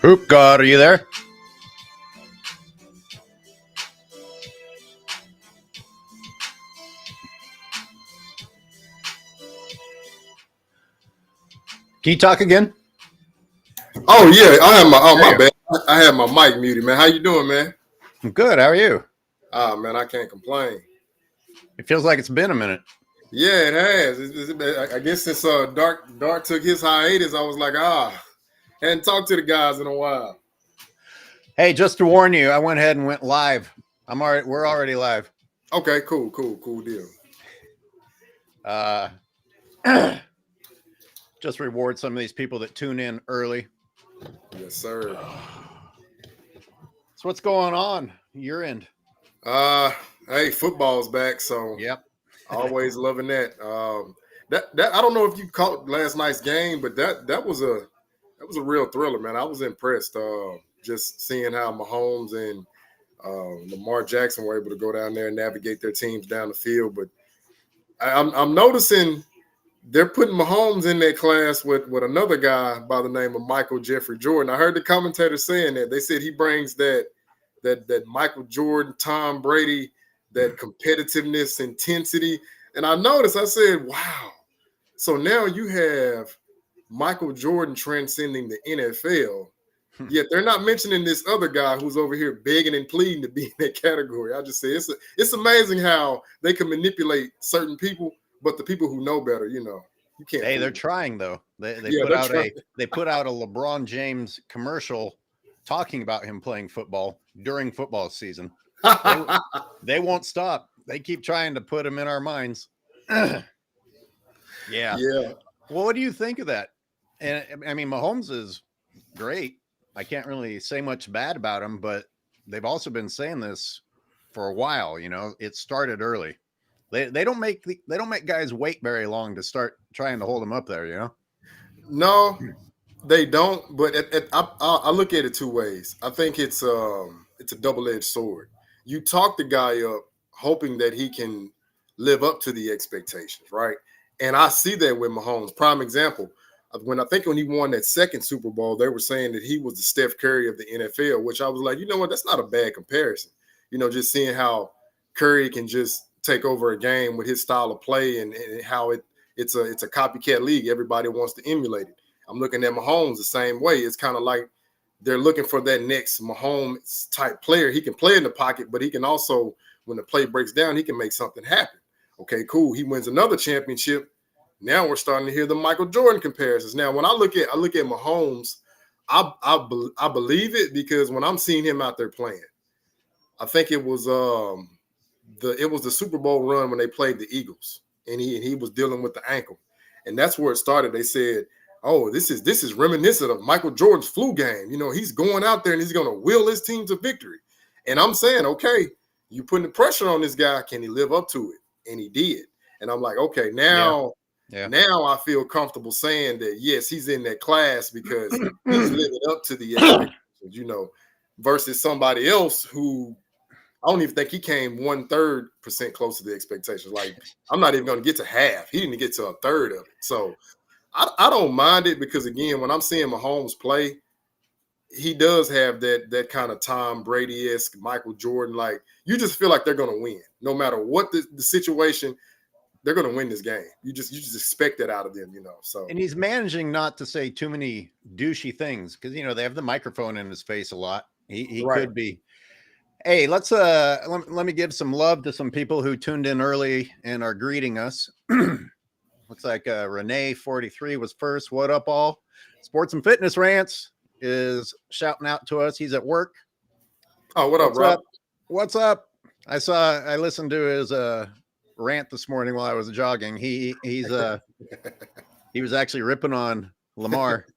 Hoop God, are you there? Can you talk again? Oh yeah, I have my bad. I have my mic muted, man. How you doing, man? I'm good. How are you? Man, I can't complain. It feels like it's been a minute. Yeah, it has. I guess since Dark took his hiatus, I was like, hadn't talked to the guys in a while. Hey, just to warn you, I went ahead and went live. We're already live. Okay, cool deal. Just reward some of these people that tune in early. Yes, sir. So what's going on your end? Hey, football's back, so Yep. always loving that. That I don't know if you caught last night's game, but that was a real thriller, man. I was impressed. Just seeing how Mahomes and Lamar Jackson were able to go down there and navigate their teams down the field. But I'm noticing they're putting Mahomes in that class with another guy by the name of Michael Jeffrey Jordan. I heard the commentators saying that. They said he brings that Michael Jordan, Tom Brady, that competitiveness, intensity. And I noticed, I said, wow. So now you have Michael Jordan transcending the NFL, yet they're not mentioning this other guy who's over here begging and pleading to be in that category. I just say it's amazing how they can manipulate certain people, but the people who know better, you can't. Hey, they're trying though. They put out a LeBron James commercial talking about him playing football during football season. They won't stop. They keep trying to put him in our minds. Yeah. Well, what do you think of that? And I mean, Mahomes is great. I can't really say much bad about him, but they've also been saying this for a while. It started early. They don't make guys wait very long to start trying to hold them up there. No, they don't. But I look at it two ways. I think it's a double-edged sword. You talk the guy up, hoping that he can live up to the expectations, right? And I see that with Mahomes. Prime example. When he won that second Super Bowl, they were saying that he was the Steph Curry of the NFL, which I was like, you know what? That's not a bad comparison. Just seeing how Curry can just take over a game with his style of play and how it's a copycat league. Everybody wants to emulate it. I'm looking at Mahomes the same way. It's kind of like they're looking for that next Mahomes type player. He can play in the pocket, but he can also, when the play breaks down, he can make something happen. Okay, cool. He wins another championship. Now we're starting to hear the Michael Jordan comparisons. Now, when I look at Mahomes, I believe it because when I'm seeing him out there playing, I think it was the Super Bowl run when they played the Eagles, and he was dealing with the ankle, and that's where it started. They said, "Oh, this is reminiscent of Michael Jordan's flu game. He's going out there and he's going to will his team to victory." And I'm saying, okay, you putting the pressure on this guy. Can he live up to it? And he did. And I'm like, okay, now. Yeah. Now I feel comfortable saying that, yes, he's in that class because he's living up to the expectations, versus somebody else who I don't even think he came 1/3% close to the expectations. Like, I'm not even going to get to half. He didn't get to a third of it. So I don't mind it because, again, when I'm seeing Mahomes play, he does have that kind of Tom Brady-esque, Michael Jordan. Like, you just feel like they're going to win. No matter what the situation, they're going to win this game. You just expect that out of them, So, and he's managing not to say too many douchey things because they have the microphone in his face a lot. He right. Could be. Hey, let me give some love to some people who tuned in early and are greeting us. Looks like Renee 43 was first. What up, all? Sports and Fitness Rants is shouting out to us. He's at work. Oh, what up, Rob? What's up? I listened to his rant this morning while I was jogging. He was actually ripping on Lamar.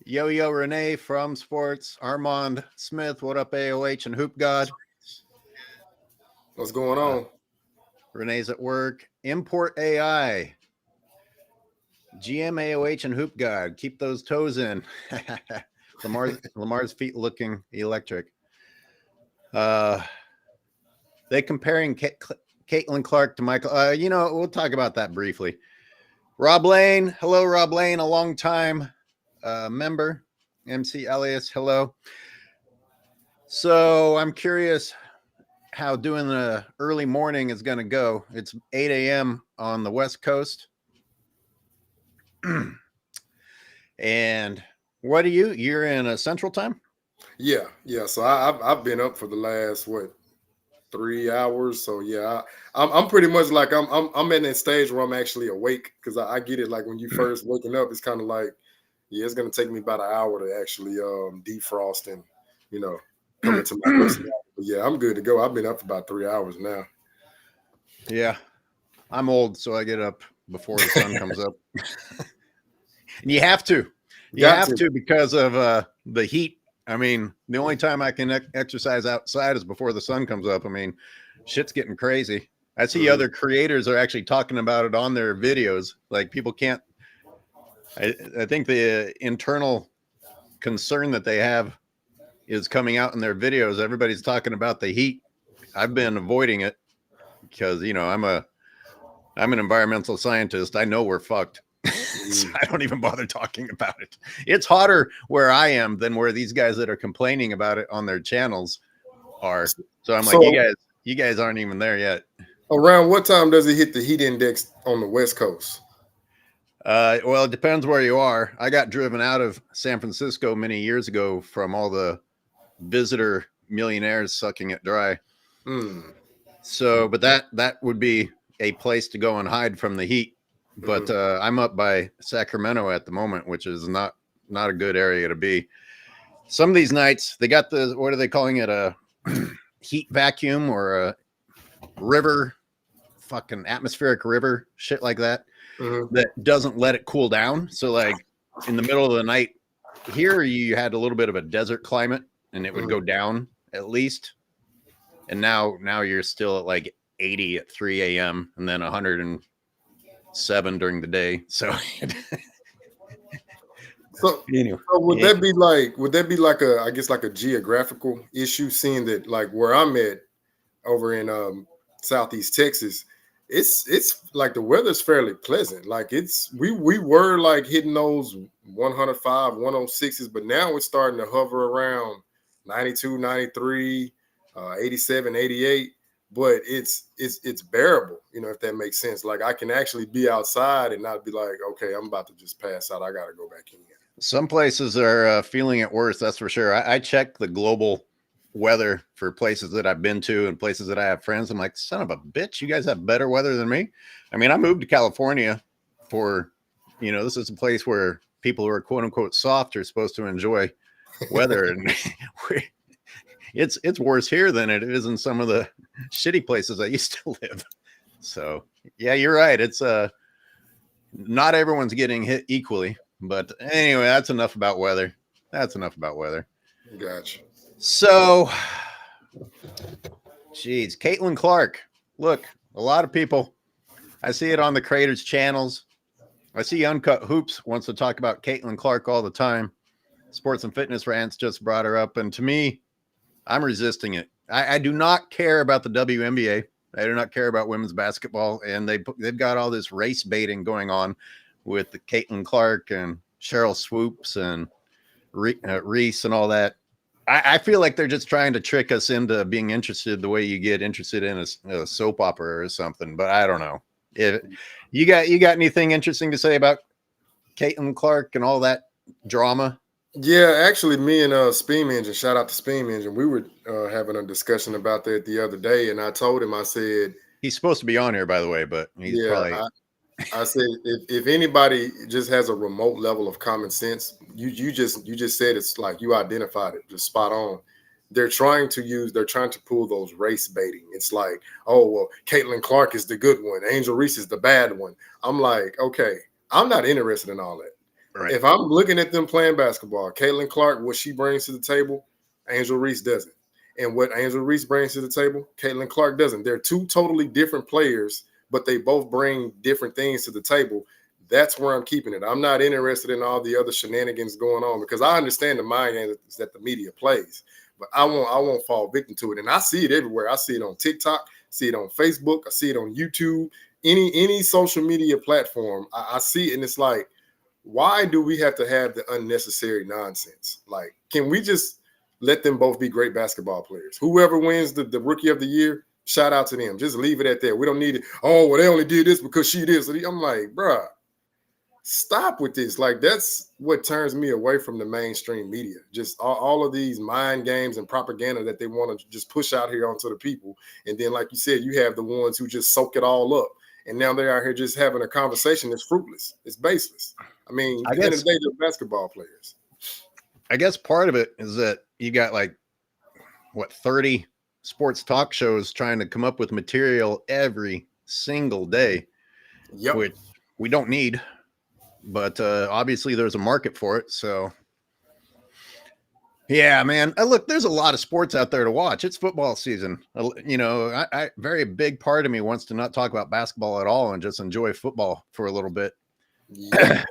Yo Renee from Sports, Armand Smith, what up, AOH and Hoop God? What's going on? Renee's at work. Import AI, GM, AOH and Hoop God, keep those toes in. Lamar's feet looking electric. They comparing Caitlyn Clark to Michael. We'll talk about that briefly. Rob Lane. Hello, Rob Lane, a long time member. MC Elias, hello. So I'm curious how doing the early morning is going to go. It's 8 a.m. on the West Coast. And what are you? You're in a Central Time? Yeah. So I've been up for the last 3 hours. So yeah, I'm pretty much like I'm in that stage where I'm actually awake, because I get it. Like when you first waking up, it's kind of like, yeah, it's gonna take me about an hour to actually defrost and come into my personality. But yeah, I'm good to go. I've been up for about 3 hours now. Yeah, I'm old, so I get up before the sun comes up. And you have to. You have to because of the heat. I mean, the only time I can exercise outside is before the sun comes up. I mean, shit's getting crazy. I see other creators are actually talking about it on their videos. Like, people can't. I think the internal concern that they have is coming out in their videos. Everybody's talking about the heat. I've been avoiding it because, I'm an environmental scientist. I know we're fucked. So I don't even bother talking about it. It's hotter where I am than where these guys that are complaining about it on their channels are. So I'm like, you guys aren't even there yet. Around what time does it hit the heat index on the West Coast? Well, it depends where you are. I got driven out of San Francisco many years ago from all the visitor millionaires sucking it dry. So, but that would be a place to go and hide from the heat. But I'm up by Sacramento at the moment, which is not a good area to be. Some of these nights, they got what are they calling it? A heat vacuum or a river, fucking atmospheric river, shit like that, that doesn't let it cool down. So like in the middle of the night here, you had a little bit of a desert climate and it would go down at least. And now you're still at like 80 at 3 a.m. and then 107 during the day. So anyway, would that be like a geographical issue, seeing that like where I'm at over in Southeast Texas, it's like the weather's fairly pleasant. Like we were like hitting those 105, 106s, but now it's starting to hover around 92, 93, 87, 88. But it's bearable, if that makes sense. Like I can actually be outside and not be like, okay, I'm about to just pass out. I got to go back in. Some places are feeling it worse. That's for sure. I check the global weather for places that I've been to and places that I have friends. I'm like, son of a bitch, you guys have better weather than me. I mean, I moved to California for, this is a place where people who are quote unquote soft are supposed to enjoy weather. And it's worse here than it is in some of the shitty places I used to live. So yeah, you're right. It's not everyone's getting hit equally, but anyway, that's enough about weather. Gotcha. So, geez, Caitlyn Clark. Look, a lot of people, I see it on the creators' channels. I see Uncut Hoops wants to talk about Caitlyn Clark all the time. Sports and Fitness Rants just brought her up. And to me, I'm resisting it. I do not care about the WNBA. I do not care about women's basketball. And they've got all this race baiting going on with the Caitlyn Clark and Cheryl Swoops and Reese and all that. I feel like they're just trying to trick us into being interested the way you get interested in a soap opera or something. But I don't know. If you got anything interesting to say about Caitlyn Clark and all that drama? Yeah, actually, me and Steam Engine, shout out to Steam Engine, we were having a discussion about that the other day, and I told him, I said, he's supposed to be on here, by the way, but he's probably. I said, if anybody just has a remote level of common sense, you just said it's like you identified it, just spot on. They're trying to pull those race baiting. It's like, oh, well, Caitlyn Clark is the good one, Angel Reese is the bad one. I'm like, okay, I'm not interested in all that. Right. If I'm looking at them playing basketball, Caitlyn Clark, what she brings to the table, Angel Reese doesn't. And what Angel Reese brings to the table, Caitlyn Clark doesn't. They're two totally different players, but they both bring different things to the table. That's where I'm keeping it. I'm not interested in all the other shenanigans going on, because I understand the mind games that the media plays, but I won't fall victim to it. And I see it everywhere. I see it on TikTok, see it on Facebook, I see it on YouTube. any social media platform, I see it, and it's like, why do we have to have the unnecessary nonsense? Like, can we just let them both be great basketball players? Whoever wins the rookie of the year, shout out to them. Just leave it at that. We don't need it. Oh, well, they only did this because she did. So I'm like, bruh, stop with this. Like, that's what turns me away from the mainstream media. Just all of these mind games and propaganda that they want to just push out here onto the people. And then, like you said, you have the ones who just soak it all up. And now they're out here just having a conversation that's fruitless. It's baseless. I mean, at the end of the day, they're basketball players. I guess part of it is that you got like, 30 sports talk shows trying to come up with material every single day, which we don't need. But obviously there's a market for it. So, yeah, man. Look, there's a lot of sports out there to watch. It's football season. I very big part of me wants to not talk about basketball at all and just enjoy football for a little bit. Yeah.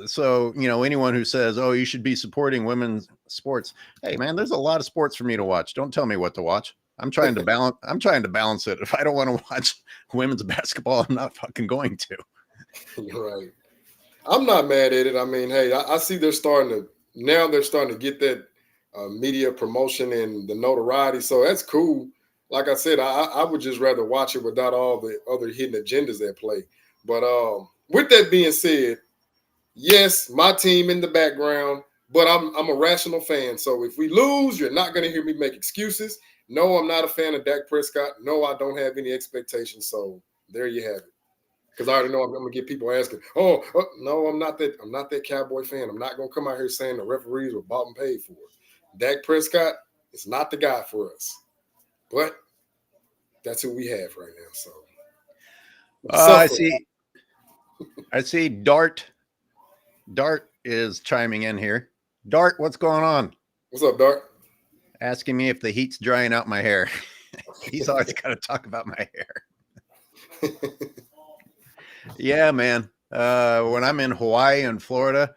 So, anyone who says, oh, you should be supporting women's sports. Hey, man, there's a lot of sports for me to watch. Don't tell me what to watch. I'm trying to balance it. If I don't want to watch women's basketball, I'm not fucking going to. You're right. I'm not mad at it. I mean, hey, I see they're starting to get that media promotion and the notoriety. So that's cool. Like I said, I would just rather watch it without all the other hidden agendas at play. But with that being said, yes, my team in the background, but I'm a rational fan. So if we lose, you're not going to hear me make excuses. No, I'm not a fan of Dak Prescott. No, I don't have any expectations. So there you have it. Because I already know I'm going to get people asking, oh, no, I'm not that Cowboy fan. I'm not going to come out here saying the referees were bought and paid for it. Dak Prescott is not the guy for us. But that's who we have right now. So I see Dart is chiming in here. Dart, what's going on? What's up, Dart? Asking me if the heat's drying out my hair. He's always got to talk about my hair. Yeah, man. When I'm in Hawaii and Florida,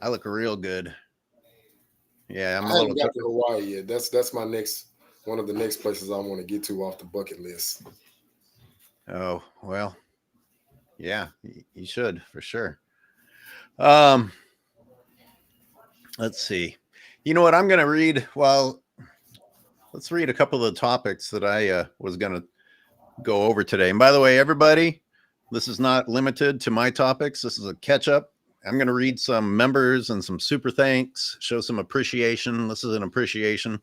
I look real good. Yeah, I haven't got to Hawaii yet. That's my one of the next places I want to get to off the bucket list. Oh, well. Yeah, you should for sure. Let's see. You know what I'm going to read? Well, let's read a couple of the topics that I was going to go over today. And by the way, everybody, this is not limited to my topics. This is a catch up. I'm going to read some members and some super thanks, show some appreciation. This is an appreciation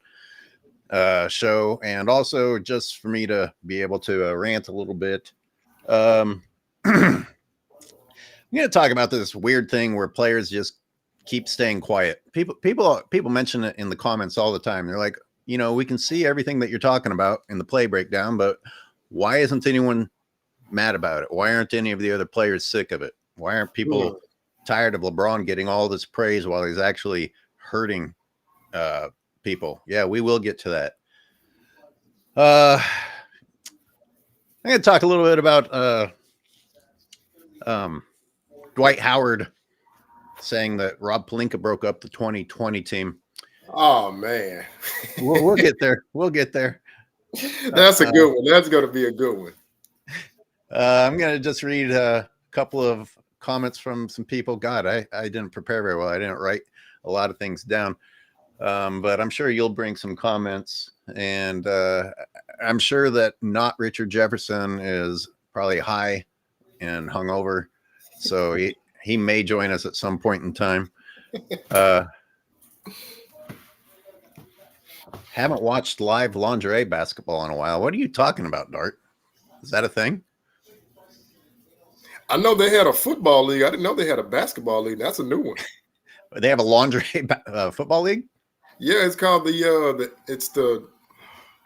show. And also just for me to be able to rant a little bit. I'm going to talk about this weird thing where players just keep staying quiet. People mention it in the comments all the time. They're like, we can see everything that you're talking about in the play breakdown, but why isn't anyone mad about it? Why aren't any of the other players sick of it? Why aren't people tired of LeBron getting all this praise while he's actually hurting people? Yeah, we will get to that. I'm going to talk a little bit about Dwight Howard saying that Rob Pelinka broke up the 2020 team. Oh, man. We'll get there. We'll get there. That's a good one. That's going to be a good one. I'm going to just read a couple of comments from some people. God, I didn't prepare very well. I didn't write a lot of things down. But I'm sure you'll bring some comments. And I'm sure that not Richard Jefferson is probably high and hungover. So he may join us at some point in time. Haven't watched live lingerie basketball in a while. What are you talking about, Dart? Is that a thing? I know they had a football league. I didn't know they had a basketball league. That's a new one. They have a lingerie football league? Yeah, it's called the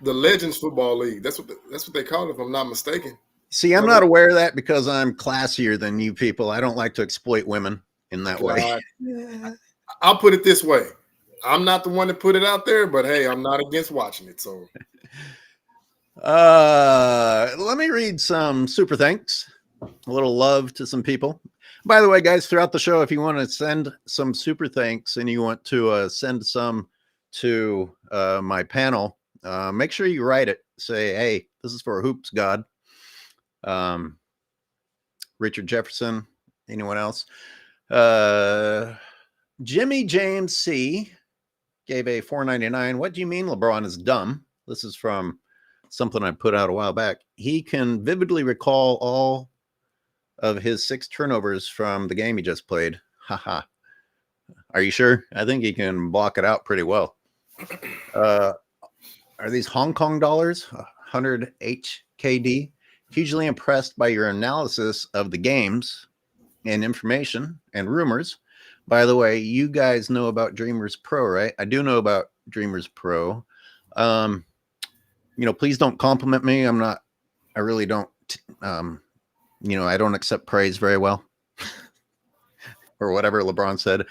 Legends Football League. That's what they call it, if I'm not mistaken. See, I'm not aware of that because I'm classier than you people. I don't like to exploit women in that way. I'll put it this way. I'm not the one to put it out there, but hey, I'm not against watching it. So let me read some super thanks. A little love to some people. By the way, guys, throughout the show, if you want to send some super thanks and you want to send some to my panel, make sure you write it. Say, hey, this is for Hoops God. Richard Jefferson. Anyone else? Jimmy James C gave a $4.99. What do you mean LeBron is dumb? This is from something I put out a while back. He can vividly recall all of his 6 turnovers from the game he just played. Haha. Are you sure? I think he can block it out pretty well. Are these Hong Kong dollars? 100 HKD. Hugely impressed by your analysis of the games and information and rumors. By the way, you guys know about Dreamers Pro, right? I do know about Dreamers Pro. Please don't compliment me. I really don't, I don't accept praise very well. Or whatever LeBron said,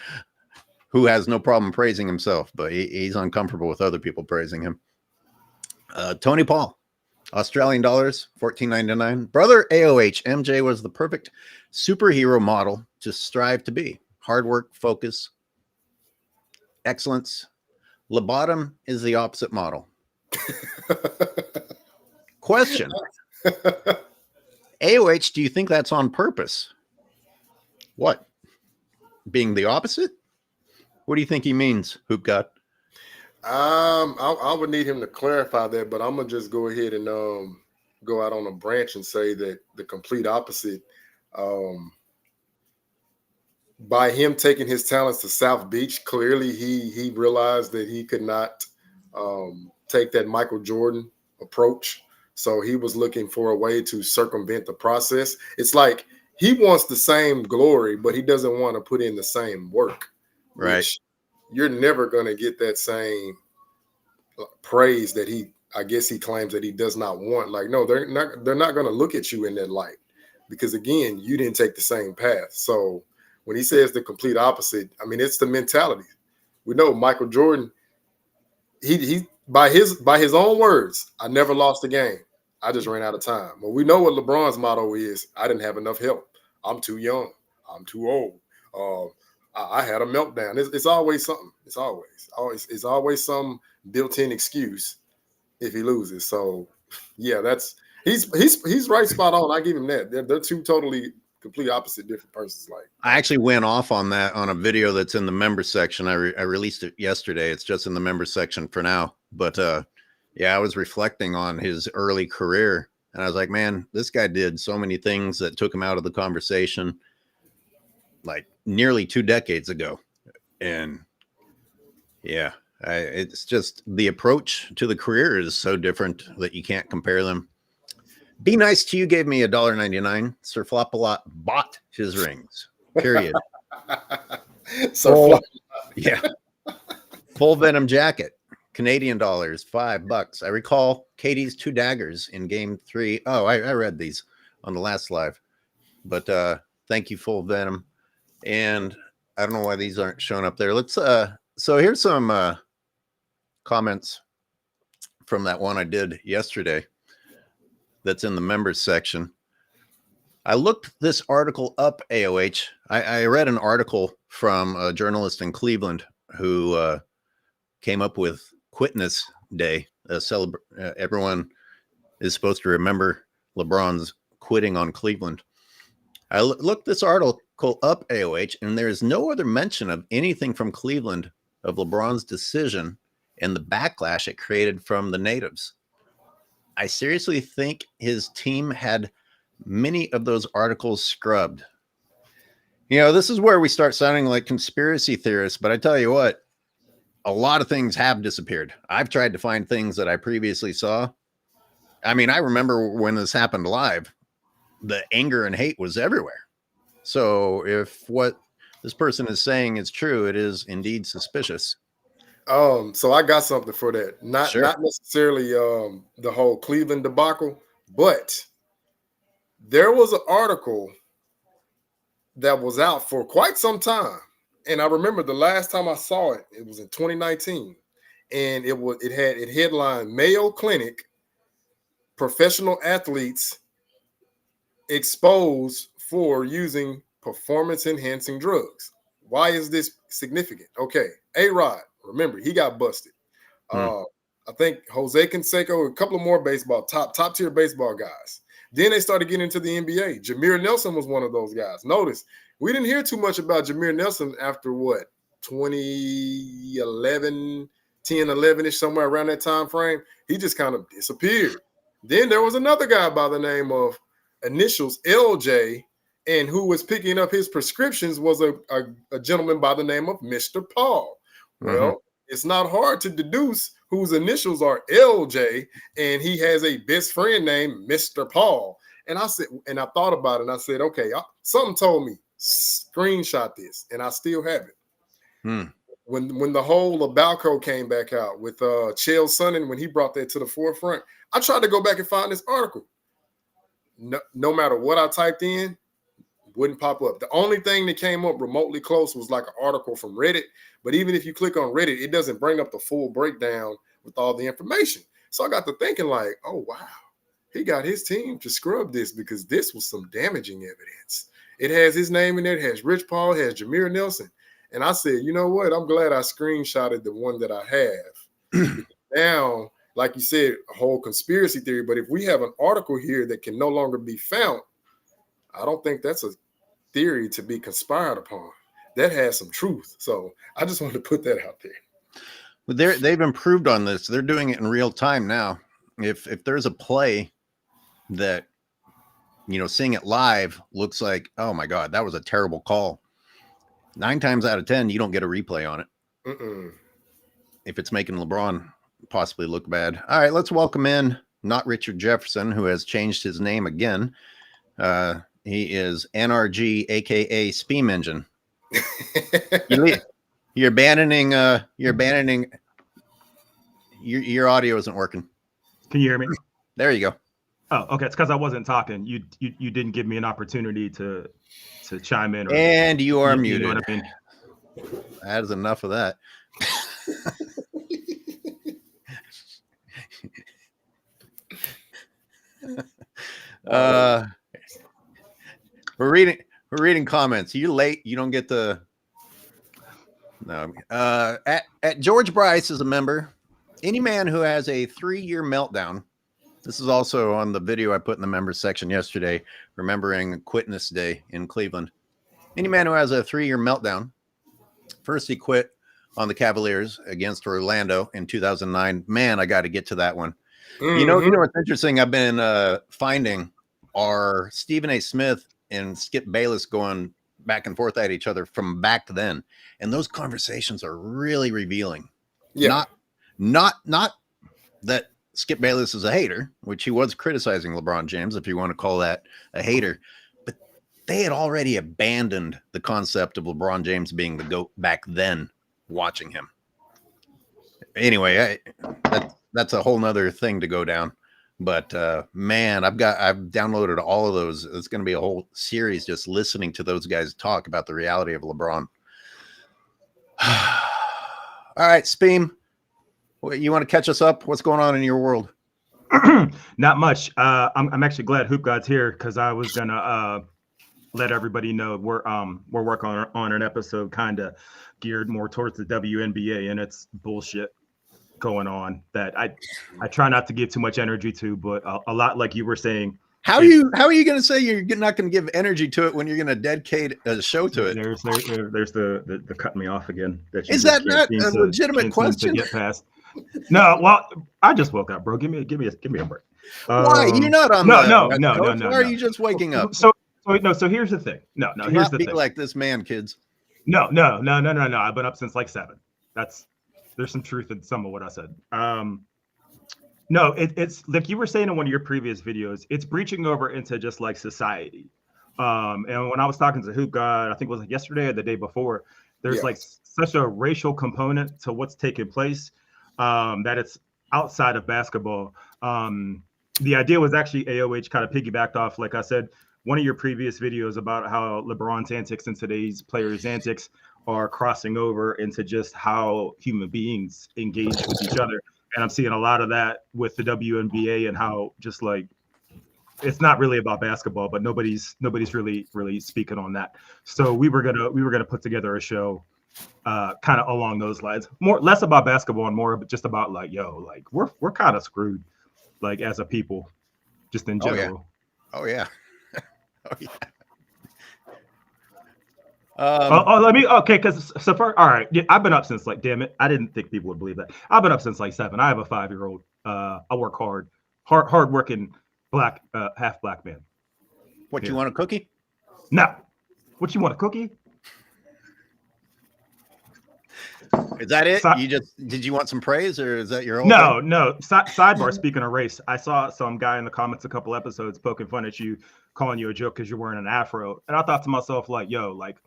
who has no problem praising himself, but he's uncomfortable with other people praising him. Tony Paul, Australian dollars, $14.99. Brother AOH, MJ was the perfect superhero model to strive to be. Hard work, focus, excellence. LeBottom is the opposite model. Question. AOH, do you think that's on purpose? What? Being the opposite? What do you think he means, Hoop God? I would need him to clarify that, but I'm gonna just go ahead and go out on a branch and say that the complete opposite. By him taking his talents to South Beach, clearly he realized that he could not take that Michael Jordan approach. So he was looking for a way to circumvent the process. It's like he wants the same glory, but he doesn't want to put in the same work. Right. You're never going to get that same praise that he claims that he does not want. Like, no, they're not going to look at you in that light because, again, you didn't take the same path. So when he says the complete opposite, I mean, it's the mentality. We know Michael Jordan, he by his own words, I never lost a game. I just ran out of time. Well, we know what LeBron's motto is. I didn't have enough help. I'm too young. I'm too old. I had a meltdown. It's always something. It's always some built-in excuse if he loses. So, yeah, he's right spot on. I give him that. They're two totally complete opposite different persons. Like, I actually went off on that on a video that's in the member section. I released it yesterday. It's just in the member section for now. But I was reflecting on his early career, and I was like, man, this guy did so many things that took him out of the conversation, like nearly 2 decades ago. And yeah, it's just the approach to the career is so different that you can't compare them. Be Nice to You gave me $1.99. Sir Flop-a-Lot bought his rings. Period. Yeah. Full Venom jacket. Canadian dollars, $5. I recall Katie's 2 daggers in game 3. Oh, I read these on the last live. But thank you, Full Venom. And I don't know why these aren't showing up there. Let's so here's some comments from that one I did yesterday that's in the members section. I looked this article up, AOH. I read an article from a journalist in Cleveland who came up with Quitness Day. Everyone is supposed to remember LeBron's quitting on Cleveland. I looked this article up, AOH, and there is no other mention of anything from Cleveland of LeBron's decision and the backlash it created from the natives. I seriously think his team had many of those articles scrubbed. This is where we start sounding like conspiracy theorists, but I tell you what, a lot of things have disappeared. I've tried to find things that I previously saw. I mean, I remember when this happened live, the anger and hate was everywhere. So if what this person is saying is true, it is indeed suspicious. So I got something for that. Not necessarily the whole Cleveland debacle, but there was an article that was out for quite some time. And I remember the last time I saw it, it was in 2019. And it headlined Mayo Clinic, professional athletes exposed for using performance enhancing drugs. Why is this significant? Okay, A-Rod, remember, he got busted. I think Jose Canseco, a couple of more top tier baseball guys. Then they started getting into the NBA. Jameer Nelson was one of those guys. Notice, we didn't hear too much about Jameer Nelson after what, 2011, 10, 11-ish, somewhere around that time frame. He just kind of disappeared. Then there was another guy by the name of initials LJ, and who was picking up his prescriptions was a gentleman by the name of Mr. Paul. Well, it's not hard to deduce whose initials are LJ, and he has a best friend named Mr. Paul. And I said, and I thought about it, and I said, okay, something told me, screenshot this, and I still have it. When the whole Balco came back out with Chael Sonnen, when he brought that to the forefront, I tried to go back and find this article. No matter what I typed in, wouldn't pop up. The only thing that came up remotely close was like an article from Reddit. But even if you click on Reddit, it doesn't bring up the full breakdown with all the information. So I got to thinking like, oh, wow, he got his team to scrub this because this was some damaging evidence. It has his name in there. It has Rich Paul, it has Jameer Nelson. And I said, you know what? I'm glad I screenshotted the one that I have. Now, like you said, a whole conspiracy theory. But if we have an article here that can no longer be found, I don't think that's a theory to be conspired upon. That has some truth. So I just wanted to put that out there. Well, they've improved on this. They're doing it in real time now. If there's a play that, seeing it live looks like, oh my God, that was a terrible call. 9 times out of 10, you don't get a replay on it. If it's making LeBron possibly look bad. All right, let's welcome in not Richard Jefferson, who has changed his name again. He is NRG, aka Steam Engine. You're abandoning. Your audio isn't working. Can you hear me? There you go. Oh, okay. It's because I wasn't talking. You didn't give me an opportunity to chime in. And you are muted. You know what I mean? That is enough of that. We're reading comments. You're late. You don't get the. No. At George Bryce is a member. Any man who has a 3-year meltdown. This is also on the video I put in the members section yesterday, remembering Quitness Day in Cleveland. Any man who has a 3-year meltdown. First, he quit on the Cavaliers against Orlando in 2009. Man, I got to get to that one. You know what's interesting? I've been finding are Stephen A. Smith and Skip Bayless going back and forth at each other from back then, and those conversations are really revealing. Yeah. Not that Skip Bayless is a hater, which he was criticizing LeBron James, if you want to call that a hater, but they had already abandoned the concept of LeBron James being the GOAT back then, watching him. Anyway, that's a whole nother thing to go down. But man, I've downloaded all of those. It's going to be a whole series just listening to those guys talk about the reality of LeBron. All right, Speem, you want to catch us up? What's going on in your world? Not much. I'm actually glad Hoop God's here because I was gonna let everybody know we're working on an episode kind of geared more towards the WNBA, and it's bullshit going on that I try not to give too much energy to, but a lot like you were saying. How are you going to say you're not going to give energy to it when you're going to dedicate a show to it? There's the cutting me off again. Is that not a legitimate question? To get past. No, well, I just woke up, bro. Give me a break. Why? You're not on no. Why are you just waking up? So here's the thing. No, here's the thing. Like this man, kids. No. I've been up since like 7. There's some truth in some of what I said. No, it's like you were saying in one of your previous videos, it's breaching over into just like society. And when I was talking to Hoop God, I think it was like yesterday or the day before, there's like such a racial component to what's taking place that it's outside of basketball. The idea was actually AOH kind of piggybacked off, like I said, one of your previous videos about how LeBron's antics and today's players' antics are crossing over into just how human beings engage with each other. And I'm seeing a lot of that with the WNBA and how just like it's not really about basketball, but nobody's really speaking on that. So we were gonna put together a show kind of along those lines, less about basketball and more just about like, we're kind of screwed, like as a people, just in general. Oh yeah. Oh yeah. Okay, because so far, all right, yeah, I've been up since like, damn it, I didn't think people would believe that. I've been up since like 7. I have a 5-year-old. I work hard working black, half black man. What, you want a cookie? No. What, you want a cookie? Is that it? Did you want some praise, or is that your whole thing? No. Sidebar, speaking of race, I saw some guy in the comments a couple episodes poking fun at you, calling you a joke because you're wearing an afro. And I thought to myself, like, yo, like,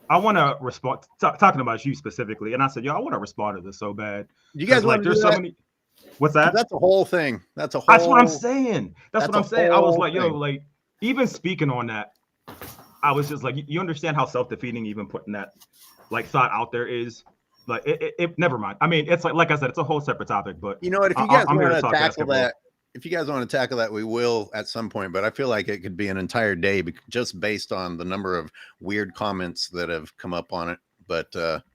I want to respond, talking about you specifically. And I said, yo, I want to respond to this so bad. You guys like, there's so many. What's that? That's a whole thing. That's what I'm saying. That's what I'm saying. I was like, yo, like, even speaking on that, I was just like, you understand how self-defeating even putting that like thought out there is? Like, it never mind. I mean, it's like I said, it's a whole separate topic. But you know what? If you guys want to tackle that, if you guys want to tackle that, we will at some point. But I feel like it could be an entire day just based on the number of weird comments that have come up on it. But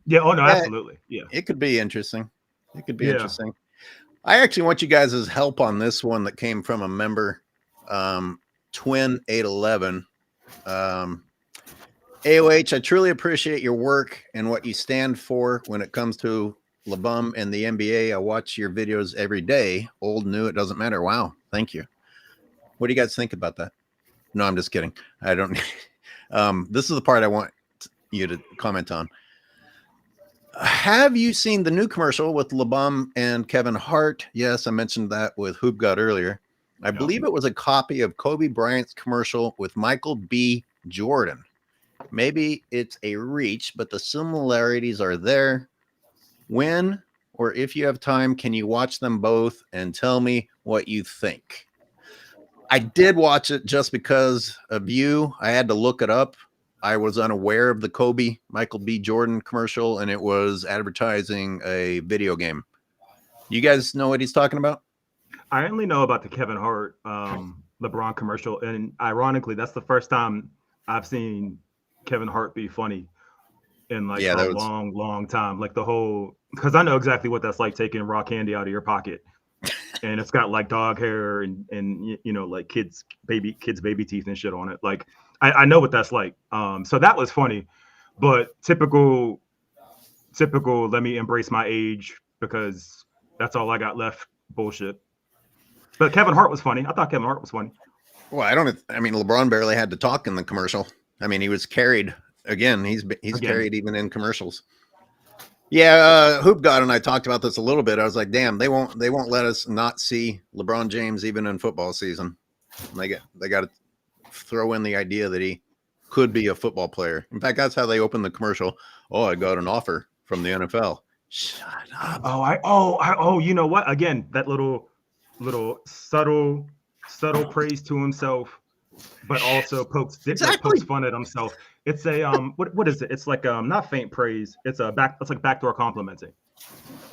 yeah, oh no, absolutely, yeah, it could be interesting. It could be interesting. I actually want you guys' help on this one that came from a member, Twin 811. AOH, I truly appreciate your work and what you stand for when it comes to LeBron and the NBA. I watch your videos every day. Old, new, it doesn't matter. Wow. Thank you. What do you guys think about that? No, I'm just kidding. I don't. This is the part I want you to comment on. Have you seen the new commercial with LeBron and Kevin Hart? Yes, I mentioned that with Hoop God earlier. I believe it was a copy of Kobe Bryant's commercial with Michael B. Jordan. Maybe it's a reach, but the similarities are there. When or if you have time, can you watch them both and tell me what you think? I did watch it just because of you. I had to look it up. I was unaware of the Kobe Michael B. Jordan commercial, and it was advertising a video game. You guys know what he's talking about? I only know about the Kevin Hart LeBron commercial, and ironically, that's the first time I've seen Kevin Hart be funny in like a long time. Like the whole, because I know exactly what that's like, taking raw candy out of your pocket, and it's got like dog hair and you know, like kids baby teeth and shit on it. Like I know what that's like. So that was funny, but typical. Let me embrace my age because that's all I got left. Bullshit. But Kevin Hart was funny. I thought Kevin Hart was funny. Well, I mean, LeBron barely had to talk in the commercial. I mean, he was carried again. He's carried even in commercials. Yeah, Hoop God and I talked about this a little bit. I was like, damn, they won't let us not see LeBron James even in football season. They got to throw in the idea that he could be a football player. In fact, that's how they opened the commercial. Oh, I got an offer from the NFL. Shut up. Oh, you know what? Again, that little subtle praise to himself, but also pokes fun at himself. It's a what is it? It's like not faint praise. It's like backdoor complimenting.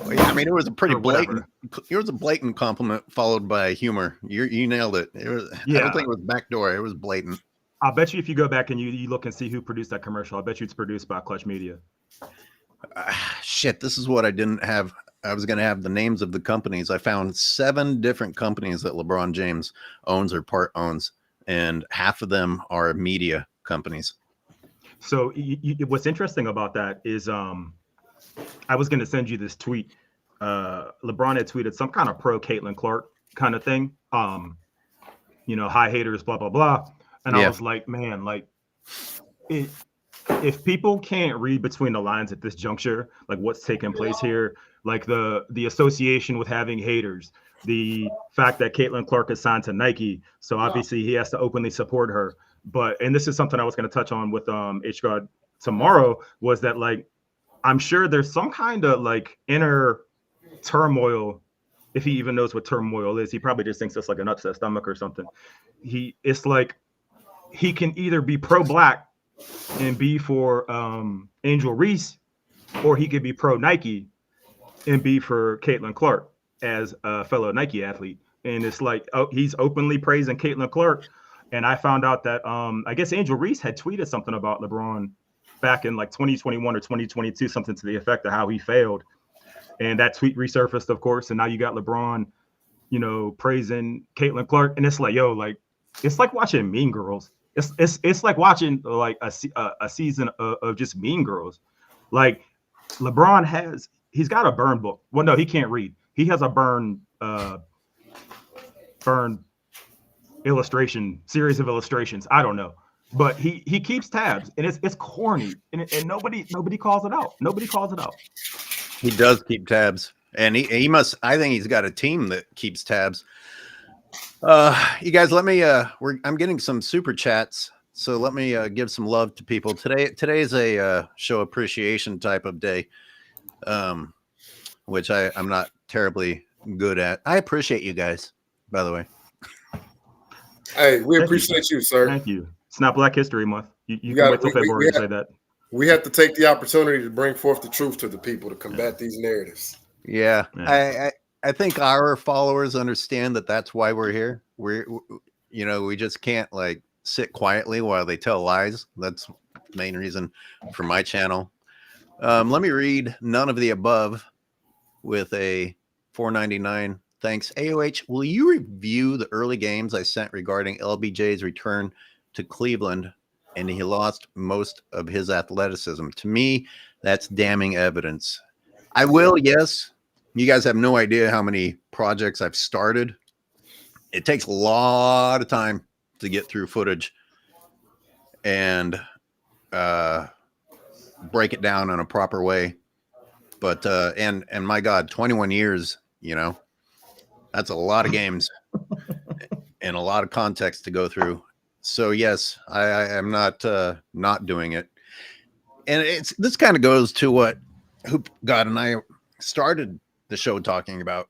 Well, yeah, I mean, it was a pretty blatant. It was a blatant compliment followed by humor. You nailed it. It was. Yeah. I don't think it was backdoor. It was blatant. I'll bet you if you go back and you look and see who produced that commercial, I bet you it's produced by Clutch Media. Shit, this is what I didn't have. I was going to have the names of the companies. I found 7 different companies that LeBron James owns or part owns, and half of them are media companies. So what's interesting about that is I was going to send you this tweet. LeBron had tweeted some kind of pro Caitlyn Clark kind of thing. You know, hi haters, blah, blah, blah. And I was like, man, like if people can't read between the lines at this juncture, like what's taking place here, like the association with having haters, the fact that Caitlyn Clark is signed to Nike, so obviously he has to openly support her. And this is something I was going to touch on with HGod tomorrow, was that like I'm sure there's some kind of like inner turmoil. If he even knows what turmoil is, he probably just thinks it's like an upset stomach or something. It's like he can either be pro-black and be for Angel Reese, or he could be pro-Nike and be for Caitlyn Clark as a fellow Nike athlete. And it's like, oh, he's openly praising Caitlyn Clark. And I found out that I guess Angel Reese had tweeted something about LeBron back in like 2021 or 2022, something to the effect of how he failed. And that tweet resurfaced, of course. And now you got LeBron, you know, praising Caitlyn Clark. And it's like, yo, like, It's like watching Mean Girls. It's like watching like a season of just Mean Girls. Like LeBron he's got a burn book. Well, no, he can't read. He has a burn illustration series of illustrations. I don't know, but he keeps tabs, and it's corny, and nobody calls it out. Nobody calls it out. He does keep tabs, and he must. I think he's got a team that keeps tabs. You guys, let me. I'm getting some super chats, so let me give some love to people today. Today is a show appreciation type of day, which I'm not terribly good at. I appreciate you guys, by the way. Hey, we appreciate you, sir. Thank you. It's not Black History Month. You can wait till February to say that. We have to take the opportunity to bring forth the truth to the people to combat these narratives. Yeah. I think our followers understand that that's why we're here. We just can't like sit quietly while they tell lies. That's the main reason for my channel. Let me read none of the above with a $4.99. Thanks. AOH, will you review the early games I sent regarding LBJ's return to Cleveland and he lost most of his athleticism? To me, that's damning evidence. I will, yes. You guys have no idea how many projects I've started. It takes a lot of time to get through footage and break it down in a proper way. But and my God, 21 years, that's a lot of games and a lot of context to go through. So yes, I am not doing it. And this kind of goes to what Hoop God and I started the show talking about.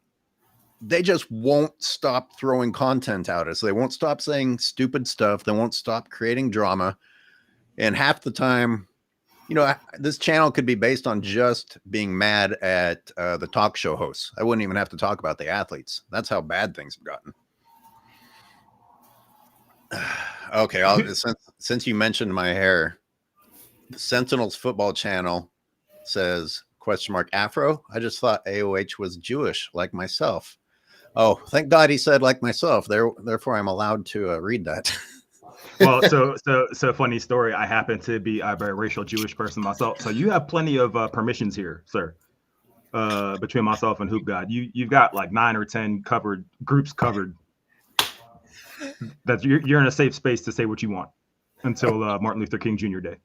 They just won't stop throwing content at us. They won't stop saying stupid stuff. They won't stop creating drama. And half the time, this channel could be based on just being mad at the talk show hosts. I wouldn't even have to talk about the athletes. That's how bad things have gotten. Okay, since you mentioned my hair, the Sentinels football channel says ?Afro. I just thought AOH was Jewish like myself. Oh, thank God he said like myself. Therefore, I'm allowed to read that. Well, so funny story. I happen to be a biracial Jewish person myself. So you have plenty of permissions here, sir. Between myself and Hoop God, you've got like 9 or 10 groups covered. That you're in a safe space to say what you want until Martin Luther King Jr. Day.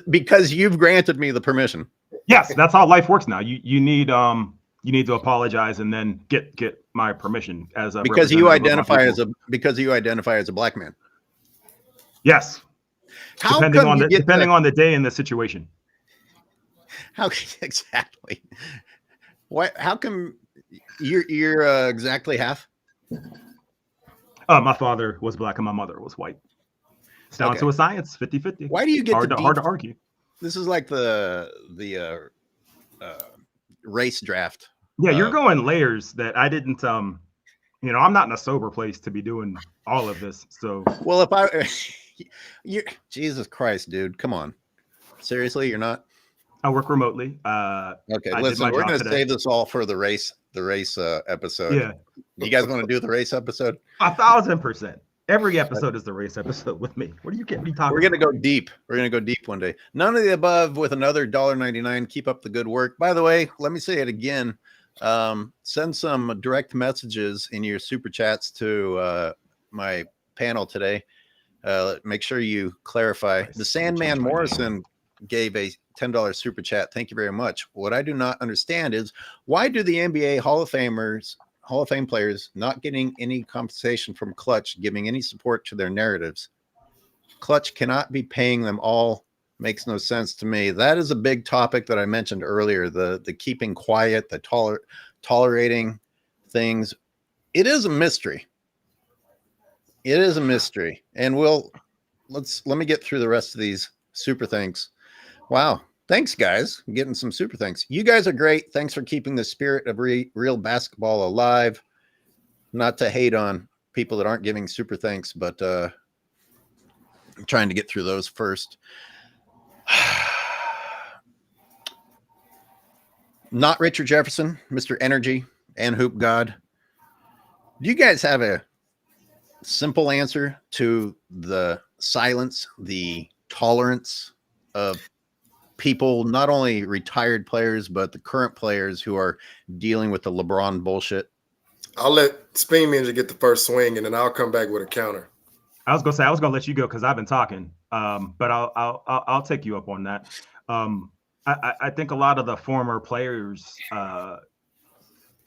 Because you've granted me the permission. Yes, that's how life works now. You need to apologize and then get my permission as a because you identify as a black man. Yes. Depending on the day and the situation. How exactly? What? How come you're exactly half? My father was black and my mother was white. It's down to a science, 50-50. Why do you get hard to argue? This is like the race draft. Yeah, you're going layers that I didn't. I'm not in a sober place to be doing all of this. So, well, you Jesus Christ, dude, come on, seriously, you're not. I work remotely. Okay, listen, we're going to save this all for the race episode. Yeah, you guys want to do the race episode? 1,000%. Every episode is the race episode with me. What are you getting me talking? We're going to go deep. We're going to go deep one day. None of the above with another $1.99. Keep up the good work. By the way, let me say it again. Send some direct messages in your super chats to my panel today. Make sure you clarify. The Sandman Morrison gave a $10 super chat. Thank you very much. What I do not understand is why do the NBA Hall of Fame players not getting any compensation from Clutch, giving any support to their narratives? Clutch cannot be paying them all. Makes no sense to me. That is a big topic that I mentioned earlier, the keeping quiet, the tolerating things. It is a mystery. It is a mystery. And let me get through the rest of these super thanks. Wow. Thanks, guys. I'm getting some super thanks. You guys are great. Thanks for keeping the spirit of real basketball alive. Not to hate on people that aren't giving super thanks, but I'm trying to get through those first. Not Richard Jefferson, Mr. Energy, and Hoop God. Do you guys have simple answer to the silence, the tolerance of people, not only retired players, but the current players who are dealing with the LeBron bullshit? I'll let Spin Ninja get the first swing, and then I'll come back with a counter. I was gonna let you go because I've been talking, but I'll take you up on that. I think a lot of the former players,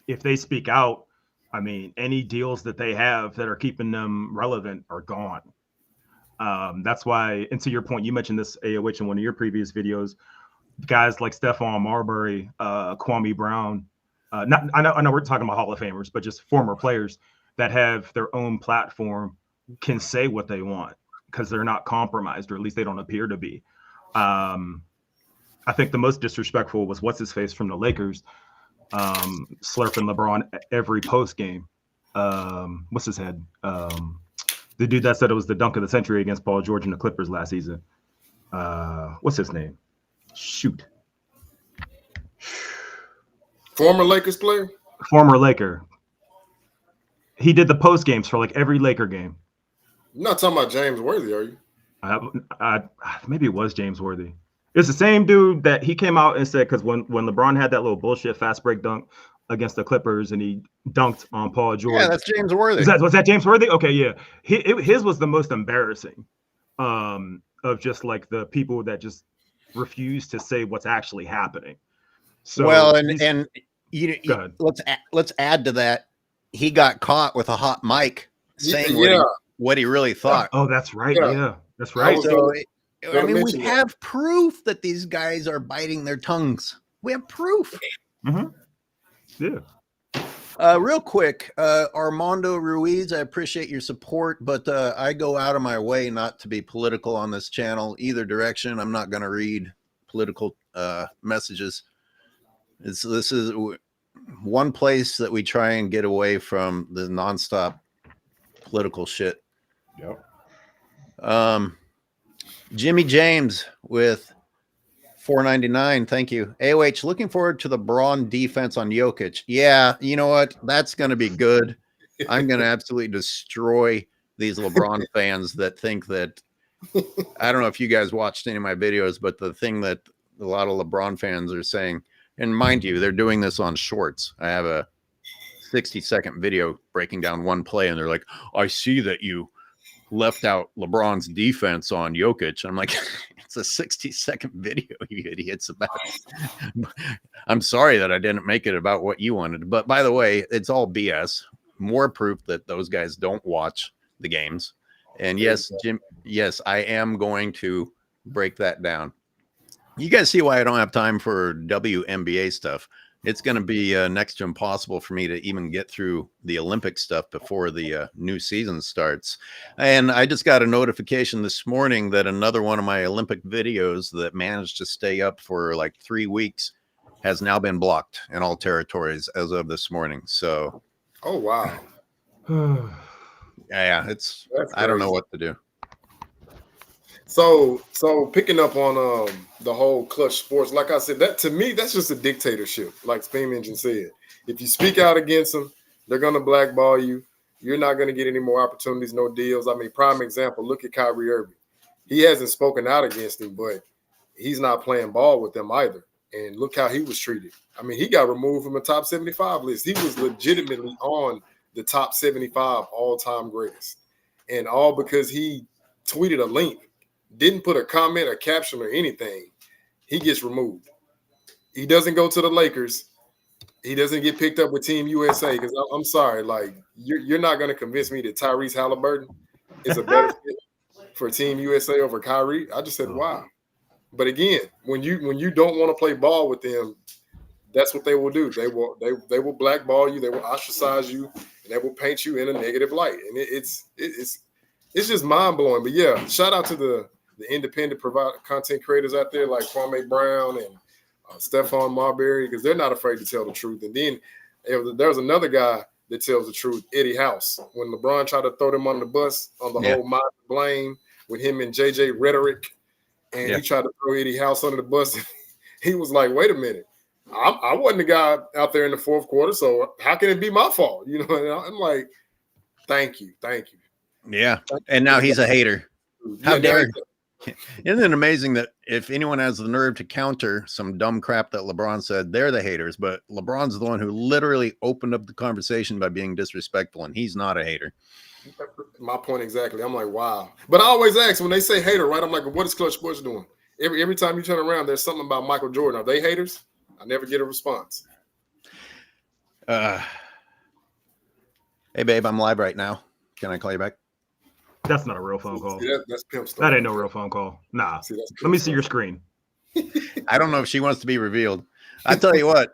if they speak out, I mean, any deals that they have that are keeping them relevant are gone. That's why, and to your point, you mentioned this AOH in one of your previous videos. Guys like Stephon Marbury, Kwame Brown. I know we're talking about Hall of Famers, but just former players that have their own platform can say what they want because they're not compromised, or at least they don't appear to be. I think the most disrespectful was what's his face from the Lakers, slurping LeBron every post game. What's his head? The dude that said it was the dunk of the century against Paul George and the Clippers last season. What's his name? Shoot. Former Lakers player? Former Laker. He did the post games for like every Laker game. You're not talking about James Worthy, are you? Maybe it was James Worthy. It's the same dude that he came out and said, because when LeBron had that little bullshit fast break dunk against the Clippers and he dunked on Paul George. Yeah, that's James Worthy. Was that James Worthy? Okay, yeah. His was the most embarrassing of just like the people that just refuse to say what's actually happening. So well, and let's add to that. He got caught with a hot mic saying what he really thought. Oh, that's right. Yeah, that's right. So, I mean, we have proof that these guys are biting their tongues. We have proof. Mm-hmm. Yeah. Real quick, Armando Ruiz, I appreciate your support, but I go out of my way not to be political on this channel, either direction. I'm not going to read political messages. This is one place that we try and get away from the nonstop political shit. Yep. Jimmy James with $4.99. Thank you. AOH, looking forward to the Braun defense on Jokic. Yeah, you know what? That's going to be good. I'm going to absolutely destroy these LeBron fans that think that, I don't know if you guys watched any of my videos, but the thing that a lot of LeBron fans are saying, and mind you, they're doing this on shorts. I have a 60-second video breaking down one play, and they're like, I see that you left out LeBron's defense on Jokic. I'm like, it's a 60-second video, you idiots. About I'm sorry that I didn't make it about what you wanted. But by the way, it's all BS. More proof that those guys don't watch the games. And yes, Jim, yes, I am going to break that down. You guys see why I don't have time for WNBA stuff. It's going to be next to impossible for me to even get through the Olympic stuff before the new season starts. And I just got a notification this morning that another one of my Olympic videos that managed to stay up for like 3 weeks has now been blocked in all territories as of this morning. So, oh, wow. Yeah, I don't know what to do. So picking up on the whole clutch sports, like I said, that to me, that's just a dictatorship. Like Spam Engine said, if you speak out against them, they're going to blackball you. You're not going to get any more opportunities, no deals. I mean, prime example, look at Kyrie Irving. He hasn't spoken out against him, but he's not playing ball with them either. And look how he was treated. I mean, he got removed from the top 75 list. He was legitimately on the top 75 all-time greatest. And all because he tweeted a link. Didn't put a comment, a caption, or anything. He gets removed. He doesn't go to the Lakers. He doesn't get picked up with Team USA because I'm sorry, like you're not going to convince me that Tyrese Halliburton is a better fit for Team USA over Kyrie. I just said wow. But again, when you don't want to play ball with them, that's what they will do. They will blackball you. They will ostracize you, and they will paint you in a negative light. And it's just mind blowing. But yeah, shout out to the independent content creators out there like Kwame Brown and Stephon Marbury, because they're not afraid to tell the truth. And then there's another guy that tells the truth, Eddie House. When LeBron tried to throw them on the bus on the whole mind blame with him and JJ Rhetoric, and he tried to throw Eddie House under the bus, he was like, wait a minute. I wasn't the guy out there in the fourth quarter, so how can it be my fault? You know, and I'm like, thank you. Yeah, and now he's a hater. How dare you? Isn't it amazing that if anyone has the nerve to counter some dumb crap that LeBron said, they're the haters, but LeBron's the one who literally opened up the conversation by being disrespectful, and he's not a hater. My point exactly. I'm like, wow. But I always ask when they say hater, right? I'm like, what is Clutch Sports doing? Every time you turn around, there's something about Michael Jordan. Are they haters? I never get a response. Hey, babe, I'm live right now. Can I call you back? That's not a real phone call. See, that's pimp stuff. That ain't no real phone call. Nah. See, let me see your screen. I don't know if she wants to be revealed. I tell you what,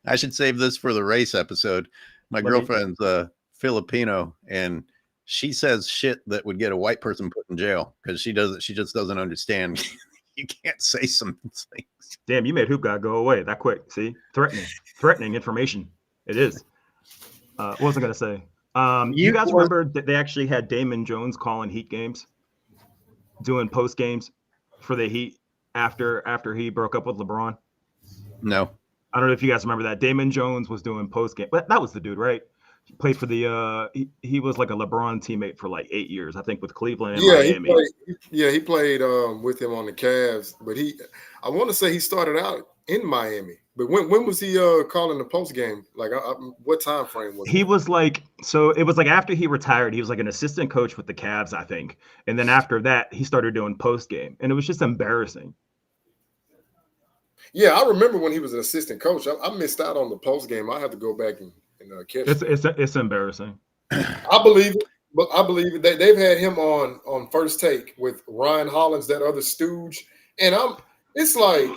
I should save this for the race episode. My girlfriend's Filipino, and she says shit that would get a white person put in jail because she just doesn't understand. You can't say some things. Damn, you made Hoop God go away that quick. See, threatening information. It is. What was I gonna say? You guys remember that they actually had Damon Jones calling Heat games, doing post games for the Heat after he broke up with LeBron? No. I don't know if you guys remember that. Damon Jones was doing post game. But that was the dude, right? He played for the he was like a LeBron teammate for like 8 years, I think, with Cleveland and Miami. He played with him on the Cavs, but I want to say he started out in Miami. But when was he calling the post game? Like, what time frame was it? He was like, so it was like after he retired, he was like an assistant coach with the Cavs, I think. And then after that, he started doing post game, and it was just embarrassing. Yeah, I remember when he was an assistant coach. I missed out on the post game. I have to go back and catch it. It's embarrassing. I believe it. But I believe it. They've had him on First Take with Ryan Hollins, that other stooge, and it's like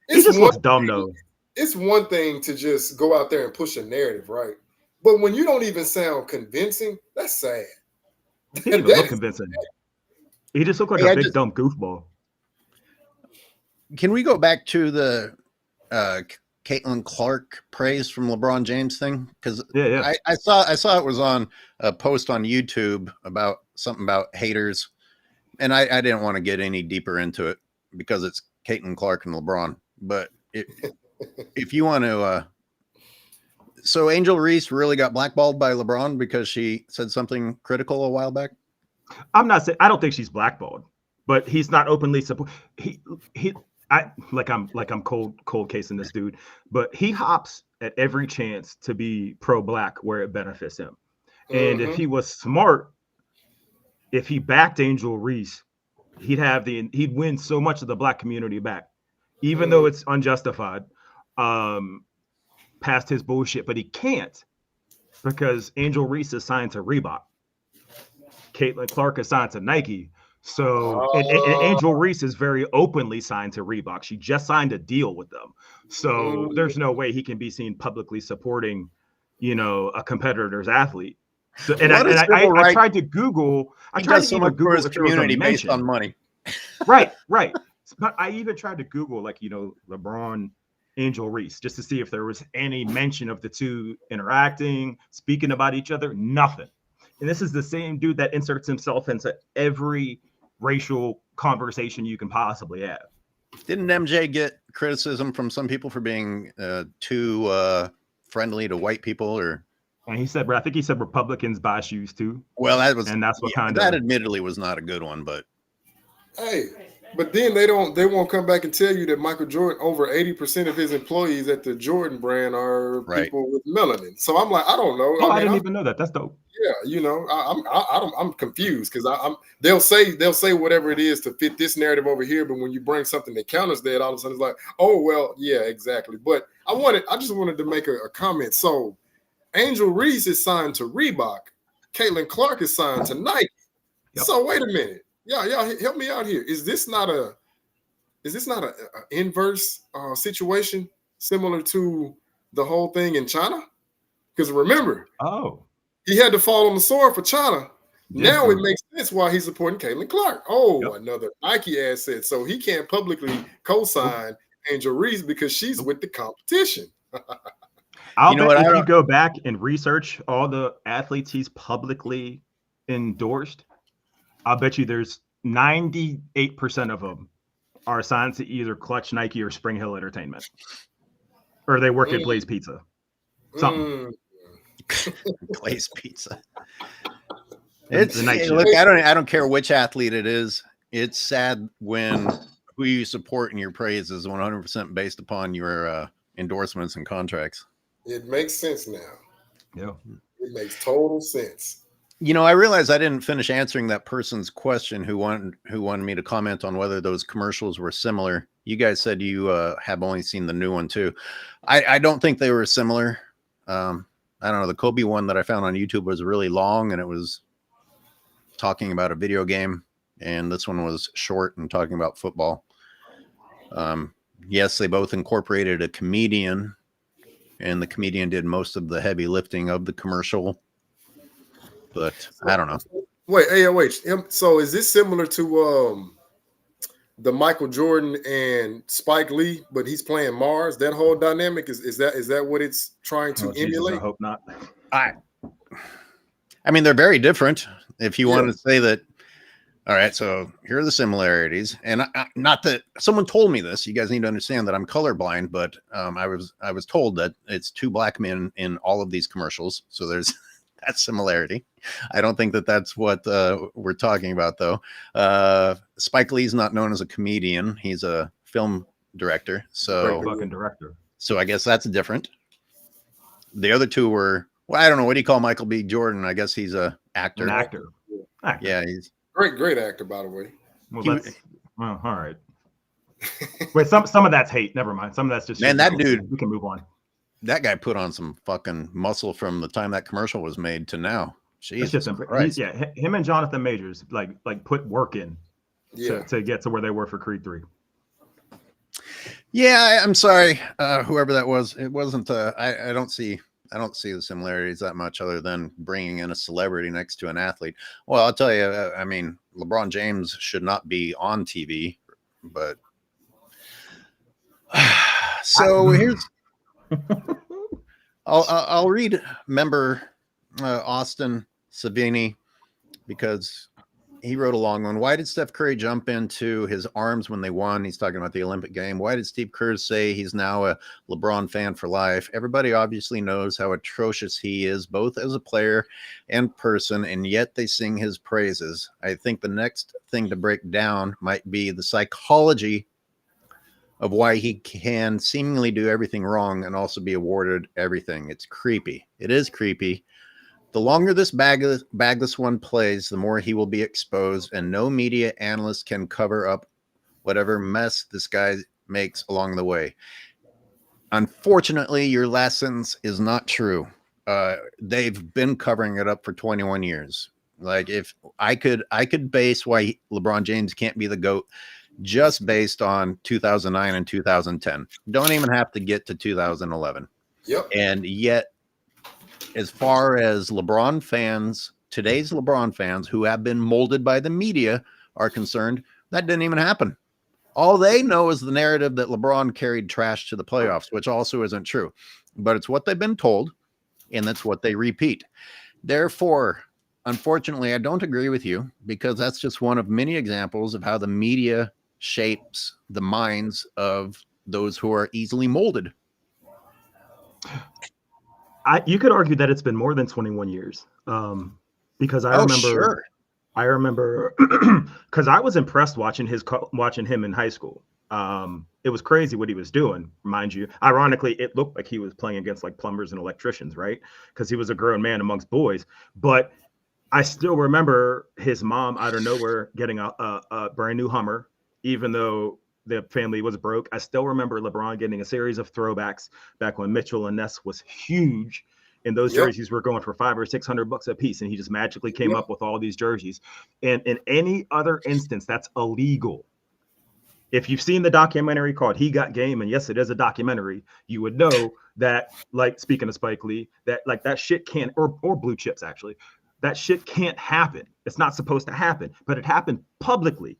he just looks dumb though. It's one thing to just go out there and push a narrative, right? But when you don't even sound convincing, that's sad. He didn't even look convincing. He just looked like a big dumb goofball. Can we go back to the Caitlyn Clark praise from LeBron James thing? Because I saw it was on a post on YouTube about something about haters, and I didn't want to get any deeper into it because it's Caitlyn Clark and LeBron. But if you want to, so Angel Reese really got blackballed by LeBron because she said something critical a while back. I'm not saying I don't think she's blackballed, but he's not openly support. I'm cold casing this dude, but he hops at every chance to be pro-black where it benefits him. And if he was smart, if he backed Angel Reese, he'd win so much of the black community back, even though it's unjustified, past his bullshit. But he can't because Angel Reese is signed to Reebok. Caitlyn Clark is signed to Nike. So and Angel Reese is very openly signed to Reebok. She just signed a deal with them. So there's no way he can be seen publicly supporting, a competitor's athlete. So I tried to Google. I tried to even Google his community based on money. Right. But I even tried to Google LeBron, Angel Reese, just to see if there was any mention of the two interacting, speaking about each other. Nothing. And this is the same dude that inserts himself into every racial conversation you can possibly have. Didn't MJ get criticism from some people for being too friendly to white people? Or and I think he said Republicans buy shoes too. Well, that's what that admittedly was not a good one, but hey. But then they won't come back and tell you that Michael Jordan, over 80% of his employees at the Jordan brand are people with melanin. So I'm like, I don't know. I didn't even know that. That's dope. Yeah, I'm confused because they'll say whatever it is to fit this narrative over here, but when you bring something that counters that, all of a sudden it's like, oh well, yeah, exactly. But I just wanted to make a comment. So Angel Reese is signed to Reebok, Caitlyn Clark is signed to Nike. Yep. So wait a minute. Yeah, help me out here. Is this not a inverse situation similar to the whole thing in China? Because remember, he had to fall on the sword for China. Now it makes sense why he's supporting Caitlyn Clark. Another Nike asset. So he can't publicly co-sign Angel Reese because she's with the competition. I'll bet if you go back and research all the athletes he's publicly endorsed, I'll bet you there's 98% of them are assigned to either Clutch, Nike, or Spring Hill Entertainment, or they work at Blaze Pizza. Something. Glazed pizza. It's look, I don't care which athlete it is. It's sad when who you support and your praise is 100% based upon your endorsements and contracts. It makes sense now. Yeah. It makes total sense. You know, I realized I didn't finish answering that person's question who wanted me to comment on whether those commercials were similar. You guys said you have only seen the new one too. I don't think they were similar. I don't know. The Kobe one that I found on YouTube was really long and it was talking about a video game, and this one was short and talking about football. Yes, they both incorporated a comedian, and the comedian did most of the heavy lifting of the commercial. But I don't know. Wait, AOH. So is this similar to the Michael Jordan and Spike Lee, but he's playing Mars? That whole dynamic is that what it's trying to emulate? I hope not. I mean, they're very different. If you want to say that, all right. So here are the similarities, and not that someone told me this. You guys need to understand that I'm colorblind, but I was told that it's two black men in all of these commercials. So there's that similarity. I don't think that that's what we're talking about, though. Spike Lee's not known as a comedian. He's a film director. So great fucking director. So I guess that's different. The other two were, well, I don't know. What do you call Michael B. Jordan? I guess he's a actor. An actor. Yeah, he's great actor, by the way. Well, all right. Wait, some of that's hate. Never mind. Some of that's just that dude. We can move on. That guy put on some fucking muscle from the time that commercial was made to now. Jesus Christ. Him and Jonathan Majors like put work in to get to where they were for Creed 3. Yeah, I'm sorry, whoever that was. It wasn't. I don't see the similarities that much, other than bringing in a celebrity next to an athlete. Well, I'll tell you. I mean, LeBron James should not be on TV, but so here's. I'll read member Austin Savini, because he wrote a long one. Why did Steph Curry jump into his arms when they won? He's talking about the Olympic game. Why did Steve Kerr say he's now a LeBron fan for life? Everybody obviously knows how atrocious he is, both as a player and person, and yet they sing his praises. I think the next thing to break down might be the psychology of why he can seemingly do everything wrong and also be awarded everything. It's creepy. It is creepy. The longer this bagless one plays, the more he will be exposed, and no media analyst can cover up whatever mess this guy makes along the way. Unfortunately, your last sentence is not true. They've been covering it up for 21 years. Like, if I could base why LeBron James can't be the GOAT just based on 2009 and 2010. Don't even have to get to 2011. Yep. And yet, as far as LeBron fans, today's LeBron fans who have been molded by the media are concerned, that didn't even happen. All they know is the narrative that LeBron carried trash to the playoffs, which also isn't true. But it's what they've been told, and that's what they repeat. Therefore, unfortunately, I don't agree with you, because that's just one of many examples of how the media shapes the minds of those who are easily molded. You could argue that it's been more than 21 years, because I remember because I was impressed watching him in high school. It was crazy what he was doing, mind you. Ironically, it looked like he was playing against like plumbers and electricians, right? Because he was a grown man amongst boys. But I still remember his mom out of nowhere getting a brand new Hummer, even though the family was broke. I still remember LeBron getting a series of throwbacks back when Mitchell and Ness was huge, and those jerseys were going for $500 or $600 a piece, and he just magically came up with all these jerseys. And in any other instance, that's illegal. If you've seen the documentary called He Got Game, and yes, it is a documentary, you would know that, like, speaking of Spike Lee, that like that shit can't, or Blue Chips actually, that shit can't happen. It's not supposed to happen, but it happened publicly,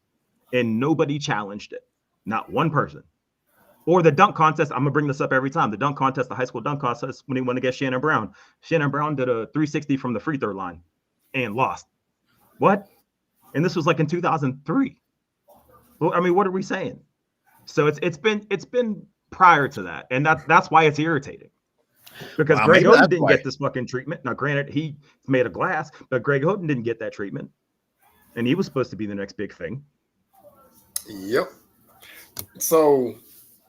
and nobody challenged it. Not one person. Or the dunk contest. I'm going to bring this up every time. The dunk contest, the high school dunk contest, when he went against Shannon Brown. Shannon Brown did a 360 from the free throw line and lost. What? And this was like in 2003. Well, I mean, what are we saying? So it's been prior to that. And that's why it's irritating. Because Greg Oden didn't get this fucking treatment. Now, granted, he made of glass, but Greg Oden didn't get that treatment. And he was supposed to be the next big thing. Yep. So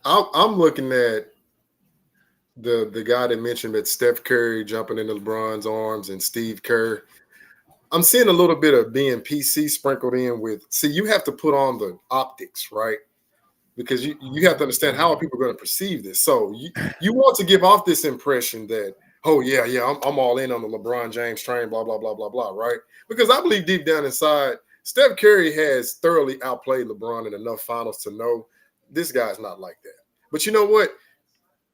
I'm looking at the guy that mentioned that Steph Curry jumping into LeBron's arms and Steve Kerr. I'm seeing a little bit of being PC sprinkled in with, see, you have to put on the optics, right? Because you have to understand how are people going to perceive this. So you want to give off this impression that, oh, yeah, I'm all in on the LeBron James train, blah, blah, blah, blah, blah, right? Because I believe deep down inside, Steph Curry has thoroughly outplayed LeBron in enough finals to know this guy's not like that. But you know what?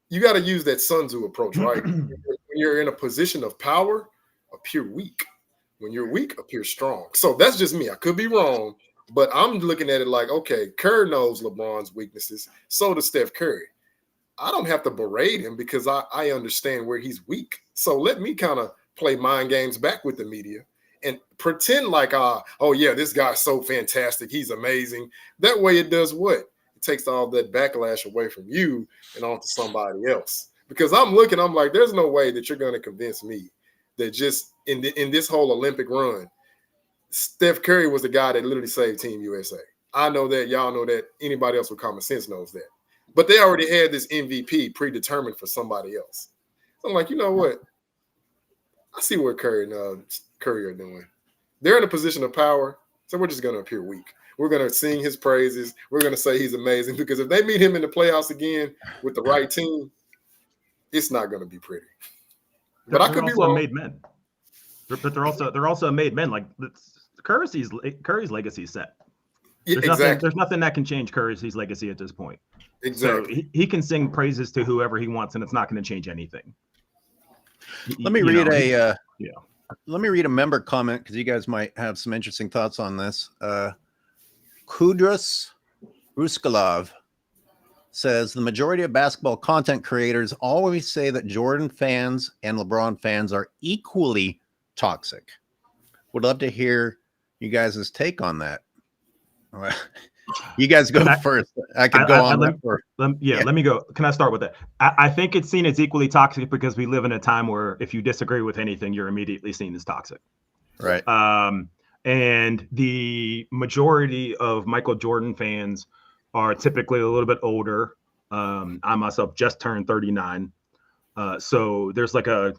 You got to use that Sun Tzu approach, right? When you're in a position of power, appear weak. When you're weak, appear strong. So that's just me. I could be wrong. But I'm looking at it like, okay, Kerr knows LeBron's weaknesses. So does Steph Curry. I don't have to berate him because I understand where he's weak. So let me kind of play mind games back with the media and pretend like, oh, yeah, this guy's so fantastic. He's amazing. That way it does what? It takes all that backlash away from you and onto somebody else. Because I'm like, there's no way that you're going to convince me that just in this whole Olympic run, Steph Curry was the guy that literally saved Team USA. I know that. Y'all know that. Anybody else with common sense knows that. But they already had this MVP predetermined for somebody else. So I'm like, you know what? I see what Curry are doing. They're in a position of power, so we're just going to appear weak. We're going to sing his praises. We're going to say he's amazing because if they meet him in the playoffs again with the right team, it's not going to be pretty. But I could be wrong. Made men. But they're also made men. Like Curry's legacy is set. There's nothing that can change Curry's legacy at this point. Exactly. So he can sing praises to whoever he wants, and it's not going to change anything. Let me read a member comment because you guys might have some interesting thoughts on this. Kudrus Ruskalov says the majority of basketball content creators always say that Jordan fans and LeBron fans are equally toxic. Would love to hear you guys' take on that. You guys go first. I can go on that first. Let me go. Can I start with that? I think it's seen as equally toxic because we live in a time where if you disagree with anything, you're immediately seen as toxic. Right. And the majority of Michael Jordan fans are typically a little bit older. I myself just turned 39. So there's like a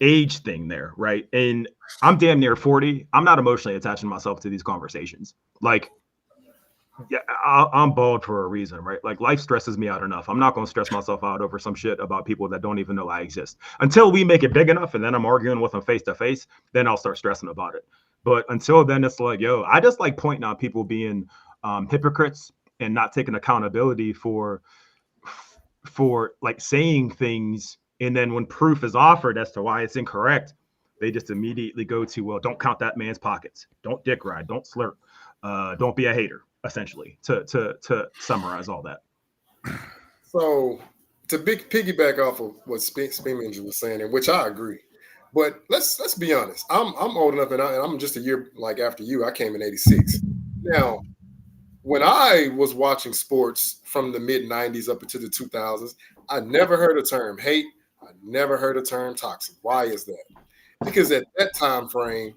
age thing there, right? And I'm damn near 40. I'm not emotionally attaching myself to these conversations. Like, yeah, I'm bald for a reason, right? Like life stresses me out enough. I'm not going to stress myself out over some shit about people that don't even know I exist until we make it big enough. And then I'm arguing with them face to face. Then I'll start stressing about it. But until then, it's like, yo, I just like pointing out people being hypocrites and not taking accountability for like saying things. And then when proof is offered as to why it's incorrect, they just immediately go to, well, don't count that man's pockets. Don't dick ride. Don't slurp. Don't be a hater, essentially, to summarize all that. So to piggyback off of what Spinman was saying, in which I agree. But let's be honest. I'm old enough, and I'm just a year like after you. I came in '86. Now, when I was watching sports from the mid '90s up into the 2000s, I never heard a term hate. I never heard a term toxic. Why is that? Because at that time frame,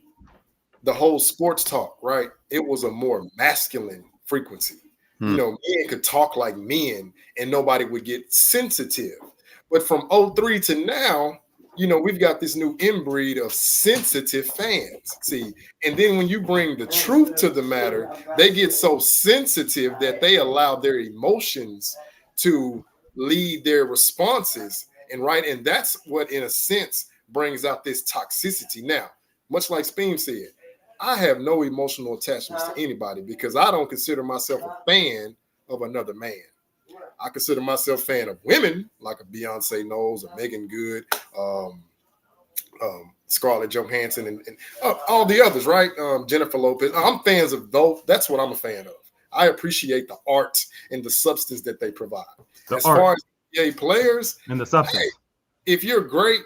the whole sports talk, right? It was a more masculine frequency. You know, men could talk like men, and nobody would get sensitive. But from 03 to now, you know, we've got this new inbreed of sensitive fans. See, and then when you bring the truth to the matter, they get so sensitive that they allow their emotions to lead their responses. And that's what, in a sense, brings out this toxicity. Now, much like Speem said, I have no emotional attachments to anybody because I don't consider myself a fan of another man. I consider myself a fan of women, like a Beyonce Knowles, a Megan Good, Scarlett Johansson, and all the others, right? Jennifer Lopez. I'm fans of those. That's what I'm a fan of. I appreciate the art and the substance that they provide. Far as NBA players and the substance, hey, if you're great,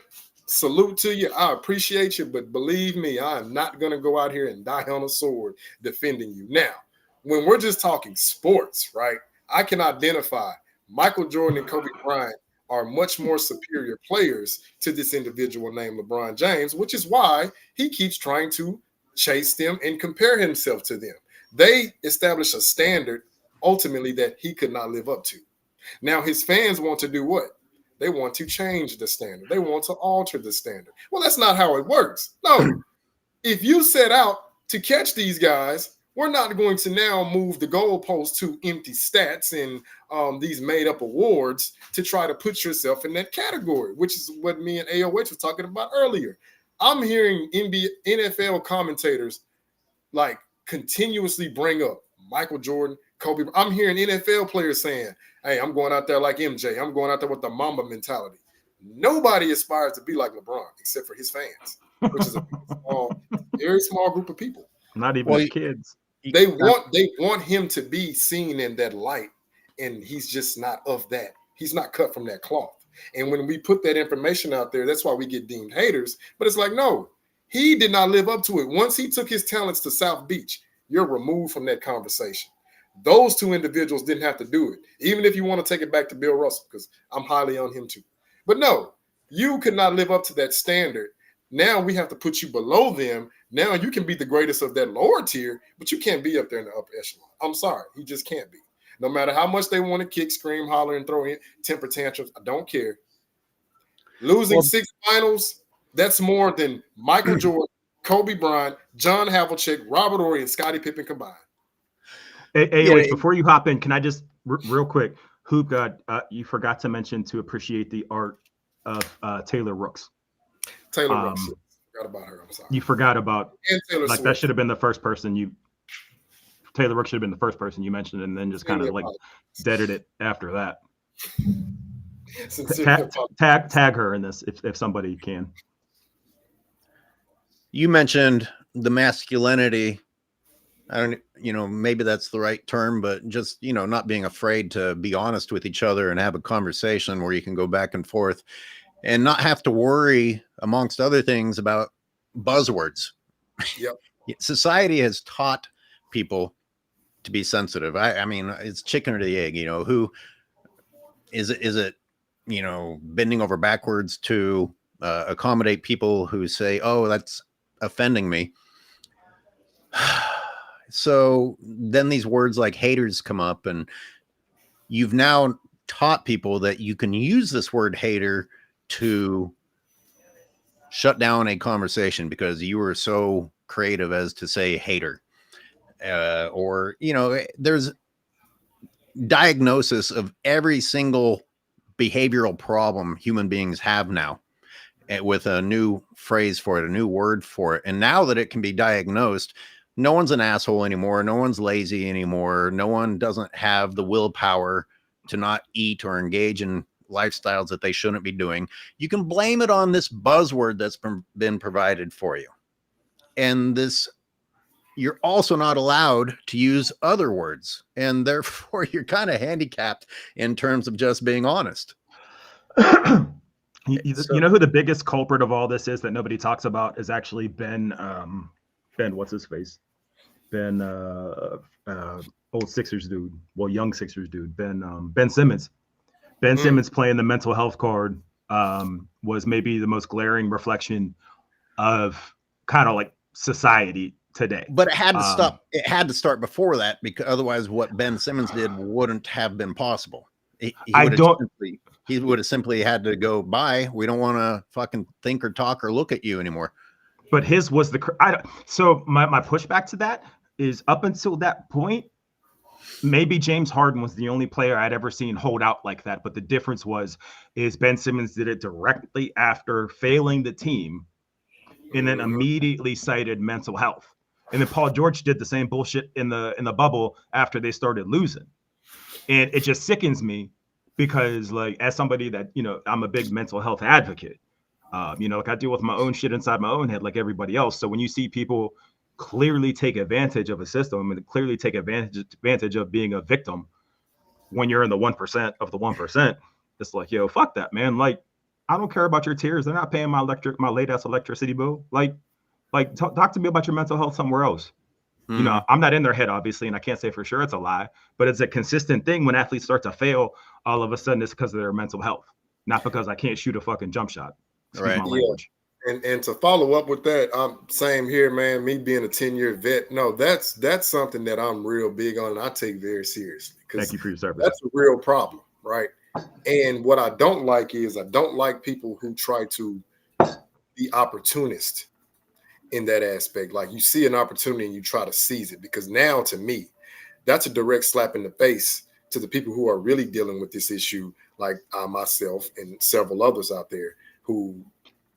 salute to you. I appreciate you, but believe me, I am not going to go out here and die on a sword defending you. Now, when we're just talking sports, right? I can identify Michael Jordan and Kobe Bryant are much more superior players to this individual named LeBron James, which is why he keeps trying to chase them and compare himself to them. They establish a standard ultimately that he could not live up to. Now his fans want to do what? They want to change the standard. They want to alter the standard. Well, that's not how it works. No, if you set out to catch these guys, we're not going to now move the goalpost to empty stats and these made-up awards to try to put yourself in that category, which is what me and AOH was talking about earlier. I'm hearing NFL commentators like continuously bring up Michael Jordan, Kobe. I'm hearing NFL players saying, hey, I'm going out there like MJ. I'm going out there with the Mamba mentality. Nobody aspires to be like LeBron except for his fans, which is a very small group of people. Not even his kids. They want him to be seen in that light, and he's just not of that. He's not cut from that cloth. And when we put that information out there, that's why we get deemed haters. But it's like, no, he did not live up to it. Once he took his talents to South Beach, you're removed from that conversation. Those two individuals didn't have to do it, even if you want to take it back to Bill Russell, because I'm highly on him too. But no, you could not live up to that standard. Now we have to put you below them. Now you can be the greatest of that lower tier, but you can't be up there in the upper echelon. I'm sorry. He just can't be. No matter how much they want to kick, scream, holler, and throw in temper tantrums, I don't care. Losing 6 finals, that's more than Michael Jordan, Kobe Bryant, John Havlicek, Robert Horry, and Scottie Pippen combined. Hey, before you hop in, can I just real quick, Hoop God, you forgot to mention to appreciate the art of Taylor Rooks. Taylor Rooks. Forgot about her. I'm sorry. You forgot about and Taylor like Swift. That should have been the first person Taylor Rooks should have been the first person you mentioned, and then just kind of like deaded it after that. Tag her in this if somebody can. You mentioned the masculinity. I don't, maybe that's the right term, but just, not being afraid to be honest with each other and have a conversation where you can go back and forth and not have to worry, amongst other things, about buzzwords. Yep. Society has taught people to be sensitive. I mean, it's chicken or the egg, who is it, bending over backwards to accommodate people who say, oh, that's offending me. So then these words like haters come up, and you've now taught people that you can use this word hater to shut down a conversation because you were so creative as to say hater. Or, there's diagnosis of every single behavioral problem human beings have now, with a new phrase for it, a new word for it. And now that it can be diagnosed, no one's an asshole anymore. No one's lazy anymore. No one doesn't have the willpower to not eat or engage in lifestyles that they shouldn't be doing. You can blame it on this buzzword that's been provided for you. And you're also not allowed to use other words. And therefore you're kind of handicapped in terms of just being honest. You know who the biggest culprit of all this is that nobody talks about is actually Ben, what's his face? Ben, old Sixers dude. Well, young Sixers dude. Ben Simmons. Ben Simmons playing the mental health card was maybe the most glaring reflection of kind of like society today. But it had to stop. It had to start before that, because otherwise what Ben Simmons did wouldn't have been possible. He would have simply had to go, bye. We don't want to fucking think or talk or look at you anymore. But his was so my pushback to that is, up until that point, maybe James Harden was the only player I'd ever seen hold out like that. But the difference is Ben Simmons did it directly after failing the team and then immediately cited mental health. And then Paul George did the same bullshit in the bubble after they started losing. And it just sickens me because, like, as somebody that, I'm a big mental health advocate. Like I deal with my own shit inside my own head like everybody else. So when you see people clearly take advantage of a system and clearly take advantage of being a victim when you're in the 1% of the 1%, it's like, yo, fuck that, man. Like, I don't care about your tears. They're not paying my late ass electricity bill. Like talk to me about your mental health somewhere else. I'm not in their head, obviously, and I can't say for sure it's a lie, but it's a consistent thing when athletes start to fail. All of a sudden, it's because of their mental health. not because I can't shoot a fucking jump shot. Excuse Right. my language. And to follow up with that, I'm same here, man. Me being a 10-year vet, no, that's something that I'm real big on and I take very seriously. Thank you for your service. That's a real problem, right? And what I don't like is I don't like people who try to be opportunist in that aspect. Like you see an opportunity and you try to seize it, because now to me, that's a direct slap in the face to the people who are really dealing with this issue, like myself and several others out there who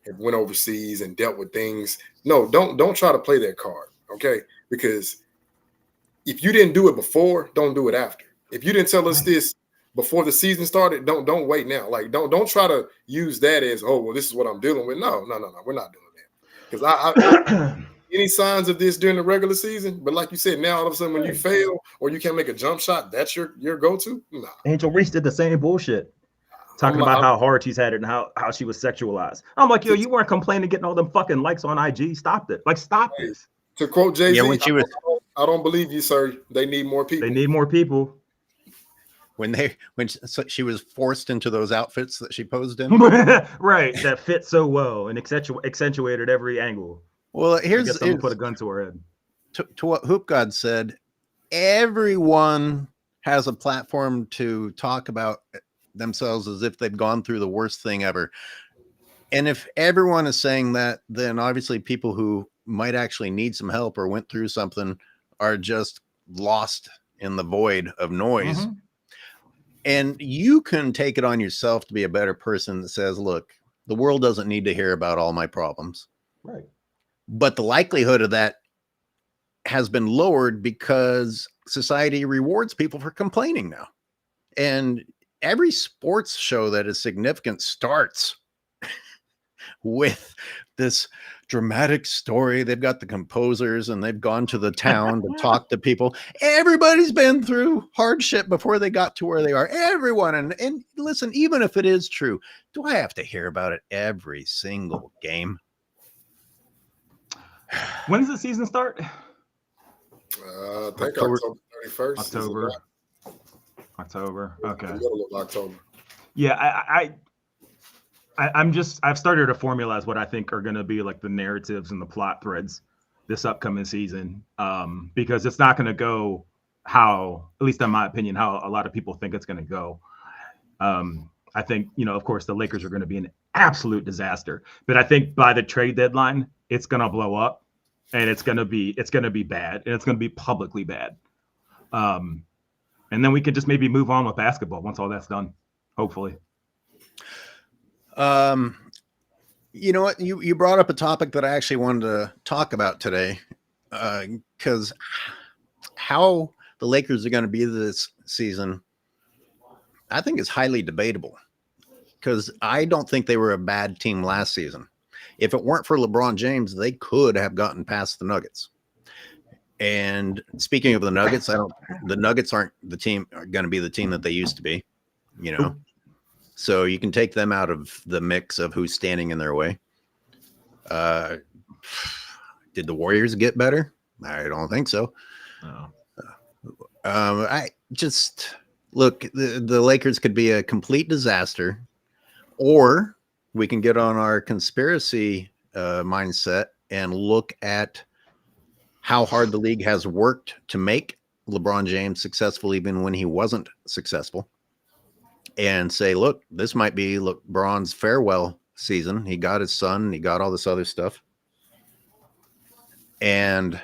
have went overseas and dealt with things. No, don't try to play that card, okay? Because if you didn't do it before, don't do it after. If you didn't tell us this before the season started, don't wait now. Like don't try to use that as, oh well, this is what I'm dealing with. No, we're not doing that. Because I any signs of this during the regular season, but like you said, now all of a sudden when you fail or you can't make a jump shot, that's your go-to. Nah. Angel Reese did the same bullshit. Talking about how hard she's had it and how she was sexualized. I'm like, yo, you weren't complaining getting all them fucking likes on IG. Stop it. Like, stop this. To quote Jay-Z, yeah, when she was, I don't believe you, sir. They need more people. They need more people. When she was forced into those outfits that she posed in. Right. That fit so well and accentuated every angle. Well, here's someone put a gun to her head. To what Hoop God said, everyone has a platform to talk about themselves as if they've gone through the worst thing ever. And if everyone is saying that, then obviously people who might actually need some help or went through something are just lost in the void of noise. Mm-hmm. And you can take it on yourself to be a better person that says, look, the world doesn't need to hear about all my problems. Right. But the likelihood of that has been lowered because society rewards people for complaining now. And every sports show that is significant starts with this dramatic story. They've got the composers and they've gone to the town to talk to people. Everybody's been through hardship before they got to where they are. Everyone. And listen, even if it is true, do I have to hear about it every single game? When does the season start? I think October 31st. October. Okay. Middle of October. Yeah, I've started to formalize what I think are going to be like the narratives and the plot threads this upcoming season, because it's not going to go how, at least in my opinion, how a lot of people think it's going to go. I think, of course, the Lakers are going to be an absolute disaster, but I think by the trade deadline, it's going to blow up, and it's going to be bad, and it's going to be publicly bad. And then we could just maybe move on with basketball once all that's done, hopefully. You know what? You brought up a topic that I actually wanted to talk about today, because how the Lakers are going to be this season, I think is highly debatable, because I don't think they were a bad team last season. If it weren't for LeBron James, they could have gotten past the Nuggets. And speaking of the Nuggets, the Nuggets aren't going to be the team that they used to be, so you can take them out of the mix of who's standing in their way. Did the Warriors get better? I don't think so. No. I just look, the Lakers could be a complete disaster, or we can get on our conspiracy mindset and look at how hard the league has worked to make LeBron James successful, even when he wasn't successful, and say, look, this might be LeBron's farewell season. He got his son, he got all this other stuff. And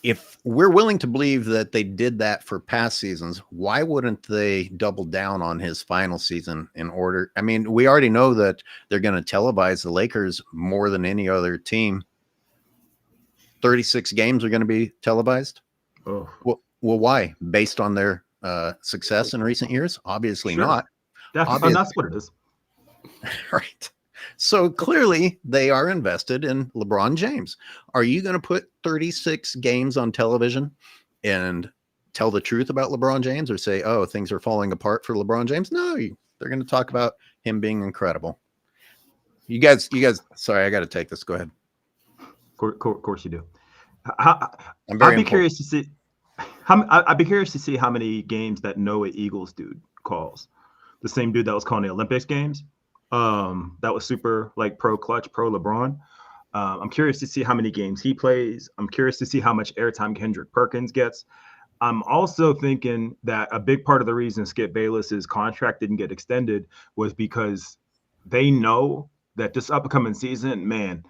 if we're willing to believe that they did that for past seasons, why wouldn't they double down on his final season in order? I mean, we already know that they're going to televise the Lakers more than any other team. 36 games are going to be televised. Oh. Well, why? Based on their success in recent years? Obviously sure. Not. Definitely. That's what it is. Right. So clearly they are invested in LeBron James. Are you going to put 36 games on television and tell the truth about LeBron James, or say, oh, things are falling apart for LeBron James? No, they're going to talk about him being incredible. You guys, sorry, I got to take this. Go ahead. Of course you do. I'd be curious to see. I'd be curious to see how many games that Noah Eagles dude calls, the same dude that was calling the Olympics games. That was super like pro clutch, pro LeBron. I'm curious to see how many games he plays. I'm curious to see how much airtime Kendrick Perkins gets. I'm also thinking that a big part of the reason Skip Bayless's contract didn't get extended was because they know that this upcoming season, man,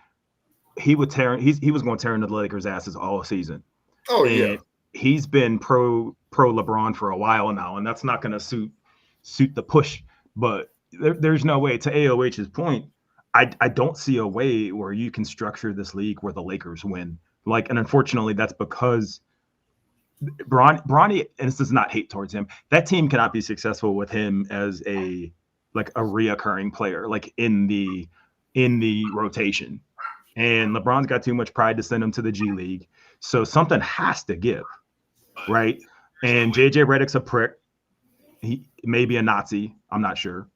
he was going to tear into the Lakers' asses all season. Oh, and yeah. He's been pro LeBron for a while now, and that's not going to suit the push. But there's no way, to AOH's point, I don't see a way where you can structure this league where the Lakers win. Like, and unfortunately, that's because Bronny, and this is not hate towards him, that team cannot be successful with him as a reoccurring player, like in the rotation. And LeBron's got too much pride to send him to the G League. So something has to give, right? And JJ Redick's a prick. He may be a Nazi. I'm not sure.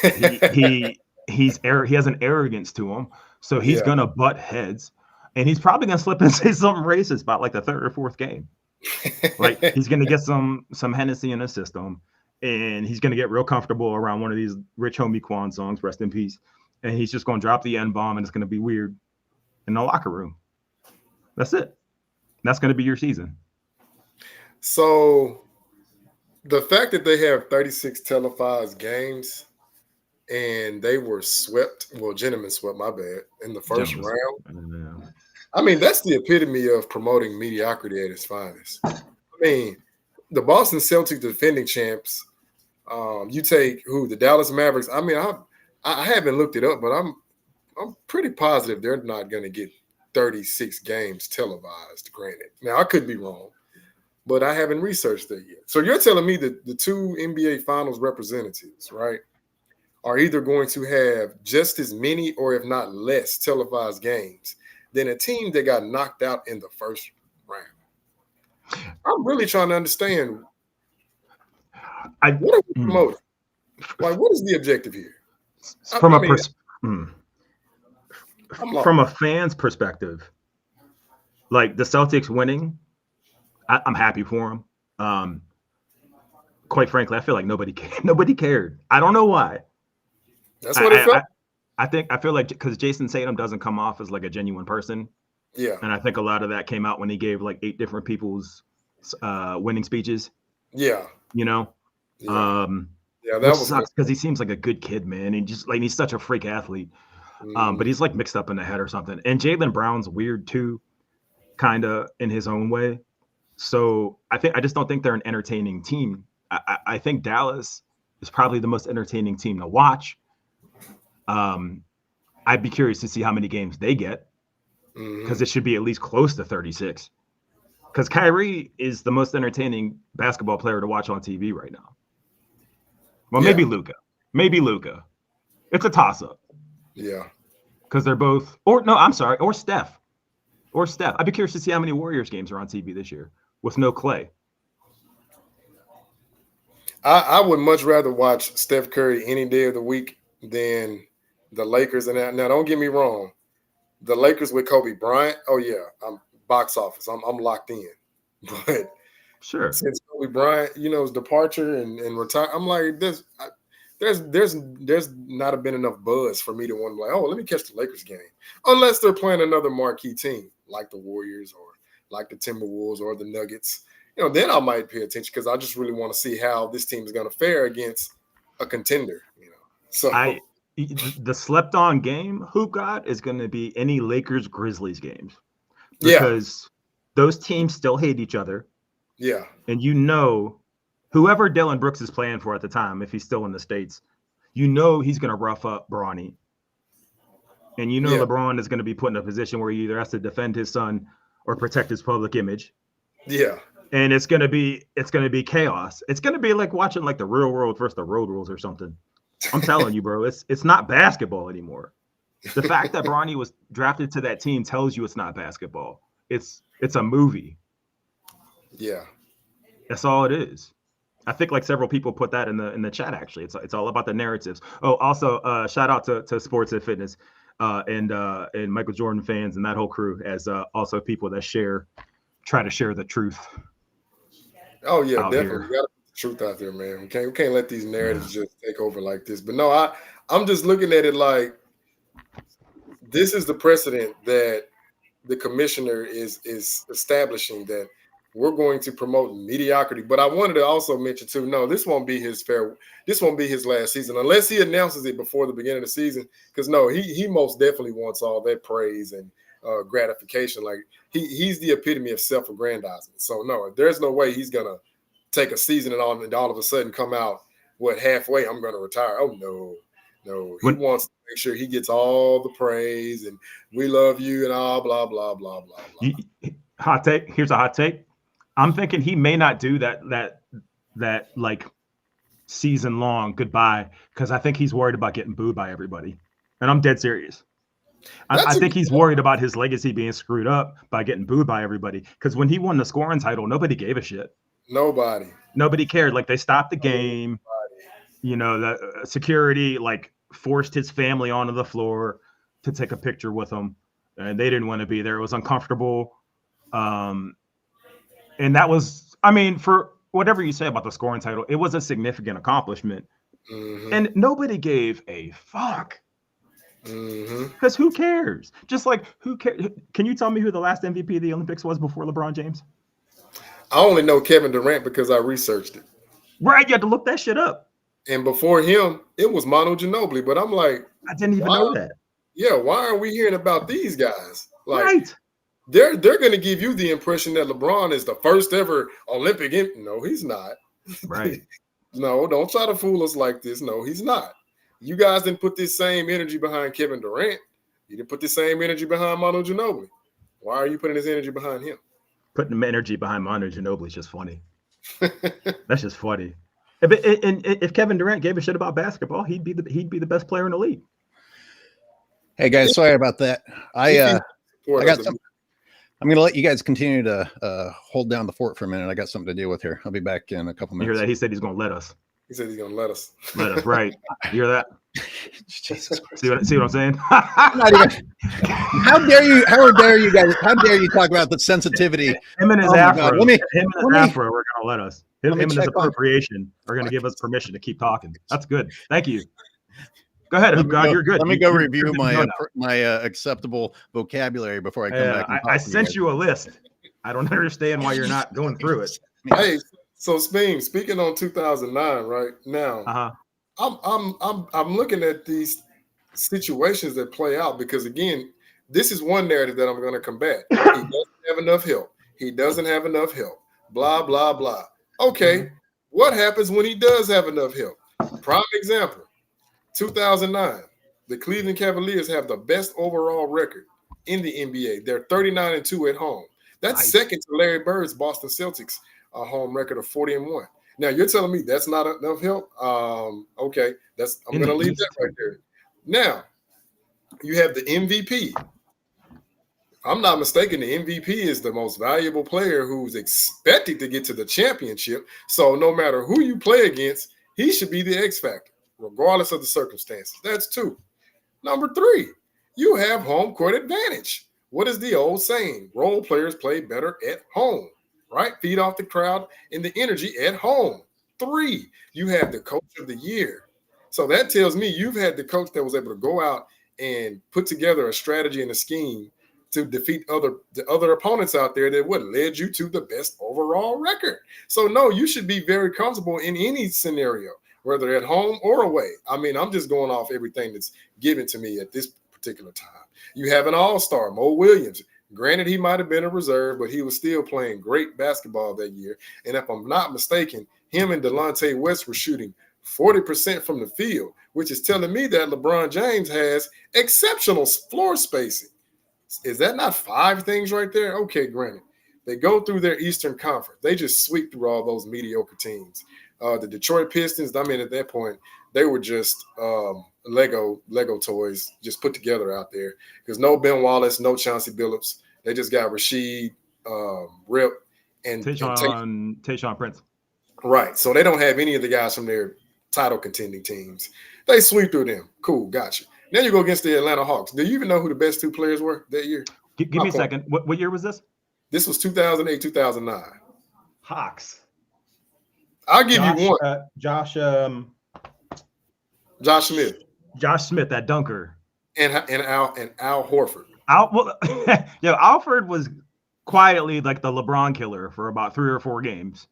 He has an arrogance to him. So he's going to butt heads. And he's probably going to slip and say something racist about like the third or fourth game. Like, he's going to get some Hennessy in his system. And he's going to get real comfortable around one of these Rich Homie Quan songs, rest in peace. And he's just going to drop the N-bomb, and it's going to be weird in the locker room. That's it. That's going to be your season. So the fact that they have 36 televised games and they were swept, well, gentlemen swept, my bad, in the first round. I mean, that's the epitome of promoting mediocrity at its finest. I mean, the Boston Celtics defending champs, you take the Dallas Mavericks. I mean, I haven't looked it up, but I'm pretty positive they're not going to get 36 games televised, granted. Now, I could be wrong, but I haven't researched that yet. So you're telling me that the two NBA Finals representatives, right, are either going to have just as many or if not less televised games than a team that got knocked out in the first round. I'm really trying to understand what are we promoting? Like, what is the objective here? From a fan's perspective, like the Celtics winning, I'm happy for them. Quite frankly, I feel like nobody cared. I don't know why. That's what it felt. I feel like because Jason Tatum doesn't come off as like a genuine person. Yeah. And I think a lot of that came out when he gave like 8 different people's winning speeches. Yeah. You know? Yeah. That was sucks because he seems like a good kid, man. And just like he's such a freak athlete. But he's like mixed up in the head or something. And Jaylen Brown's weird too, kind of in his own way. So I just don't think they're an entertaining team. I think Dallas is probably the most entertaining team to watch. I'd be curious to see how many games they get because it should be at least close to 36. Because Kyrie is the most entertaining basketball player to watch on TV right now. Well, maybe Luka. It's a toss-up. Yeah. Because they're both, or Steph. I'd be curious to see how many Warriors games are on TV this year with no Clay. I would much rather watch Steph Curry any day of the week than the Lakers. And now, don't get me wrong. The Lakers with Kobe Bryant, oh, yeah, I'm box office. I'm locked in. But sure, since Kobe Bryant, his departure and retire, I'm like, there's not been enough buzz for me to want to like, oh, let me catch the Lakers game. Unless they're playing another marquee team like the Warriors or like the Timberwolves or the Nuggets. Then I might pay attention because I just really want to see how this team is going to fare against a contender. So the slept on game, Hoop God, is going to be any Lakers Grizzlies games because those teams still hate each other. Yeah, and whoever Dylan Brooks is playing for at the time, if he's still in the States, he's going to rough up Bronny. And LeBron is going to be put in a position where he either has to defend his son or protect his public image. Yeah. And it's going to be chaos. It's going to be like watching like the Real World versus the Road Rules or something. I'm telling you, bro, it's not basketball anymore. The fact that Bronny was drafted to that team tells you it's not basketball. It's a movie. Yeah. That's all it is. I think like several people put that in the chat. Actually, it's all about the narratives. Oh, also shout out to Sports and Fitness and Michael Jordan fans and that whole crew as also people that try to share the truth. Oh yeah, definitely. You got to Truth out there, man. We can't let these narratives just take over like this. But no, I'm just looking at it like this is the precedent that the commissioner is establishing, that we're going to promote mediocrity. But I wanted to also mention too, no, this won't be his last season unless he announces it before the beginning of the season. Because no, he most definitely wants all that praise and gratification. Like he's the epitome of self-aggrandizement. So no, there's no way he's gonna take a season and all of a sudden come out halfway. I'm gonna retire. Oh no. He wants to make sure he gets all the praise and we love you and all blah blah blah blah blah. Hot take. Here's a hot take. I'm thinking he may not do that like season long goodbye because I think he's worried about getting booed by everybody, and I'm dead serious. I think he's worried about his legacy being screwed up by getting booed by everybody. Because when he won the scoring title, nobody gave a shit. Nobody cared. Like they stopped the game. You know, the security like forced his family onto the floor to take a picture with him, and they didn't want to be there. It was uncomfortable. And that was, I mean, for whatever you say about the scoring title, it was a significant accomplishment. Mm-hmm. And nobody gave a fuck. Because who cares? Just like, who cares? Can you tell me who the last MVP of the Olympics was before LeBron James? I only know Kevin Durant because I researched it. Right, you had to look that shit up. And before him, it was Manu Ginobili. But I'm like, I didn't even know that. Yeah, why aren't we hearing about these guys? Like, right. They're going to give you the impression that LeBron is the first ever Olympic. No, he's not. Right. No, don't try to fool us like this. No, he's not. You guys didn't put this same energy behind Kevin Durant. You didn't put the same energy behind Manu Ginobili. Why are you putting this energy behind him? Putting the energy behind Manu Ginobili is just funny. That's just funny. If Kevin Durant gave a shit about basketball, he'd be the best player in the league. Hey guys, sorry about that. I got some. I'm going to let you guys continue to hold down the fort for a minute. I got something to deal with here. I'll be back in a couple minutes. You hear that? He said he's going to let us. He said he's going to let us. Let us, right. You hear that? Jesus see what I'm saying? How dare you guys? How dare you talk about the sensitivity? Him and his afro. Him and his afro are going to let us. Him and his appropriation are going to give us permission to keep talking. That's good. Thank you. Go ahead, God. You're good. Let me go review my acceptable vocabulary before I come back. I sent you a list. I don't understand why you're not going through it. Hey, so speaking on 2009, right now, I'm looking at these situations that play out because again, this is one narrative that I'm going to combat. He doesn't have enough help. He doesn't have enough help. Blah blah blah. Okay, what happens when he does have enough help? Prime example. 2009, the Cleveland Cavaliers have the best overall record in the NBA. They're 39-2 at home. That's second to Larry Bird's Boston Celtics home record of 40-1. Now you're telling me that's not enough help? Okay, I'm going to leave that right there. Now you have the MVP. If I'm not mistaken, the MVP is the most valuable player who's expected to get to the championship. So no matter who you play against, he should be the X factor, regardless of the circumstances. That's two. Number three, you have home court advantage. What is the old saying? Role players play better at home, right? Feed off the crowd and the energy at home. Three, you have the coach of the year. So that tells me you've had the coach that was able to go out and put together a strategy and a scheme to defeat the other opponents out there that would led you to the best overall record. So no, you should be very comfortable in any scenario, whether at home or away. I mean, I'm just going off everything that's given to me at this particular time. You have an all-star, Mo Williams. Granted, he might have been a reserve, but he was still playing great basketball that year. And if I'm not mistaken, him and Delonte West were shooting 40% from the field, which is telling me that LeBron James has exceptional floor spacing. Is that not five things right there? Okay, granted. They go through their Eastern Conference. They just sweep through all those mediocre teams. The Detroit Pistons, I mean, at that point, they were just Lego toys just put together out there. There's no Ben Wallace, no Chauncey Billups. They just got Rasheed, Rip, and Tayshaun Prince. Right. So they don't have any of the guys from their title contending teams. They sweep through them. Cool. Gotcha. Now you go against the Atlanta Hawks. Do you even know who the best two players were that year? Give me a second. What year was this? This was 2008, 2009. Hawks. I'll give you one. Josh Smith. Josh Smith, that dunker. And Al Horford. Alfred was quietly like the LeBron killer for about 3 or 4 games.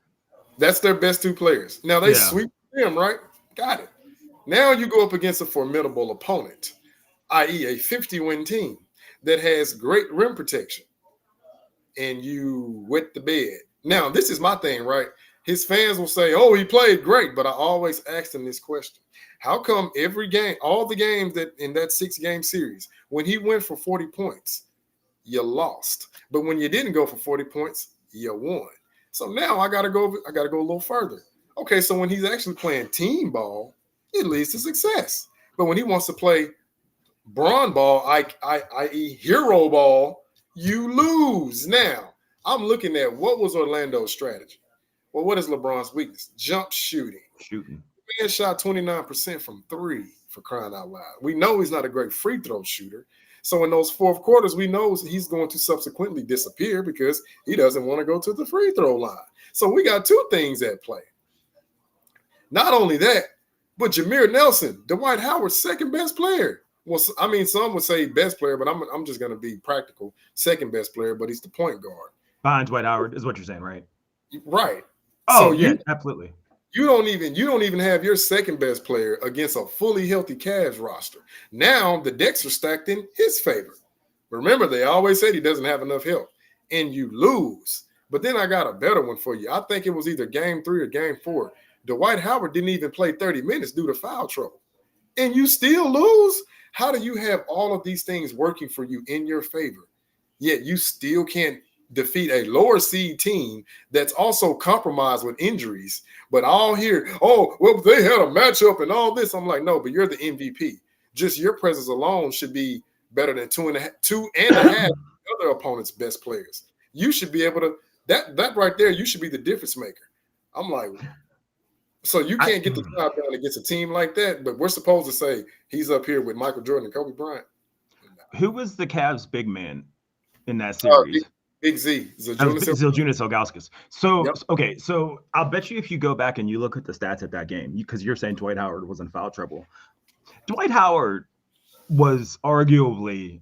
That's their best 2 players. Now they sweep them, right? Got it. Now you go up against a formidable opponent, i.e. a 50-win team that has great rim protection, and you wet the bed. Now, this is my thing, right? His fans will say, oh, he played great, but I always ask them this question. How come every game, all the games that in that 6-game series, when he went for 40 points, you lost. But when you didn't go for 40 points, you won. So now I gotta go a little further. Okay, so when he's actually playing team ball, it leads to success. But when he wants to play Bron ball, i.e. hero ball, you lose. Now, I'm looking at what was Orlando's strategy. Well, what is LeBron's weakness? Jump shooting. Man shot 29% from 3, for crying out loud. We know he's not a great free throw shooter. So in those fourth quarters, we know he's going to subsequently disappear because he doesn't want to go to the free throw line. So we got 2 things at play. Not only that, but Jameer Nelson, Dwight Howard's second best player. Well, I mean, some would say best player, but I'm just going to be practical. Second best player, but he's the point guard. Behind Dwight Howard is what you're saying, right? Right. Oh, so absolutely. You don't even have your second best player against a fully healthy Cavs roster. Now the decks are stacked in his favor. Remember, they always said he doesn't have enough help, and you lose. But then I got a better one for you. I think it was either game 3 or game 4. Dwight Howard didn't even play 30 minutes due to foul trouble, and you still lose. How do you have all of these things working for you in your favor, yet you still can't defeat a lower seed team that's also compromised with injuries? But I'll hear, oh, well, they had a matchup and all this. I'm like, no, but you're the MVP. Just your presence alone should be better than two and a half other opponents' best players. You should be able to, that right there, you should be the difference maker. I'm like, so you can't get the job done against a team like that, but we're supposed to say he's up here with Michael Jordan and Kobe Bryant. Who was the Cavs' big man in that series? Big Z. Zydrunas Ilgauskas. So, okay, so I'll bet you if you go back and you look at the stats at that game, because you're saying Dwight Howard was in foul trouble. Dwight Howard was arguably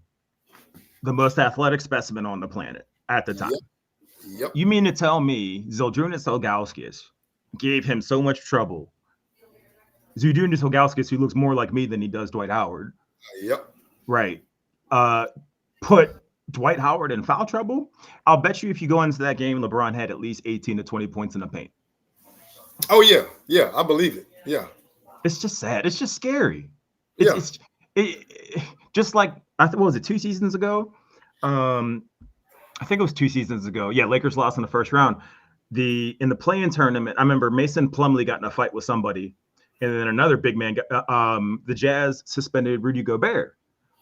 the most athletic specimen on the planet at the time. Yep. You mean to tell me Zydrunas Ilgauskas gave him so much trouble? Zydrunas Ilgauskas, who looks more like me than he does Dwight Howard. Yep. Right. Put Dwight Howard in foul trouble. I'll bet you if you go into that game, LeBron had at least 18 to 20 points in the paint. Oh, yeah. Yeah, I believe it. Yeah. It's just sad. It's just scary. It's just like, what was it, 2 seasons ago? I think it was 2 seasons ago. Yeah, Lakers lost in the first round. In the play-in tournament, I remember Mason Plumlee got in a fight with somebody, and then another big man the Jazz suspended Rudy Gobert.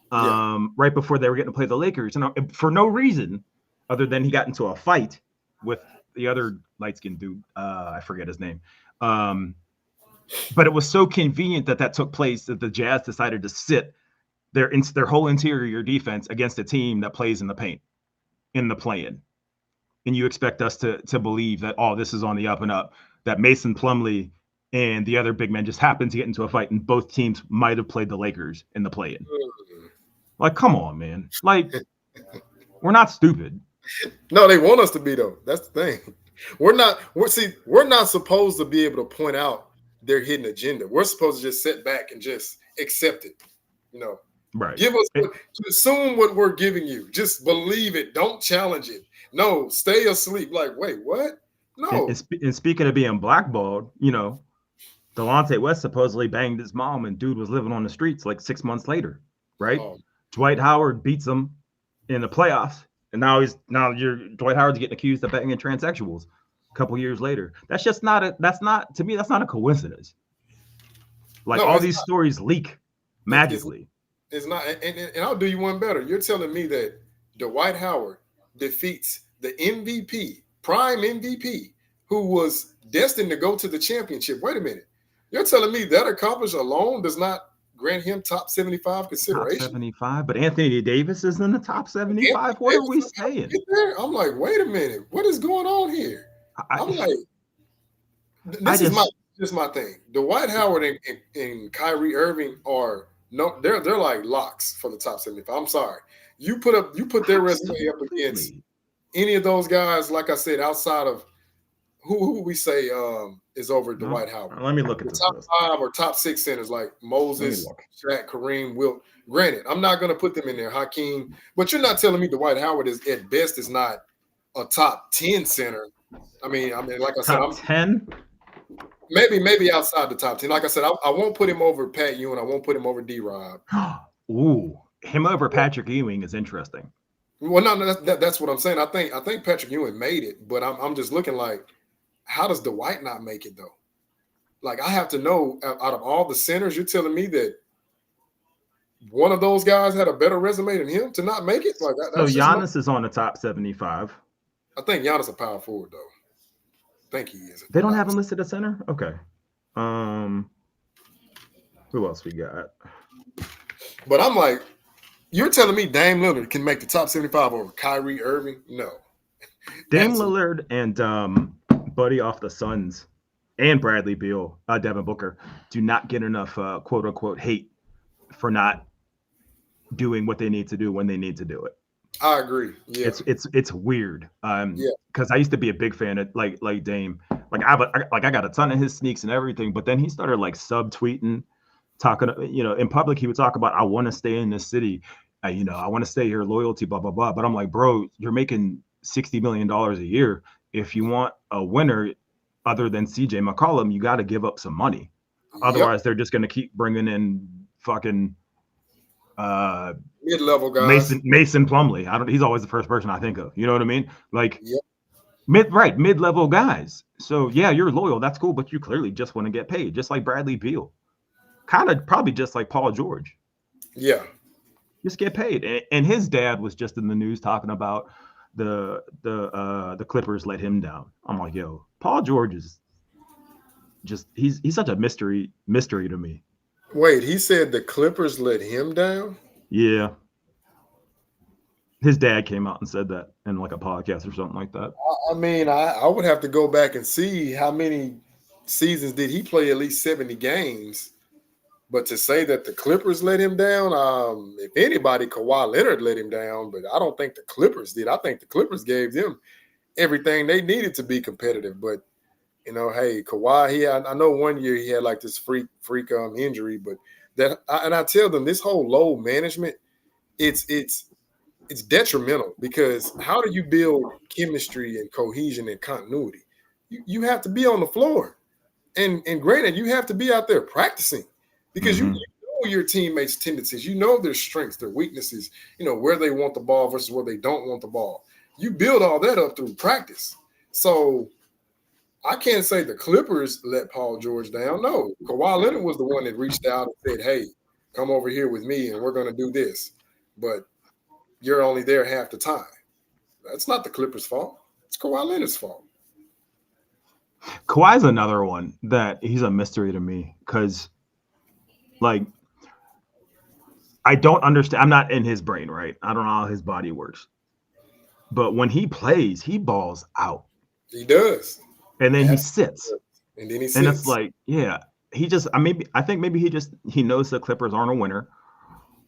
Right before they were getting to play the Lakers, and for no reason other than he got into a fight with the other light-skinned dude. I forget his name. But it was so convenient that took place that the Jazz decided to sit their whole interior defense against a team that plays in the paint in the play-in. And you expect us to believe that, oh, this is on the up and up, that Mason Plumlee and the other big man just happened to get into a fight, and both teams might have played the Lakers in the play-in. Like, come on, man. Like, we're not stupid. No, they want us to be, though. That's the thing. We're not supposed to be able to point out their hidden agenda. We're supposed to just sit back and just accept it. Right. Give us assume what we're giving you. Just believe it. Don't challenge it. No, stay asleep. Like, wait, what? No. And speaking of being blackballed, Delonte West supposedly banged his mom, and dude was living on the streets like 6 months later, right? Oh. Dwight Howard beats him in the playoffs, and now Dwight Howard's getting accused of banging transsexuals a couple years later. That's not a coincidence. Like, all these stories leak magically. It's not, and I'll do you one better. You're telling me that Dwight Howard defeats the MVP, prime MVP, who was destined to go to the championship. Wait a minute. You're telling me that accomplishment alone does not grant him top 75 consideration? Top 75, but Anthony Davis is in the top 75. What are we saying? I'm like, wait a minute. What is going on here? I'm like, This is my thing. Dwight Howard and Kyrie Irving are they're like locks for the top 75. I'm sorry. You put their resume up against any of those guys, like I said, outside of who we say is over Dwight Howard. Let me look at the top list. 5 or top 6 centers like Moses, Shaq, Kareem, Wilt. Granted, I'm not going to put them in there, Hakeem, but you're not telling me Dwight Howard is at best is not a top 10 center. I mean, like I said, I'm 10. Maybe outside the top 10. Like I said, I won't put him over Pat Ewing. I won't put him over D-Rob. Ooh, him over Patrick Ewing is interesting. Well, no, that's what I'm saying. I think Patrick Ewing made it, but I'm just looking like, how does Dwight not make it though? Like, I have to know, out of all the centers, you're telling me that one of those guys had a better resume than him to not make it? Like, so Giannis is on the top 75. I think Giannis a power forward though. I think he is. They don't have him listed at center? Okay. Who else we got? But I'm like, you're telling me Dame Lillard can make the top 75 over Kyrie Irving? No. Dame Lillard and Buddy off the Suns and Bradley Beal, Devin Booker, do not get enough quote unquote hate for not doing what they need to do when they need to do it. I agree. Yeah, it's weird. Because I used to be a big fan of like Dame. Like I got a ton of his sneaks and everything, but then he started like subtweeting, talking. In public he would talk about, I want to stay in this city. I want to stay here, loyalty, blah blah blah. But I'm like, bro, you're making $60 million a year. If you want a winner other than CJ McCollum, you got to give up some money. Otherwise, they're just going to keep bringing in fucking mid-level guys. Mason Plumlee. He's always the first person I think of. You know what I mean? Like, mid-level guys. So yeah, you're loyal. That's cool, but you clearly just want to get paid, just like Bradley Beal. Kind of probably just like Paul George. Yeah. Just get paid. And his dad was just in the news talking about the Clippers let him down. I'm like, yo, Paul George is just he's such a mystery to me. Wait, he said the Clippers let him down? Yeah. His dad came out and said that in like a podcast or something like that. I mean, I would have to go back and see how many seasons did he play, at least 70 games. But to say that the Clippers let him down, if anybody, Kawhi Leonard let him down, but I don't think the Clippers did. I think the Clippers gave them everything they needed to be competitive. But, hey, Kawhi, I know one year he had like this freak injury, but I tell them this whole load management, it's detrimental, because how do you build chemistry and cohesion and continuity? You have to be on the floor. And granted, you have to be out there practicing, because you know your teammates' tendencies, you know their strengths, their weaknesses, where they want the ball versus where they don't want the ball. You build all that up through practice. So I can't say the Clippers let Paul George down. No, Kawhi Leonard was the one that reached out and said, hey, come over here with me and we're going to do this. But you're only there half the time. That's not the Clippers' fault. It's Kawhi Leonard's fault. Kawhi's another one that he's a mystery to me, because, like, I don't understand. I'm not in his brain, right? I don't know how his body works. But when he plays, he balls out. He does. And then he sits. And then he sits. And it's like, yeah, I think maybe he knows the Clippers aren't a winner.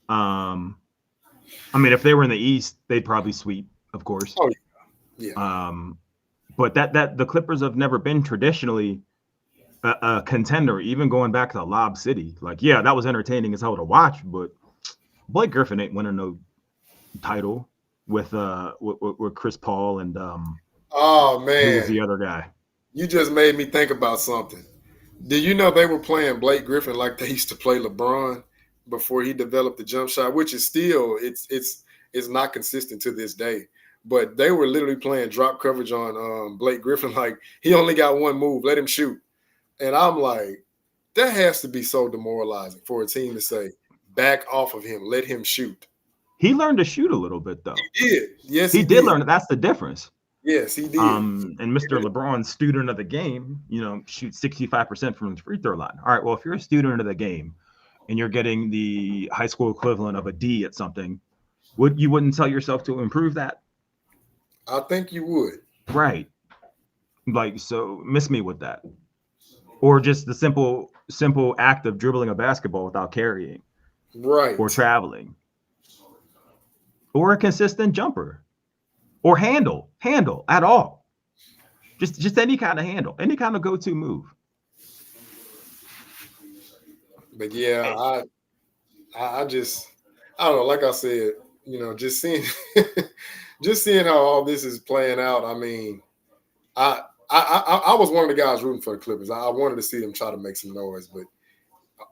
I mean, if they were in the East, they'd probably sweep, of course. Oh, yeah. But that the Clippers have never been traditionally a contender, even going back to Lob City. Like, yeah, that was entertaining as hell to watch, but Blake Griffin ain't winning no title with Chris Paul and oh man, who's the other guy? You just made me think about something. Do you know they were playing Blake Griffin like they used to play LeBron before he developed the jump shot, which is still it's not consistent to this day. But they were literally playing drop coverage on Blake Griffin like he only got one move, let him shoot. And I'm like, that has to be so demoralizing for a team to say, back off of him, let him shoot. He learned to shoot a little bit, though. He did. Yes, he did learn. That's the difference. Yes, he did. And Mr. LeBron, student of the game, shoots 65% from the free throw line. All right, well, if you're a student of the game and you're getting the high school equivalent of a D at something, you wouldn't tell yourself to improve that? I think you would. Right. Like, so miss me with that. or just the simple act of dribbling a basketball without carrying, right, or traveling, or a consistent jumper, or handle at all. Just any kind of handle, any kind of go-to move. But yeah, I just, I don't know. Like I said, just seeing just seeing how all this is playing out. I mean, I was one of the guys rooting for the Clippers. I wanted to see them try to make some noise, but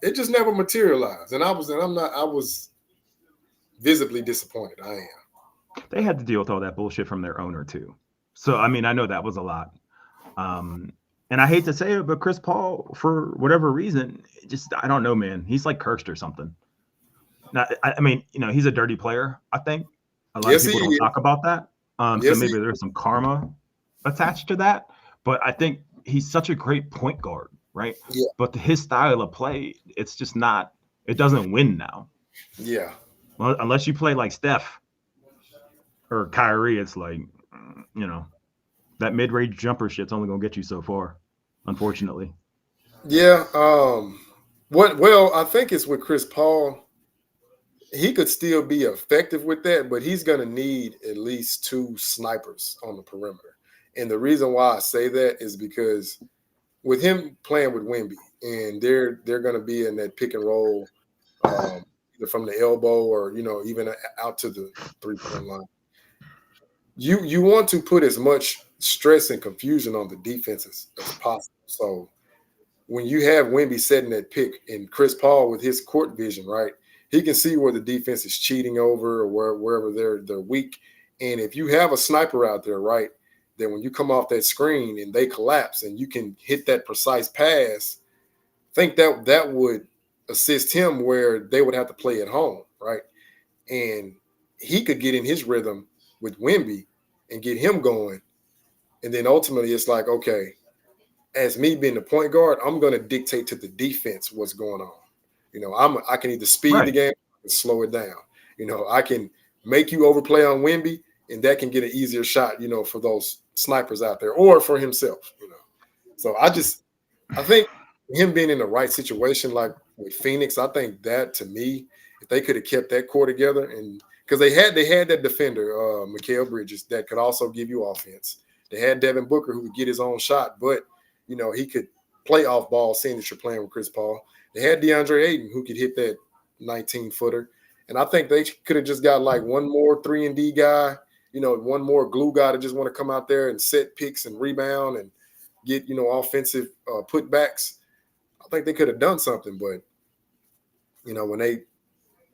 it just never materialized. And I was visibly disappointed. I am. They had to deal with all that bullshit from their owner too. So I mean, I know that was a lot. And I hate to say it, but Chris Paul, for whatever reason, just, I don't know, man. He's like cursed or something. Now, I mean, he's a dirty player, I think. A lot of people don't talk about that. So maybe there's some karma attached to that. But I think he's such a great point guard, right? Yeah. But his style of play, it's just not, it doesn't win now. Yeah. Well, unless you play like Steph or Kyrie, it's like, that mid-range jumper shit's only going to get you so far, unfortunately. Yeah. Well, I think it's with Chris Paul. He could still be effective with that, but he's going to need at least 2 snipers on the perimeter. And the reason why I say that is because with him playing with Wemby, and they're going to be in that pick and roll, either from the elbow or, even out to the 3-point line. You want to put as much stress and confusion on the defenses as possible. So when you have Wemby setting that pick and Chris Paul with his court vision, right, he can see where the defense is cheating over or wherever they're weak. And if you have a sniper out there, right, then when you come off that screen and they collapse and you can hit that precise pass, I think that would assist him where they would have to play at home, right? And he could get in his rhythm with Wemby and get him going. And then ultimately it's like, okay, as me being the point guard, I'm going to dictate to the defense what's going on. I can either speed the game or slow it down. I can make you overplay on Wemby, and that can get an easier shot, for those snipers out there or for himself, So I think him being in the right situation, like with Phoenix, I think that, to me, if they could have kept that core together, and because they had that defender, Mikal Bridges, that could also give you offense. They had Devin Booker, who could get his own shot, but he could play off ball, seeing that you're playing with Chris Paul. They had DeAndre Ayton, who could hit that 19-footer. And I think they could have just got like one more 3-and-D guy, one more glue guy to just want to come out there and set picks and rebound and get, offensive putbacks. I think they could have done something. But, when they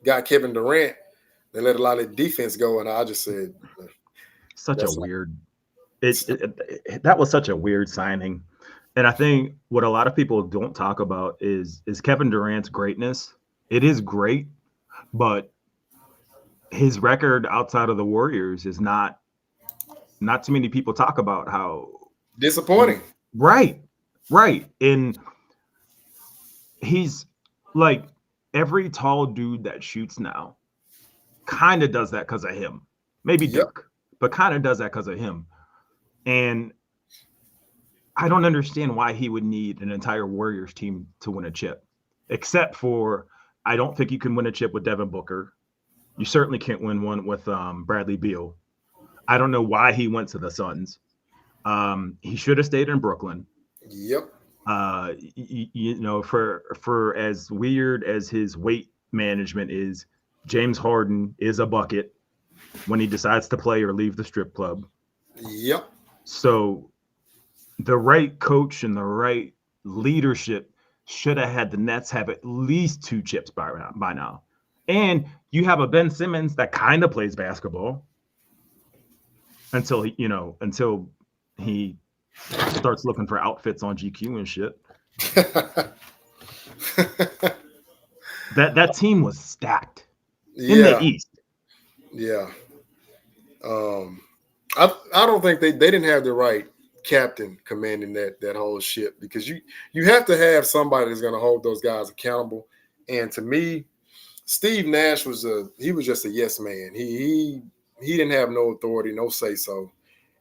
got Kevin Durant, they let a lot of defense go. And I just said, that was such a weird signing. And I think what a lot of people don't talk about is Kevin Durant's greatness. It is great, but his record outside of the Warriors is not too many people talk about how disappointing. Right. And he's like, every tall dude that shoots now kind of does that because of him. Maybe Dirk, but kind of does that because of him. And I don't understand why he would need an entire Warriors team to win a chip, except for I don't think you can win a chip with Devin Booker. You certainly can't win one with Bradley Beal. I don't know why he went to the Suns. He should have stayed in Brooklyn. Yep. For as weird as his weight management is, James Harden is a bucket when he decides to play or leave the strip club. Yep. So the right coach and the right leadership should have had the Nets have at least 2 chips by now. And you have a Ben Simmons that kind of plays basketball until he starts looking for outfits on GQ and shit. that team was stacked in the East. Yeah. I don't think they didn't have the right captain commanding that whole ship, because you have to have somebody that's going to hold those guys accountable. And to me, Steve Nash was just a yes man. He didn't have no authority, no say so,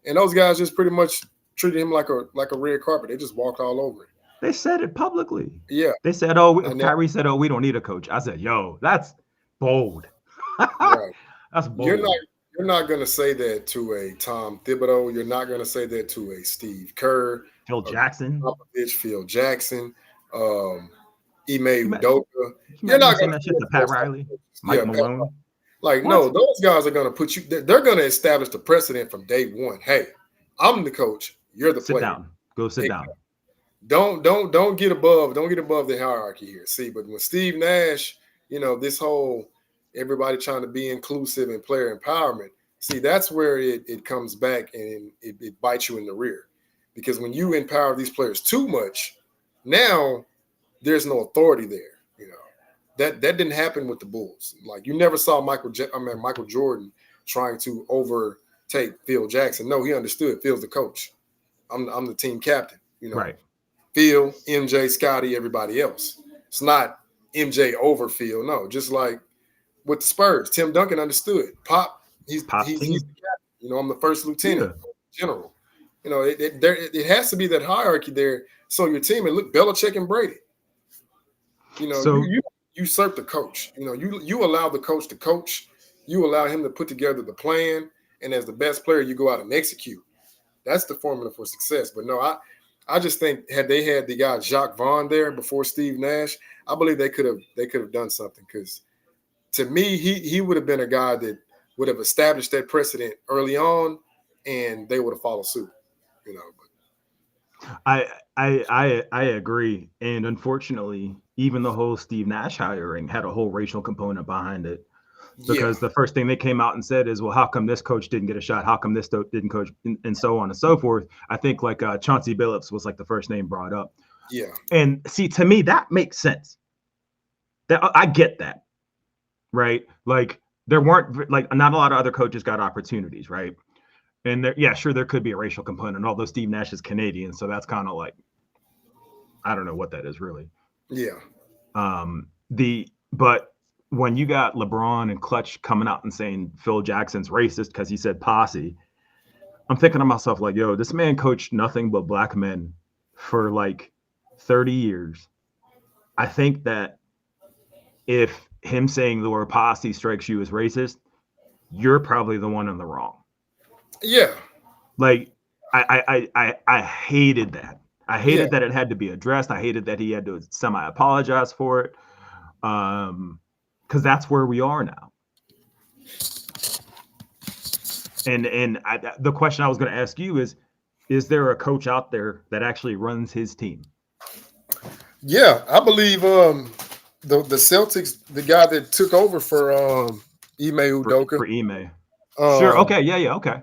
and those guys just pretty much treated him like a red carpet. They just walked all over it. They said it publicly. Yeah. They said, Kyrie said, we don't need a coach. I said, yo, that's bold. Right. That's bold. You're not going to say that to a Tom Thibodeau. You're not going to say that to a Steve Kerr. Phil Jackson. Phil Jackson. Ime Udoka. You're not going to say that shit to Pat Riley, Mike Malone. No, those guys are going to put you. They're going to establish the precedent from day one. Hey, I'm the coach. You're the player. Sit down. Go sit down. Don't get above the hierarchy here. See, but when Steve Nash, this whole everybody trying to be inclusive and player empowerment, see, that's where it comes back and it bites you in the rear. Because when you empower these players too much, now there's no authority there. That didn't happen with the Bulls. Like, you never saw Michael Jordan trying to overtake Phil Jackson. No, he understood. Phil's the coach. I'm the team captain. Right. Phil, MJ, Scotty, everybody else. It's not MJ over Phil. No, just like with the Spurs, Tim Duncan understood. Pop, he's the captain. I'm the first lieutenant, general. It has to be that hierarchy there. So your team, and look, Belichick and Brady. You usurp the coach. You allow the coach to coach. You allow him to put together the plan, and as the best player, you go out and execute. That's the formula for success. But no, I just think had they had the guy Jacques Vaughn there before Steve Nash, I believe they could have done something. Because to me, he would have been a guy that would have established that precedent early on, and they would have followed suit. I agree, and unfortunately, even the whole Steve Nash hiring had a whole racial component behind it. Because the first thing they came out and said is, well, how come this coach didn't get a shot? How come this didn't coach? And so on and so forth. I think Chauncey Billups was like the first name brought up. Yeah. And see, to me, that makes sense. That I get that, right? Like, there weren't not a lot of other coaches got opportunities, right? And there could be a racial component. Although Steve Nash is Canadian, so that's kind of like, I don't know what that is really. Yeah. But when you got LeBron and Clutch coming out and saying Phil Jackson's racist because he said posse, I'm thinking to myself, like, yo, this man coached nothing but black men for like 30 years. I think that if him saying the word posse strikes you as racist, you're probably the one in the wrong. Yeah. Like, I hated that. I hated that it had to be addressed. I hated that he had to semi-apologize for it. Because that's where we are now. And the question I was going to ask you is there a coach out there that actually runs his team? Yeah, I believe the Celtics, the guy that took over for Ime Udoka. For Ime. Sure. Okay. Yeah. Okay.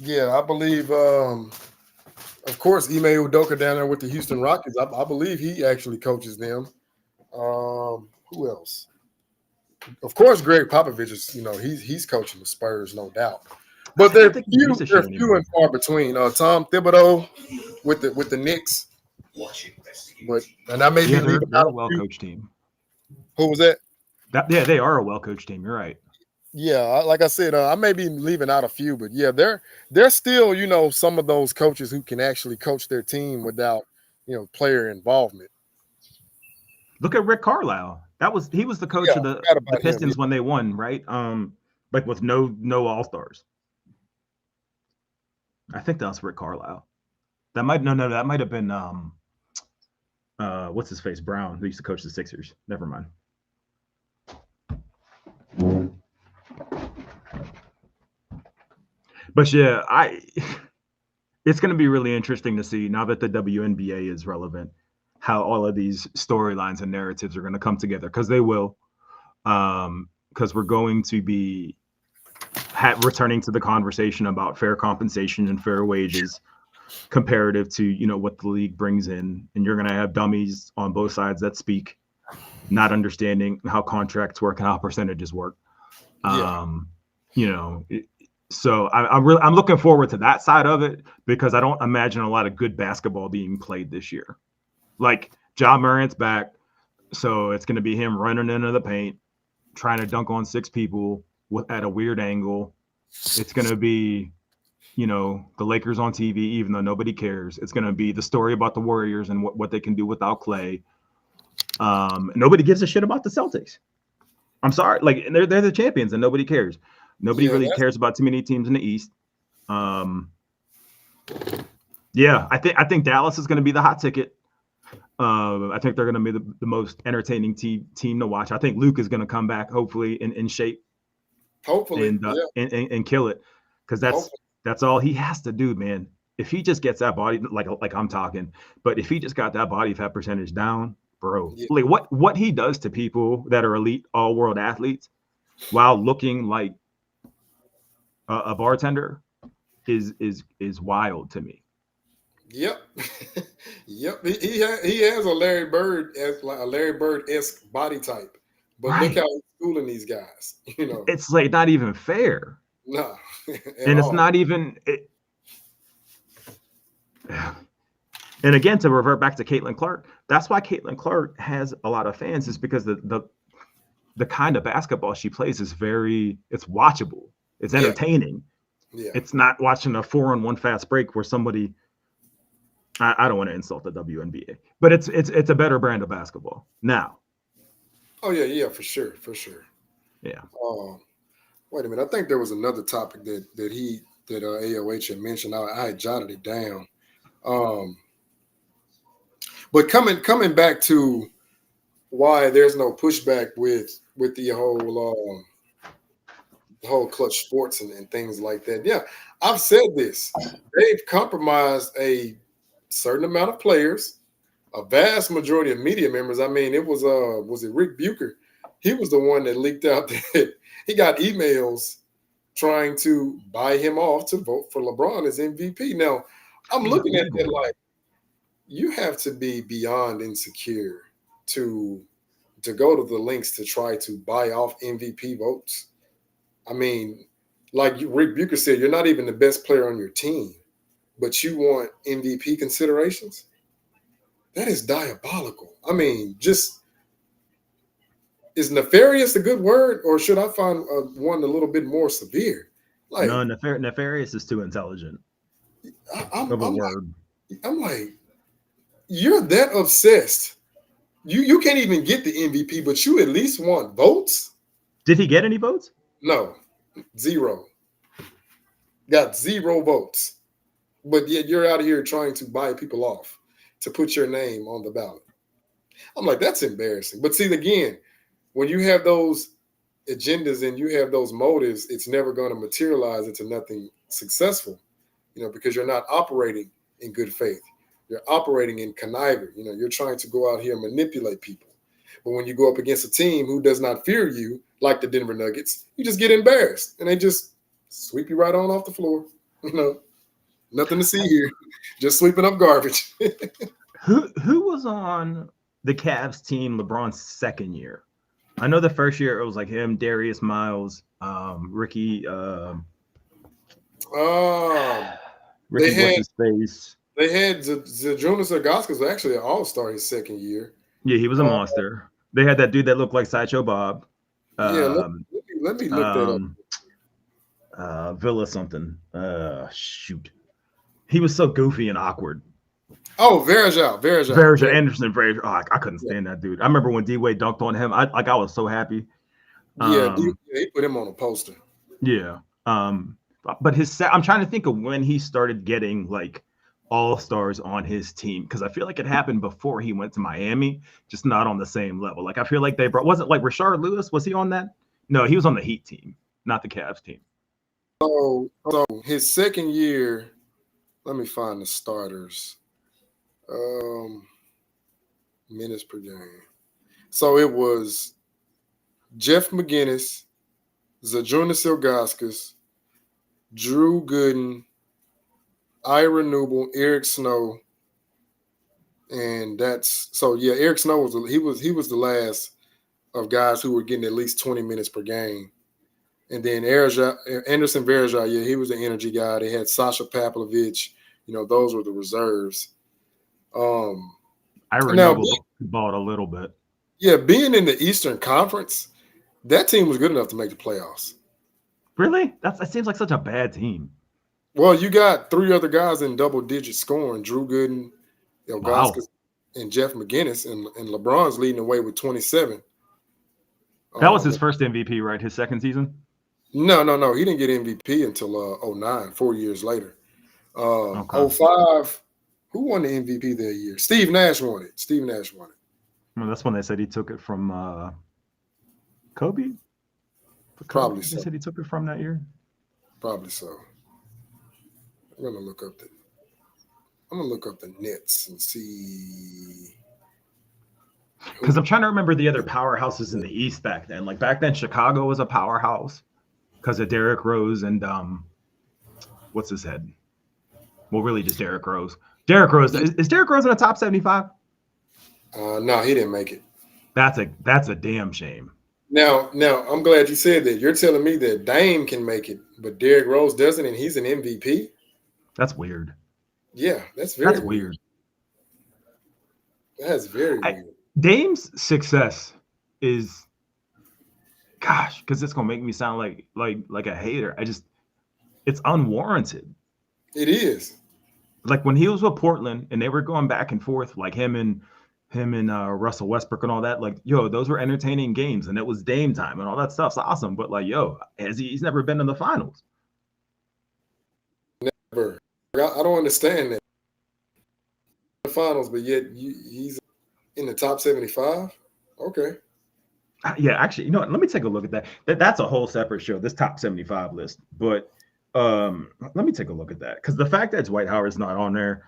Yeah, I believe, of course, Ime Udoka down there with the Houston Rockets. I believe he actually coaches them. Who else? Of course, Greg Popovich is, he's coaching the Spurs, no doubt. But they're few and far between. Tom Thibodeau with the Knicks. And I may be leaving out a well-coached team. Who was that? They are a well-coached team. You're right. Yeah, like I said, I may be leaving out a few, but yeah, they're still, some of those coaches who can actually coach their team without, player involvement. Look at Rick Carlisle. He was the coach of the Pistons when they won, right? Like with no All-Stars. I think that was Rick Carlisle. That might have been what's his face? Brown, who used to coach the Sixers. Never mind. But yeah, it's going to be really interesting to see now that the WNBA is relevant, how all of these storylines and narratives are going to come together, because they will, because we're going to be returning to the conversation about fair compensation and fair wages comparative to, what the league brings in. And you're going to have dummies on both sides that speak, not understanding how contracts work and how percentages work. So I'm looking forward to that side of it, because I don't imagine a lot of good basketball being played this year. Like, Ja Morant's back, so it's going to be him running into the paint, trying to dunk on 6 people at a weird angle. It's going to be the Lakers on TV, even though nobody cares. It's going to be the story about the Warriors and what they can do without Clay. Nobody gives a shit about the Celtics. I'm sorry. Like, they're the champions and nobody cares. Nobody really cares about too many teams in the East. I think Dallas is going to be the hot ticket. I think they're going to be the most entertaining team to watch. I think Luke is going to come back, hopefully, in shape. Hopefully, and kill it, because that's all he has to do, man. If he just gets that body, like I'm talking, but if he just got that body fat percentage down, bro, like what he does to people that are elite all world athletes while looking like a bartender is wild to me. Yep. Yep. He has a Larry Bird-esque body type, but look how he's schooling these guys. It's like not even fair. No. And it's not even. And again, to revert back to Caitlyn Clark, that's why Caitlyn Clark has a lot of fans, is because the kind of basketball she plays is it's watchable. It's entertaining. Yeah. It's not watching a 4-on-1 fast break where somebody. I don't want to insult the WNBA, but it's a better brand of basketball now. Oh yeah, for sure. Yeah. Wait a minute. I think there was another topic that AOH had mentioned. I had jotted it down. But coming back to why there's no pushback with the whole clutch sports and things like that. Yeah, I've said this. They've compromised a certain amount of players, a vast majority of media members. I mean, it was it Rick Bucher? He was the one that leaked out that he got emails trying to buy him off to vote for LeBron as MVP. Now, I'm looking at that like, you have to be beyond insecure to go to the links to try to buy off MVP votes. I mean, like Rick Bucher said, you're not even the best player on your team, but you want MVP considerations? That is diabolical. I mean, is nefarious a good word, or should I find one a little bit more severe? Like, no, nefarious is too intelligent. I'm like, you're that obsessed. You can't even get the MVP, but you at least want votes? Did he get any votes? No, 0. Got 0 votes. But yet you're out here trying to buy people off to put your name on the ballot. I'm like, that's embarrassing. But see, again, when you have those agendas and you have those motives, it's never going to materialize into nothing successful, because you're not operating in good faith. You're operating in conniving. You're trying to go out here and manipulate people. But when you go up against a team who does not fear you, like the Denver Nuggets, you just get embarrassed and they just sweep you right on off the floor. Nothing to see here. Just sweeping up garbage. Who was on the Cavs team LeBron's second year? I know the first year it was like him, Darius Miles, Ricky. Ricky, what's his face? They had Jonas Agaskas was actually an all-star his second year. Yeah, he was a monster. They had that dude that looked like Sideshow Bob. Let me look that up. Villa something. Shoot. He was so goofy and awkward. Oh, Verjao, Anderson Verjao. Oh, I couldn't stand that dude. I remember when D-Wade dunked on him. I was so happy. He put him on a poster. Yeah. But I'm trying to think of when he started getting like all-stars on his team, because I feel like it happened before he went to Miami, just not on the same level. Like I feel like wasn't like Rashard Lewis, was he on that? No, he was on the Heat team, not the Cavs team. So his second year, let me find the starters. Minutes per game. So it was Jeff McGinnis, Zajunas Ilgauskas, Drew Gooden, Ira Newble, Eric Snow, and Eric Snow was the last of guys who were getting at least 20 minutes per game. And then Anderson Verjao, he was the energy guy. They had Sasha Pavlovich, those were the reserves. Ira Newble balled a little bit. Yeah, being in the Eastern Conference, that team was good enough to make the playoffs. Really? That seems like such a bad team. Well, you got 3 other guys in double-digit scoring: Drew Gooden, Wow. Ilgauskas, and Jeff McGinnis, and LeBron's leading the way with 27. That was his first MVP, right? His second season? No. He didn't get MVP until 09, 4 years later. Okay. 05, who won the MVP that year? Steve Nash won it. Well, that's when they said he took it from Kobe? Probably They so. said he took it from that year? Probably so. I'm gonna look up the Nets and see. Because I'm trying to remember the other powerhouses in the East back then. Like back then, Chicago was a powerhouse because of Derrick Rose and what's his head? Well, really just Derrick Rose. Derrick Rose is Derrick Rose in the top 75? No, he didn't make it. That's a damn shame. Now, I'm glad you said that. You're telling me that Dame can make it, but Derrick Rose doesn't, and he's an MVP? That's weird. Yeah, that's very weird. That's very weird. Dame's success is, gosh, because it's gonna make me sound like a hater. It's unwarranted. It is. Like when he was with Portland and they were going back and forth, like him and Russell Westbrook and all that, like, yo, those were entertaining games and it was Dame time and all that stuff's awesome. But like, yo, he's never been in the finals. Never. I don't understand that. The finals, but yet he's in the top 75. Okay. Yeah, actually, you know what? Let me take a look at that. That's a whole separate show, this top 75 list. But let me take a look at that, because the fact that Dwight Howard's not on there,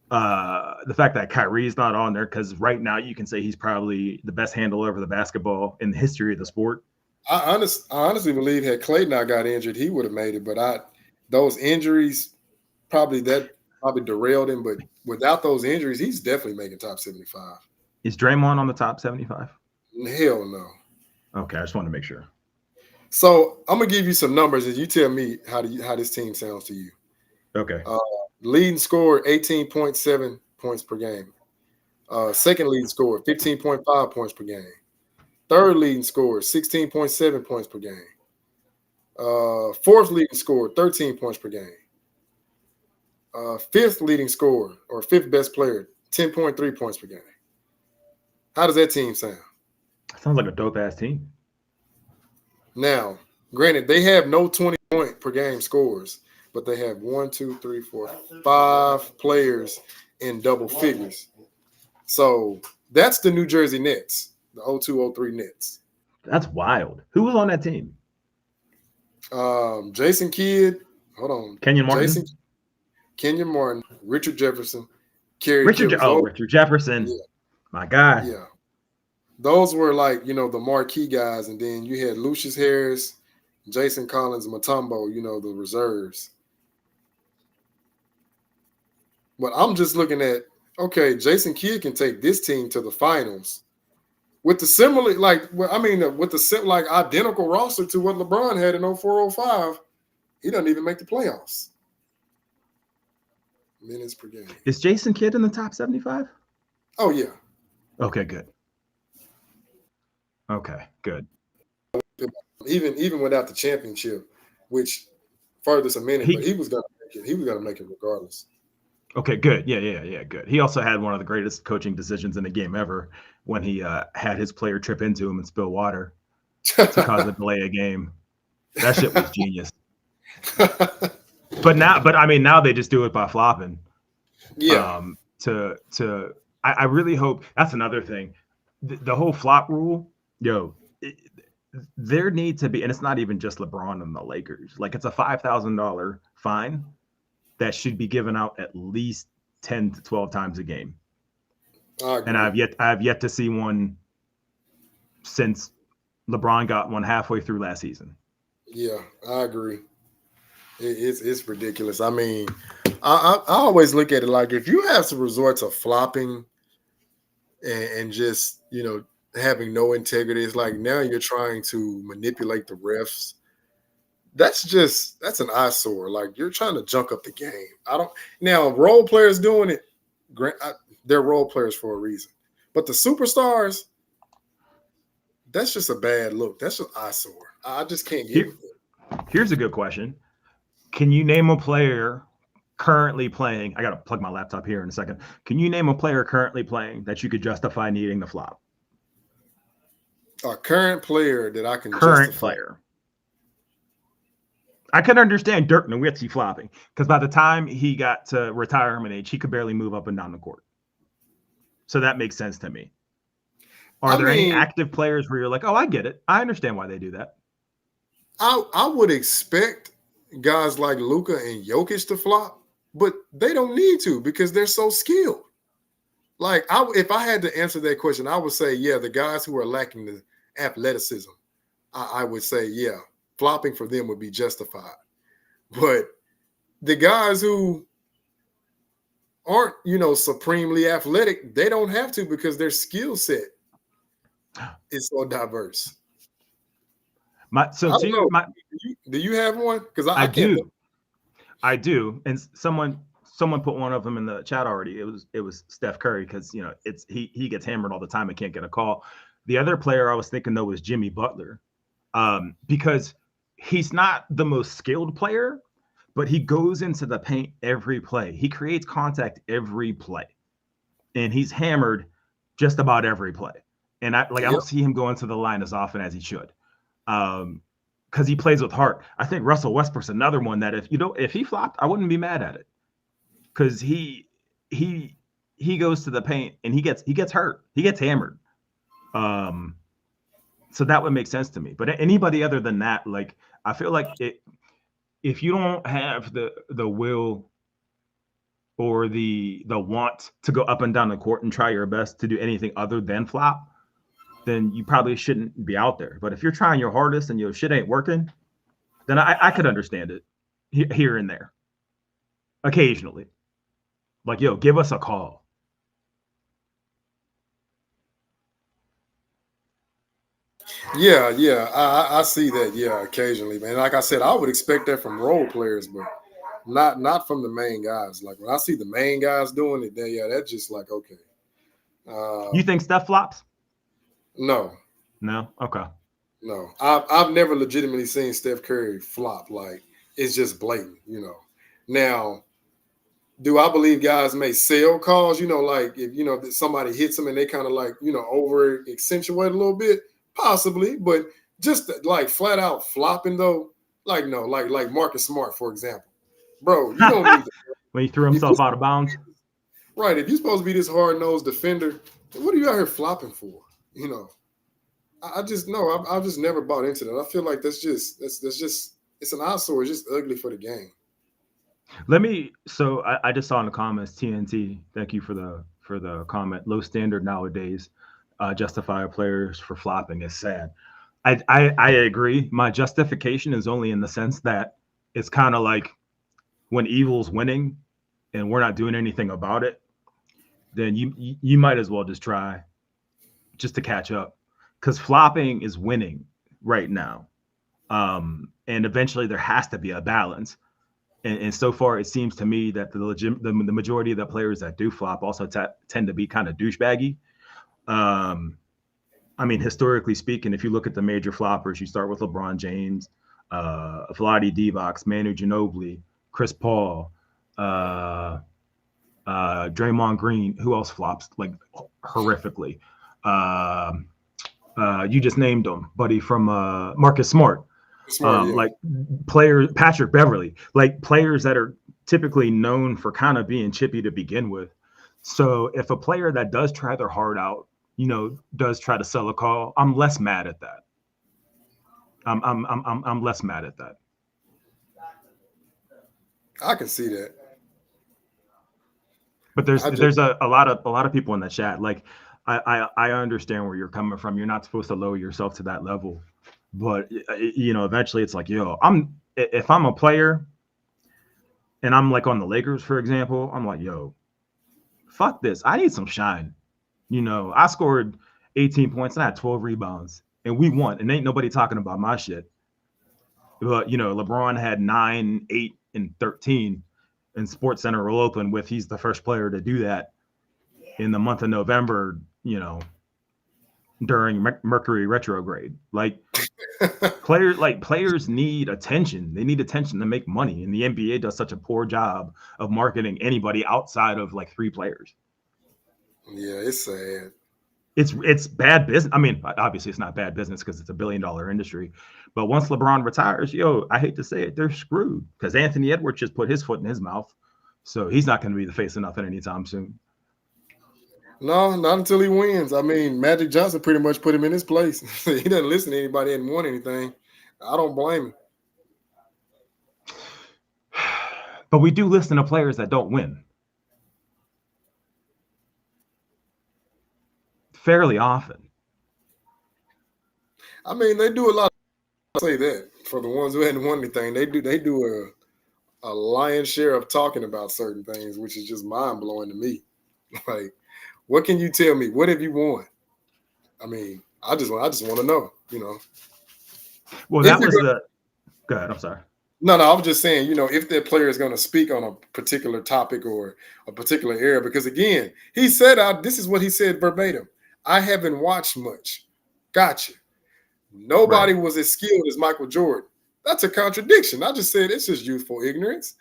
the fact that Kyrie's not on there, because right now you can say he's probably the best handler of the basketball in the history of the sport. I honestly believe had Klay not got injured, he would have made it. But those injuries probably derailed him. But without those injuries, he's definitely making top 75. Is Draymond on the top 75? Hell no. Okay, I just wanted to make sure. So I'm gonna give you some numbers, and you tell me how this team sounds to you. Okay. Leading scorer 18.7 points per game. Second leading scorer 15.5 points per game. Third leading scorer 16.7 points per game. Fourth leading scorer 13 points per game. Fifth leading scorer, or fifth best player, 10.3 points per game. How does that team sound? Sounds like a dope ass team. Now, granted, they have no 20-point per game scores, but they have 5 players in double figures. So that's the New Jersey Nets, the 02-03 Nets. That's wild. Who was on that team? Jason Kidd. Hold on. Kenyon Martin. Kenyon Martin, Richard Jefferson, Kerry. Richard Jefferson. Yeah. My guy. Yeah. Those were like, the marquee guys. And then you had Lucius Harris, Jason Collins, Mutombo, the reserves. But I'm just looking at, okay, Jason Kidd can take this team to the finals with the similar, identical roster to what LeBron had in 04-05. He doesn't even make the playoffs. Minutes per game. Is Jason Kidd in the top 75? Oh, yeah. Okay, good. Okay, good. Even without the championship, which furthers a minute, but he was gonna make it. He was gonna make it regardless. Okay, good. Yeah, good. He also had one of the greatest coaching decisions in the game ever when he had his player trip into him and spill water to cause a delay of game. That shit was genius. But now they just do it by flopping. Yeah. I really hope that's another thing. The whole flop rule, there needs to be, and it's not even just LeBron and the Lakers. Like, it's a $5,000 fine that should be given out at least 10 to 12 times a game. And I've yet to see one since LeBron got one halfway through last season. Yeah, I agree. It's ridiculous. I mean, I always look at it like, if you have to resort to flopping and just, having no integrity, it's like now you're trying to manipulate the refs. That's an eyesore. Like, you're trying to junk up the game. Now role players doing it, they're role players for a reason. But the superstars, that's just a bad look. That's just eyesore. I just can't get it. Here's a good question. Can you name a player currently playing? I got to plug my laptop here in a second. Can you name a player currently playing that you could justify needing the flop? A current player that I can Current justify. player. I can understand Dirk Nowitzki flopping because by the time he got to retirement age, he could barely move up and down the court. So that makes sense to me. Are there any active players where you're like, oh, I get it. I understand why they do that. I would expect guys like Luka and Jokic to flop, but they don't need to because they're so skilled. Like, if I had to answer that question, I would say, yeah, the guys who are lacking the athleticism, I would say, yeah, flopping for them would be justified. But the guys who aren't, supremely athletic, they don't have to because their skill set is so diverse. Do you have one? Because I do. Can't. I do, and someone put one of them in the chat already. It was Steph Curry because he gets hammered all the time and can't get a call. The other player I was thinking though was Jimmy Butler, because he's not the most skilled player, but he goes into the paint every play. He creates contact every play, and he's hammered just about every play. And I don't see him going to the line as often as he should. Because he plays with heart. I think Russell Westbrook's another one that if he flopped, I wouldn't be mad at it. Because he goes to the paint and he gets hurt. He gets hammered. So that would make sense to me. But anybody other than that, like, I feel like if you don't have the will or the want to go up and down the court and try your best to do anything other than flop, then you probably shouldn't be out there. But if you're trying your hardest and your shit ain't working, then I could understand it here and there. Occasionally. Like, yo, give us a call. Yeah, I see that. Yeah, occasionally, man. Like I said, I would expect that from role players, but not from the main guys. Like, when I see the main guys doing it, then that's just like, okay. You think Steph flops? No. Okay. No, I've never legitimately seen Steph Curry flop. Like, it's just blatant, Now, do I believe guys may sell calls? Like if somebody hits them and they kind of like over accentuate a little bit, possibly, but just like flat out flopping though, like no, like Marcus Smart, for example, bro, you don't need to, when he threw himself out of bounds. Right. If you're supposed to be this hard-nosed defender, what are you out here flopping for? I just know I've just never bought into that. I feel like that's just it's an eyesore. It's just ugly for the game. So I just saw in the comments, TNT, thank you for the comment. Low standard nowadays justify players for flopping is sad. I agree. My justification is only in the sense that it's kind of like when evil's winning and we're not doing anything about it, then you might as well just try just to catch up, because flopping is winning right now. And eventually there has to be a balance. And so far, it seems to me that the majority of the players that do flop also tend to be kind of douchebaggy. I mean, historically speaking, if you look at the major floppers, you start with LeBron James, Vlade Divac, Manu Ginobili, Chris Paul, Draymond Green. Who else flops like horrifically? You just named them, buddy, from Marcus Smart. Like players, Patrick Beverly, like players that are typically known for kind of being chippy to begin with. So if a player that does try their heart out, does try to sell a call, I'm less mad at that. I'm less mad at that. I can see that. But there's a lot of people in the chat. Like I understand where you're coming from. You're not supposed to lower yourself to that level. But eventually it's like, yo, if I'm a player and I'm like on the Lakers, for example, I'm like, yo, fuck this. I need some shine. I scored 18 points and I had 12 rebounds and we won. And ain't nobody talking about my shit. But LeBron had 9, 8, and 13, and Sports Center will open with he's the first player to do that in the month of November, during Mercury retrograde. Like players need attention. They need attention to make money, and the NBA does such a poor job of marketing anybody outside of like 3 players. Yeah, it's sad. It's bad business. I mean, obviously it's not bad business because it's a $1 billion industry. But once LeBron retires, I hate to say it, they're screwed because Anthony Edwards just put his foot in his mouth, so he's not going to be the face of nothing anytime soon. No, not until he wins. I mean, Magic Johnson pretty much put him in his place. He doesn't listen to anybody and won anything. I don't blame him. But we do listen to players that don't win fairly often. I mean, they do a lot. I'll say that for the ones who hadn't won anything, they do a lion's share of talking about certain things, which is just mind blowing to me. Like, what can you tell me? What have you won? I mean, I just want to know, Well, that was the. Go ahead. I'm sorry. No, I was just saying, if that player is going to speak on a particular topic or a particular area, because again, he said, this is what he said verbatim. I haven't watched much. Gotcha. Nobody was as skilled as Michael Jordan. That's a contradiction. I just said it's just youthful ignorance.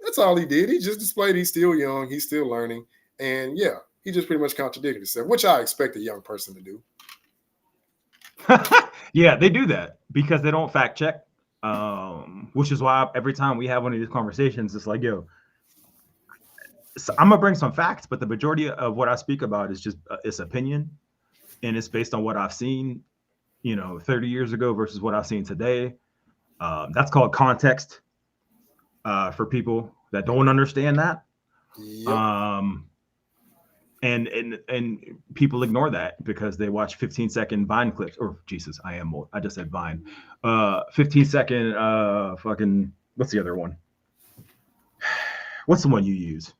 That's all he did. He just displayed he's still young, he's still learning, and yeah, he just pretty much contradicted himself, which I expect a young person to do. Yeah, they do that because they don't fact check, which is why every time we have one of these conversations, it's like, so I'm gonna bring some facts, but the majority of what I speak about is just it's opinion, and it's based on what I've seen, 30 years ago versus what I've seen today. That's called context for people that don't understand that. Yep. And people ignore that because they watch 15-second Vine clips, or Jesus, I just said Vine. 15-second fucking, what's the other one? What's the one you use?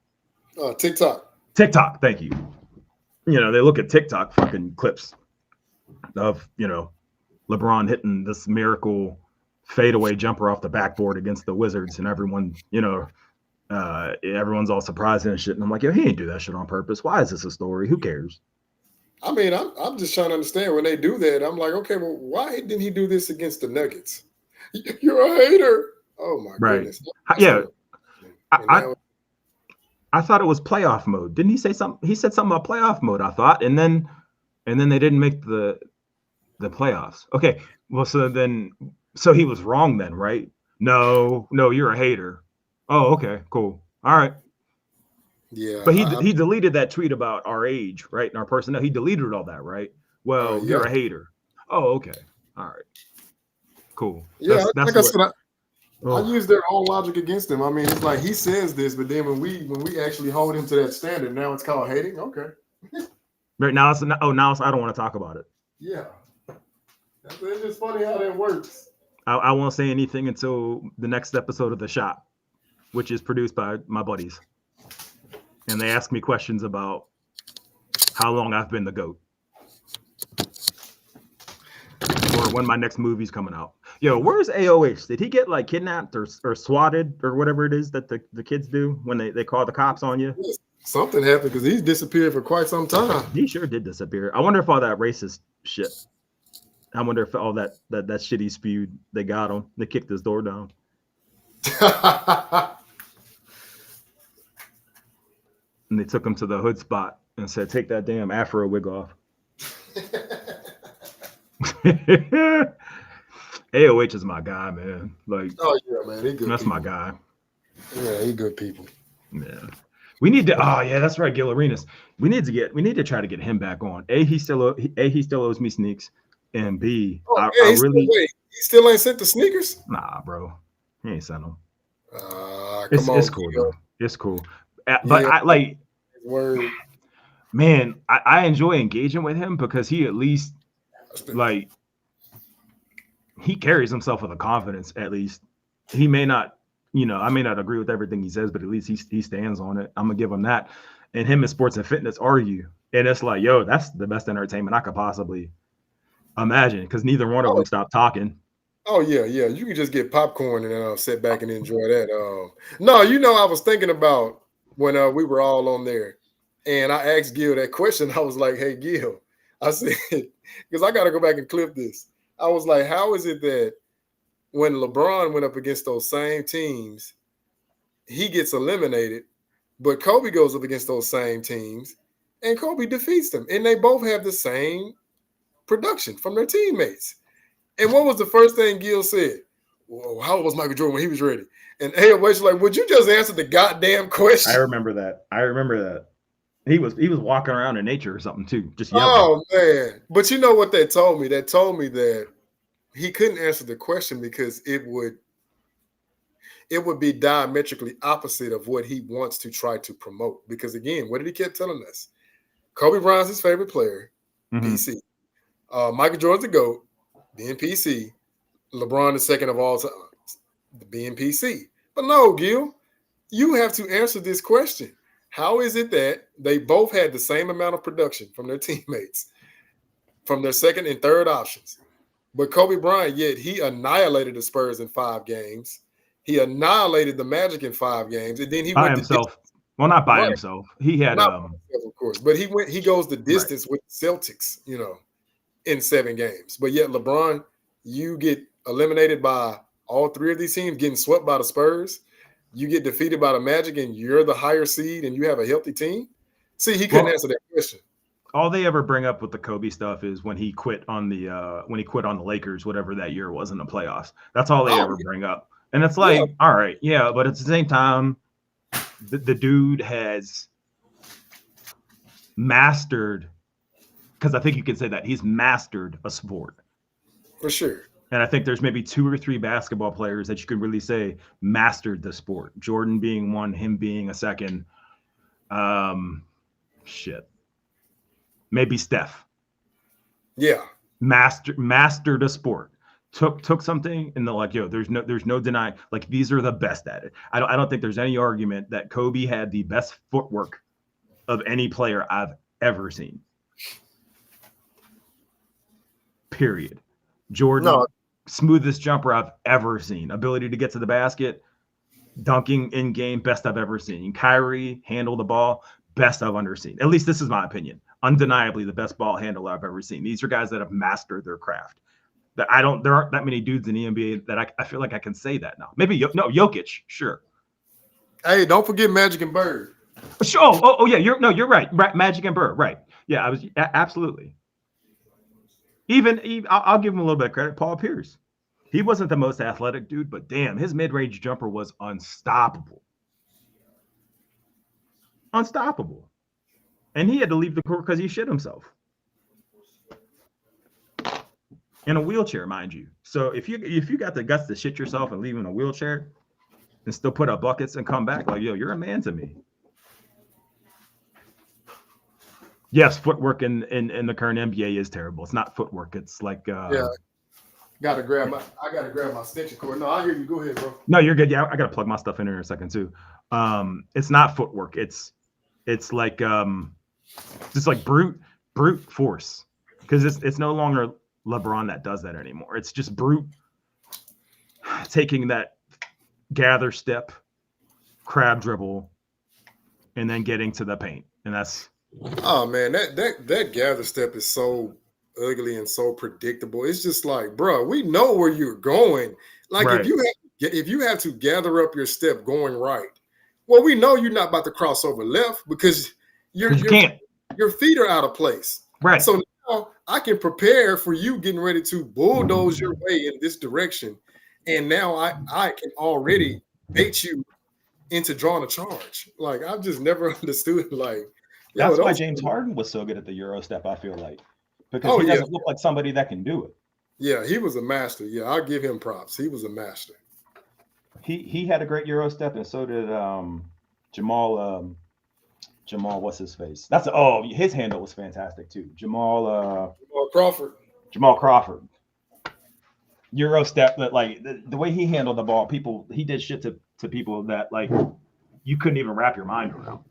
TikTok. TikTok, thank you. They look at TikTok fucking clips of, LeBron hitting this miracle fadeaway jumper off the backboard against the Wizards, and everyone, everyone's all surprised and shit. And I'm like, he ain't do that shit on purpose. Why is this a story? Who cares? I mean, I'm just trying to understand when they do that. I'm like, okay, well, why didn't he do this against the Nuggets? You're a hater. Oh my goodness. Yeah. I thought it was playoff mode. Didn't he say something? He said something about playoff mode, I thought. And then they didn't make the playoffs. Okay. Well, so he was wrong then, right? No, you're a hater. Oh, okay, cool. All right. Yeah. But he deleted that tweet about our age, right? And our personnel. He deleted all that, right? Well, you're a hater. Oh, okay. All right. Cool. Yeah, like I said, I use their own logic against him. I mean, it's like he says this, but then when we actually hold him to that standard, now it's called hating. Okay. Right now I don't want to talk about it. Yeah. It's just funny how that works. I won't say anything until the next episode of The Shop, which is produced by my buddies. And they ask me questions about how long I've been the GOAT. Or when my next movie's coming out. Where's AOH? Did he get like kidnapped or swatted or whatever it is that the kids do when they call the cops on you? Something happened because he's disappeared for quite some time. He sure did disappear. I wonder if all that racist shit. I wonder if all that shit he spewed, they got him. They kicked his door down. And they took him to the hood spot and said, take that damn Afro wig off. AOH is my guy, man. Like, oh yeah, man, he good. That's people. My guy. Yeah, he good people. Yeah, we need to. Oh yeah, that's right, Gil Arenas. We need to try to get him back on. He still owes me sneaks, and B, he still ain't sent the sneakers. Nah, bro, he ain't sent them. It's cool, though. It's cool. But I like. Word. Man, I enjoy engaging with him because he at least like he carries himself with a confidence. At least he may not, I may not agree with everything he says, but at least he stands on it. I'm gonna give him that. And him and sports and fitness argue, and it's like, that's the best entertainment I could possibly imagine because neither one of them stop talking. Oh yeah. You can just get popcorn and sit back and enjoy that. No, I was thinking about when we were all on there, and I asked Gil that question. I was like, "Hey, Gil," I said, because I got to go back and clip this. I was like, how is it that when LeBron went up against those same teams, he gets eliminated, but Kobe goes up against those same teams and Kobe defeats them. And they both have the same production from their teammates. And what was the first thing Gil said? Well, how old was Michael Jordan when he was ready? And AOH was like, would you just answer the goddamn question? I remember that. He was walking around in nature or something too, just yelling. Oh, man. But you know what that told me? That told me that he couldn't answer the question because it would be diametrically opposite of what he wants to try to promote. Because again, what did he keep telling us? Kobe Bryant's his favorite player, PC. Michael Jordan's the GOAT, being PC. LeBron the second of all time, being PC. But no, Gil, you have to answer this question. How is it that they both had the same amount of production from their teammates, from their second and third options? But Kobe Bryant, yet he annihilated the Spurs in 5 games. He annihilated the Magic in 5 games, and then he by went himself. Well, not by himself. He had not by himself, of course, but he goes the distance with the Celtics, in 7 games. But yet LeBron, you get eliminated by all 3 of these teams, getting swept by the Spurs. You get defeated by the Magic, and you're the higher seed, and you have a healthy team. See, he couldn't answer that question. All they ever bring up with the Kobe stuff is when he quit on the Lakers, whatever that year was in the playoffs. That's all they ever bring up. And it's like, all right, yeah, but at the same time, the dude has mastered, because I think you can say that he's mastered a sport. For sure. And I think there's maybe 2 or 3 basketball players that you could really say mastered the sport. Jordan being one, him being a second. Maybe Steph. Yeah. Mastered a sport. Took something and they're like, yo, there's no denying. Like, these are the best at it. I don't think there's any argument that Kobe had the best footwork of any player I've ever seen. Period. Jordan, smoothest jumper I've ever seen. Ability to get to the basket, dunking in game, best I've ever seen. Kyrie, handle the ball, best I've ever seen. At least this is my opinion. Undeniably the best ball handler I've ever seen. These are guys that have mastered their craft. There aren't that many dudes in the NBA that I feel like I can say that now. Maybe Jokic, sure. Hey, don't forget Magic and Bird. Sure. Oh yeah, you're right. Magic and Bird, right? Yeah, absolutely. Even I'll give him a little bit of credit. Paul Pierce, he wasn't the most athletic dude, but damn, his mid-range jumper was unstoppable. And he had to leave the court because he shit himself. In a wheelchair, mind you. So if you got the guts to shit yourself and leave in a wheelchair and still put up buckets and come back, like, yo, you're a man to me. Yes, footwork in the current NBA is terrible. It's not footwork. It's like I gotta grab my extension cord. No, I hear you. Go ahead, bro. No, you're good. Yeah, I gotta plug my stuff in a second too. It's not footwork. It's like just like brute force, because it's no longer LeBron that does that anymore. It's just brute taking that gather step, crab dribble, and then getting to the paint. And that's, oh man, that gather step is so ugly and so predictable. It's just like, bro, we know where you're going. Like, right. if you have to gather up your step going right, well, we know you're not about to cross over left because you can't. Your feet are out of place. Right. So now I can prepare for you getting ready to bulldoze your way in this direction. And now I can already bait you into drawing a charge. Like, I've just never understood. Like, that's why James Harden was so good at the Euro step, I feel like. Because he doesn't look like somebody that can do it. Yeah, he was a master. Yeah, I'll give him props. He was a master. He had a great Euro step, and so did Jamal. What's his face? His handle was fantastic too. Jamal Crawford. Jamal Crawford. Euro step, that like the way he handled the ball, he did shit to people that like you couldn't even wrap your mind around.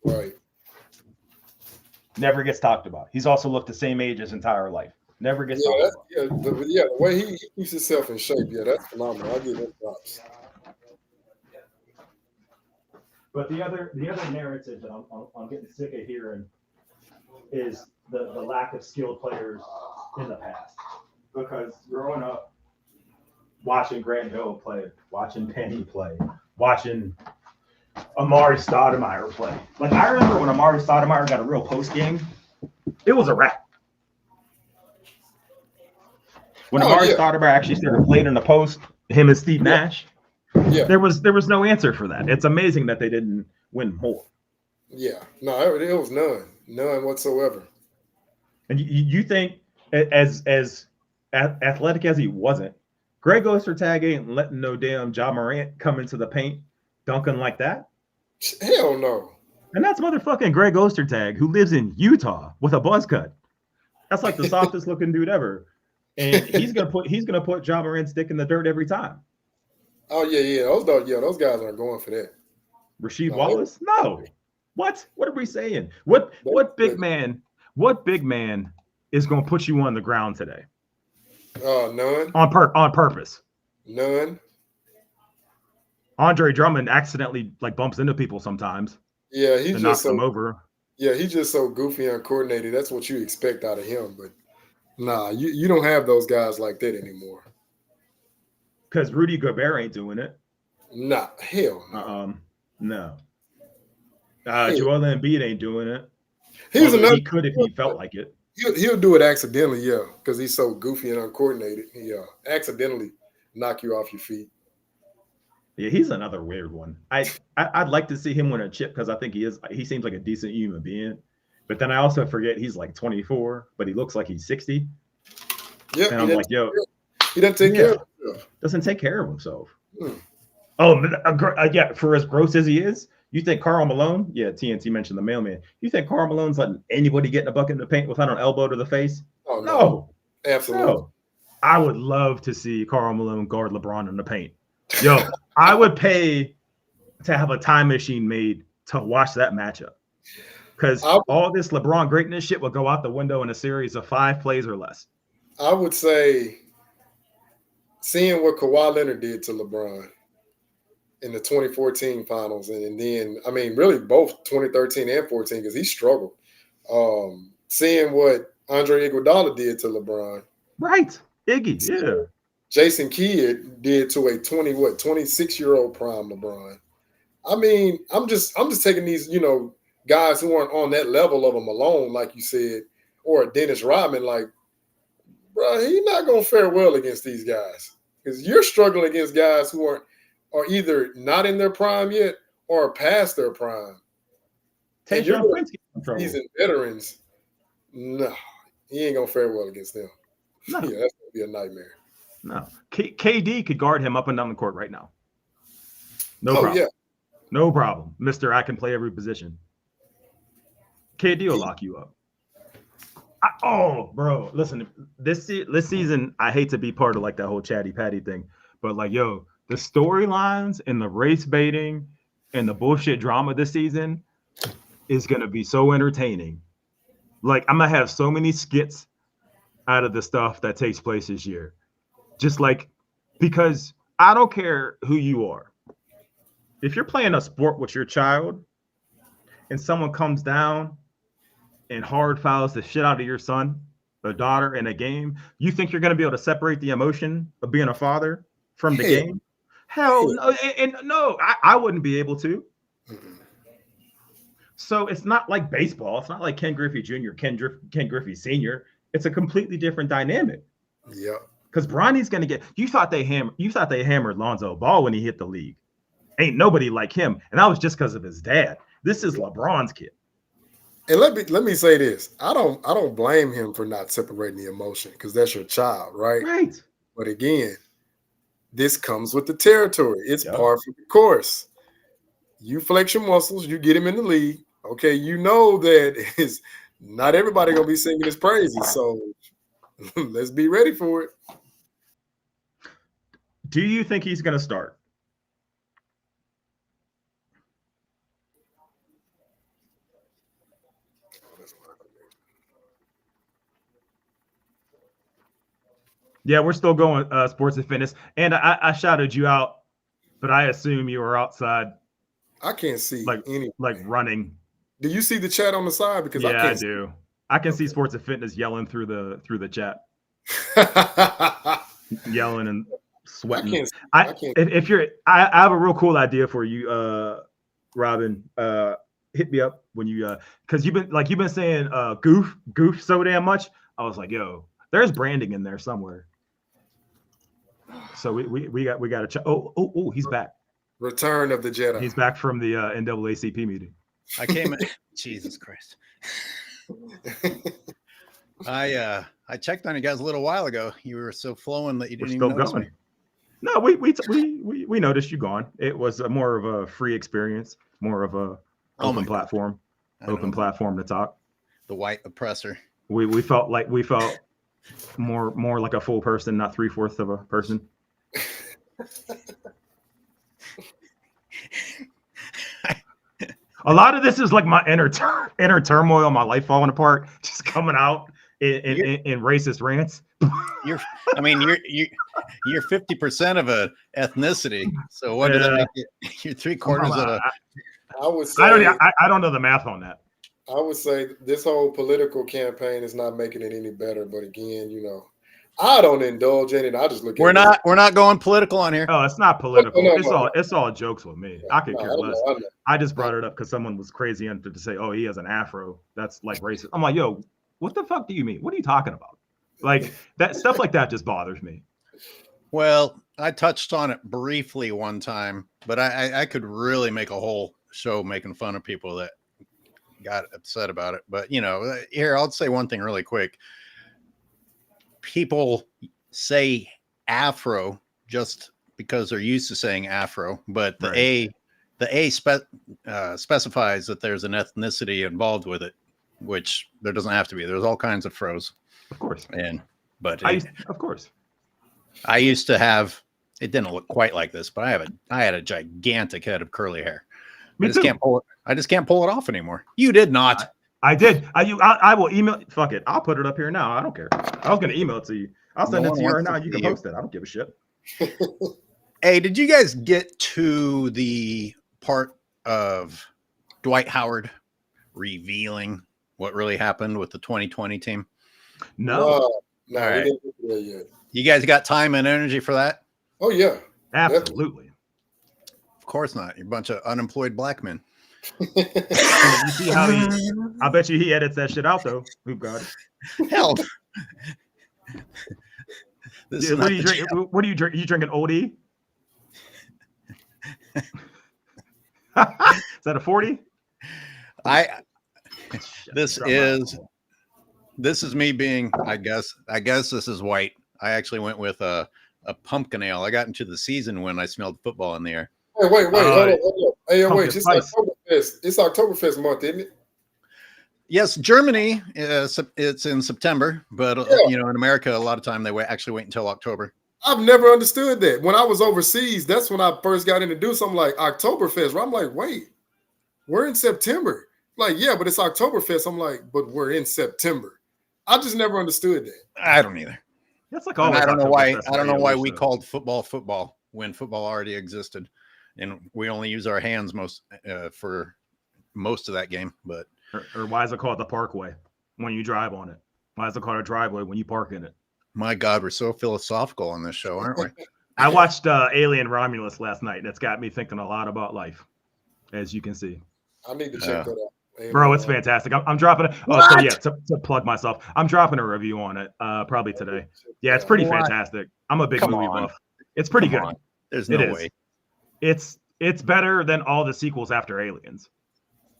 Right. Never gets talked about. He's also looked the same age his entire life. Never gets talked about. The way he keeps himself in shape, that's phenomenal. I'll give him props. But the other narrative that I'm getting sick of hearing is the lack of skilled players in the past. Because growing up, watching Grant Hill play, watching Penny play, watching Amari Stoudemire play. Like, I remember when Amari Stoudemire got a real post game, it was a wrap. When Amari Stoudemire actually started playing in the post, him and Steve Nash, there was no answer for that. It's amazing that they didn't win more. Yeah, no, it was none whatsoever. And you think, as athletic as he wasn't, Greg Ostertag ain't letting no damn Ja Morant come into the paint dunking like that? Hell no. And that's motherfucking Greg Ostertag, who lives in Utah with a buzz cut. That's like the softest looking dude ever. And he's gonna put Ja Morant's dick in the dirt every time. Oh yeah. Those guys aren't going for that. Rasheed Wallace? No. What? What are we saying? What big man is gonna put you on the ground today? None. On purpose. None. Andre Drummond accidentally bumps into people sometimes. Yeah, he just knocks them over. Yeah, he's just so goofy and uncoordinated. That's what you expect out of him. But nah, you don't have those guys like that anymore. Because Rudy Gobert ain't doing it. Nah, hell no. No. Joel Embiid ain't doing it. He could if he felt like it. He'll do it accidentally, yeah, because he's so goofy and uncoordinated. He accidentally knock you off your feet. Yeah, he's another weird one. I'd like to see him win a chip because I think he seems like a decent human being. But then I also forget he's like 24, but he looks like he's 60. Yeah, and I'm like, yo, he doesn't take care of himself. Doesn't take care of himself. Oh, yeah. For as gross as he is, you think Karl Malone? Yeah, TNT mentioned the mailman. You think Karl Malone's letting anybody get in a bucket in the paint without an elbow to the face? Oh no, absolutely. No. I would love to see Karl Malone guard LeBron in the paint. Yo, I would pay to have a time machine made to watch that matchup. Because all this LeBron greatness shit will go out the window in a series of 5 plays or less. I would say seeing what Kawhi Leonard did to LeBron in the 2014 finals, and then, I mean, really both 2013 and 14, because he struggled. Seeing what Andre Iguodala did to LeBron. Right. Iggy, yeah. Jason Kidd did to a 26-year-old prime LeBron. I mean, I'm just taking these, guys who aren't on that level of a Malone, like you said, or a Dennis Rodman, like, bro, he's not going to fare well against these guys because you're struggling against guys who are either not in their prime yet or past their prime. And you're these veterans. No, he ain't going to fare well against them. No. Yeah, that's going to be a nightmare. No. KD could guard him up and down the court right now. No problem. Yeah. No problem. Mister, I can play every position. KD will lock you up. Bro, listen, this season, I hate to be part of like that whole chatty patty thing, but like, yo, the storylines and the race baiting and the bullshit drama this season is going to be so entertaining. Like, I'm going to have so many skits out of the stuff that takes place this year. Just like, because I don't care who you are. If you're playing a sport with your child and someone comes down and hard fouls the shit out of your son or daughter in a game, you think you're going to be able to separate the emotion of being a father from the game? Hell no. And no, I wouldn't be able to. Mm-hmm. So it's not like baseball. It's not like Ken Griffey Jr., Ken Griffey Sr. It's a completely different dynamic. Yeah. Because Bronny's going to get – you thought they hammered Lonzo Ball when he hit the league. Ain't nobody like him. And that was just because of his dad. This is LeBron's kid. And let me say this. I don't blame him for not separating the emotion because that's your child, right? Right. But again, this comes with the territory. It's par for the course. You flex your muscles, you get him in the league. Okay, you know that it's not everybody gonna be singing his praises. So let's be ready for it. Do you think he's gonna start? Yeah, we're still going sports and fitness. And I shouted you out, but I assume you were outside. I can't see like running. Do you see the chat on the side? Because I can't. I do. I can see sports and fitness yelling through the chat, yelling and sweating. I have a real cool idea for you, Robin. Hit me up when you because you've been saying goof so damn much. I was like, yo, there's branding in there somewhere. So we got to check. Oh, he's back. Return of the Jedi. He's back from the NAACP meeting. I came. Jesus Christ. I checked on you guys a little while ago. You were so flowing that you didn't even notice me. No, we noticed you gone. It was more of a free experience, more of a open platform to talk. The white oppressor. We felt more like a full person, not 3/4 of a person. A lot of this is like my inner turmoil, my life falling apart, just coming out in racist rants. You're 50% of a ethnicity. So what does that make it? You're 3/4 of a. I would say I don't know the math on that. I would say this whole political campaign is not making it any better. But again, I don't indulge in it. I just look. We're not going political on here. Oh, it's not political. It's all jokes with me. I could care less. I know. I just brought it up because someone was crazy enough to say, "Oh, he has an afro." That's like racist. I'm like, yo, what the fuck do you mean? What are you talking about? Like that stuff like that just bothers me. Well, I touched on it briefly one time, but I could really make a whole show making fun of people that got upset about it. But here, I'll say one thing really quick. People say afro just because they're used to saying afro, but the A specifies that there's an ethnicity involved with it, which there doesn't have to be. There's all kinds of fros, of course. Of course, I used to have. It didn't look quite like this, but I had a gigantic head of curly hair. I just can't pull it off anymore. You did not. I did. I will email. Fuck it. I'll put it up here now. I don't care. I was going to email it to you. I'll send it to you right now. You can post it. I don't give a shit. Hey, did you guys get to the part of Dwight Howard revealing what really happened with the 2020 team? No. No, we didn't get to that yet. You guys got time and energy for that? Oh, yeah. Absolutely. Of course not. You're a bunch of unemployed black men. You see how I bet you he edits that shit out though. Who got it? Hell. What are you drinking? What are you drinking? You drinking Old E? Is that a 40? This is me being, I guess this is white. I actually went with a pumpkin ale. I got into the season when I smelled football in the air. Hey, wait, hold on. Hey, wait, it's Oktoberfest. It's Oktoberfest month, isn't it? Yes, Germany, it's in September, but in America, a lot of time they actually wait until October. I've never understood that. When I was overseas, that's when I first got introduced. I'm like, Oktoberfest. I'm like, wait, we're in September. Like, yeah, but it's Oktoberfest. I'm like, but we're in September. I just never understood that. I don't either. That's like I don't know why. I don't know why we called football when football already existed, and we only use our hands for most of that game. But or why is it called the Parkway when you drive on it? Why is it called a driveway when you park in it? My God, we're so philosophical on this show, aren't we? I watched Alien Romulus last night, and it's got me thinking a lot about life, as you can see. I need to check that out. Bro, it's fantastic. I'm dropping it. Oh, so yeah, to plug myself, I'm dropping a review on it probably today. Yeah, it's pretty fantastic. I'm a big movie buff. It's pretty good. There's no way. It's better than all the sequels after Aliens,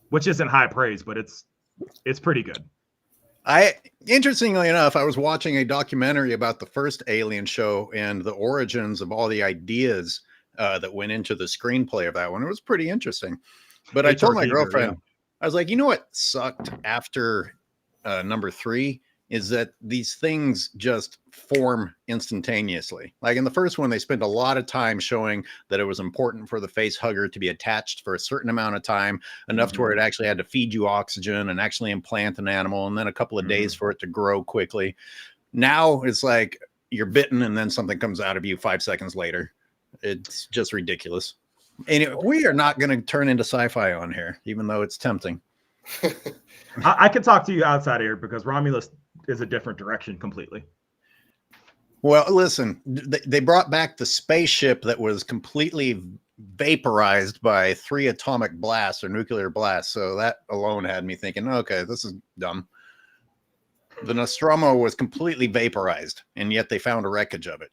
which isn't high praise, but it's pretty good. Interestingly enough, I was watching a documentary about the first Alien show and the origins of all the ideas that went into the screenplay of that one. It was pretty interesting. But I told my girlfriend, I was like, you know what sucked after number 3 is that these things just form instantaneously. Like in the first one, they spent a lot of time showing that it was important for the face hugger to be attached for a certain amount of time, enough to where it actually had to feed you oxygen and actually implant an animal, and then a couple of days for it to grow quickly. Now it's like you're bitten and then something comes out of you 5 seconds later. It's just ridiculous. Anyway, we are not going to turn into sci-fi on here, even though it's tempting. I can talk to you outside here because Romulus is a different direction completely. Well, listen, they brought back the spaceship that was completely vaporized by 3 atomic blasts or nuclear blasts. So that alone had me thinking, okay, this is dumb. The Nostromo was completely vaporized, and yet they found a wreckage of it.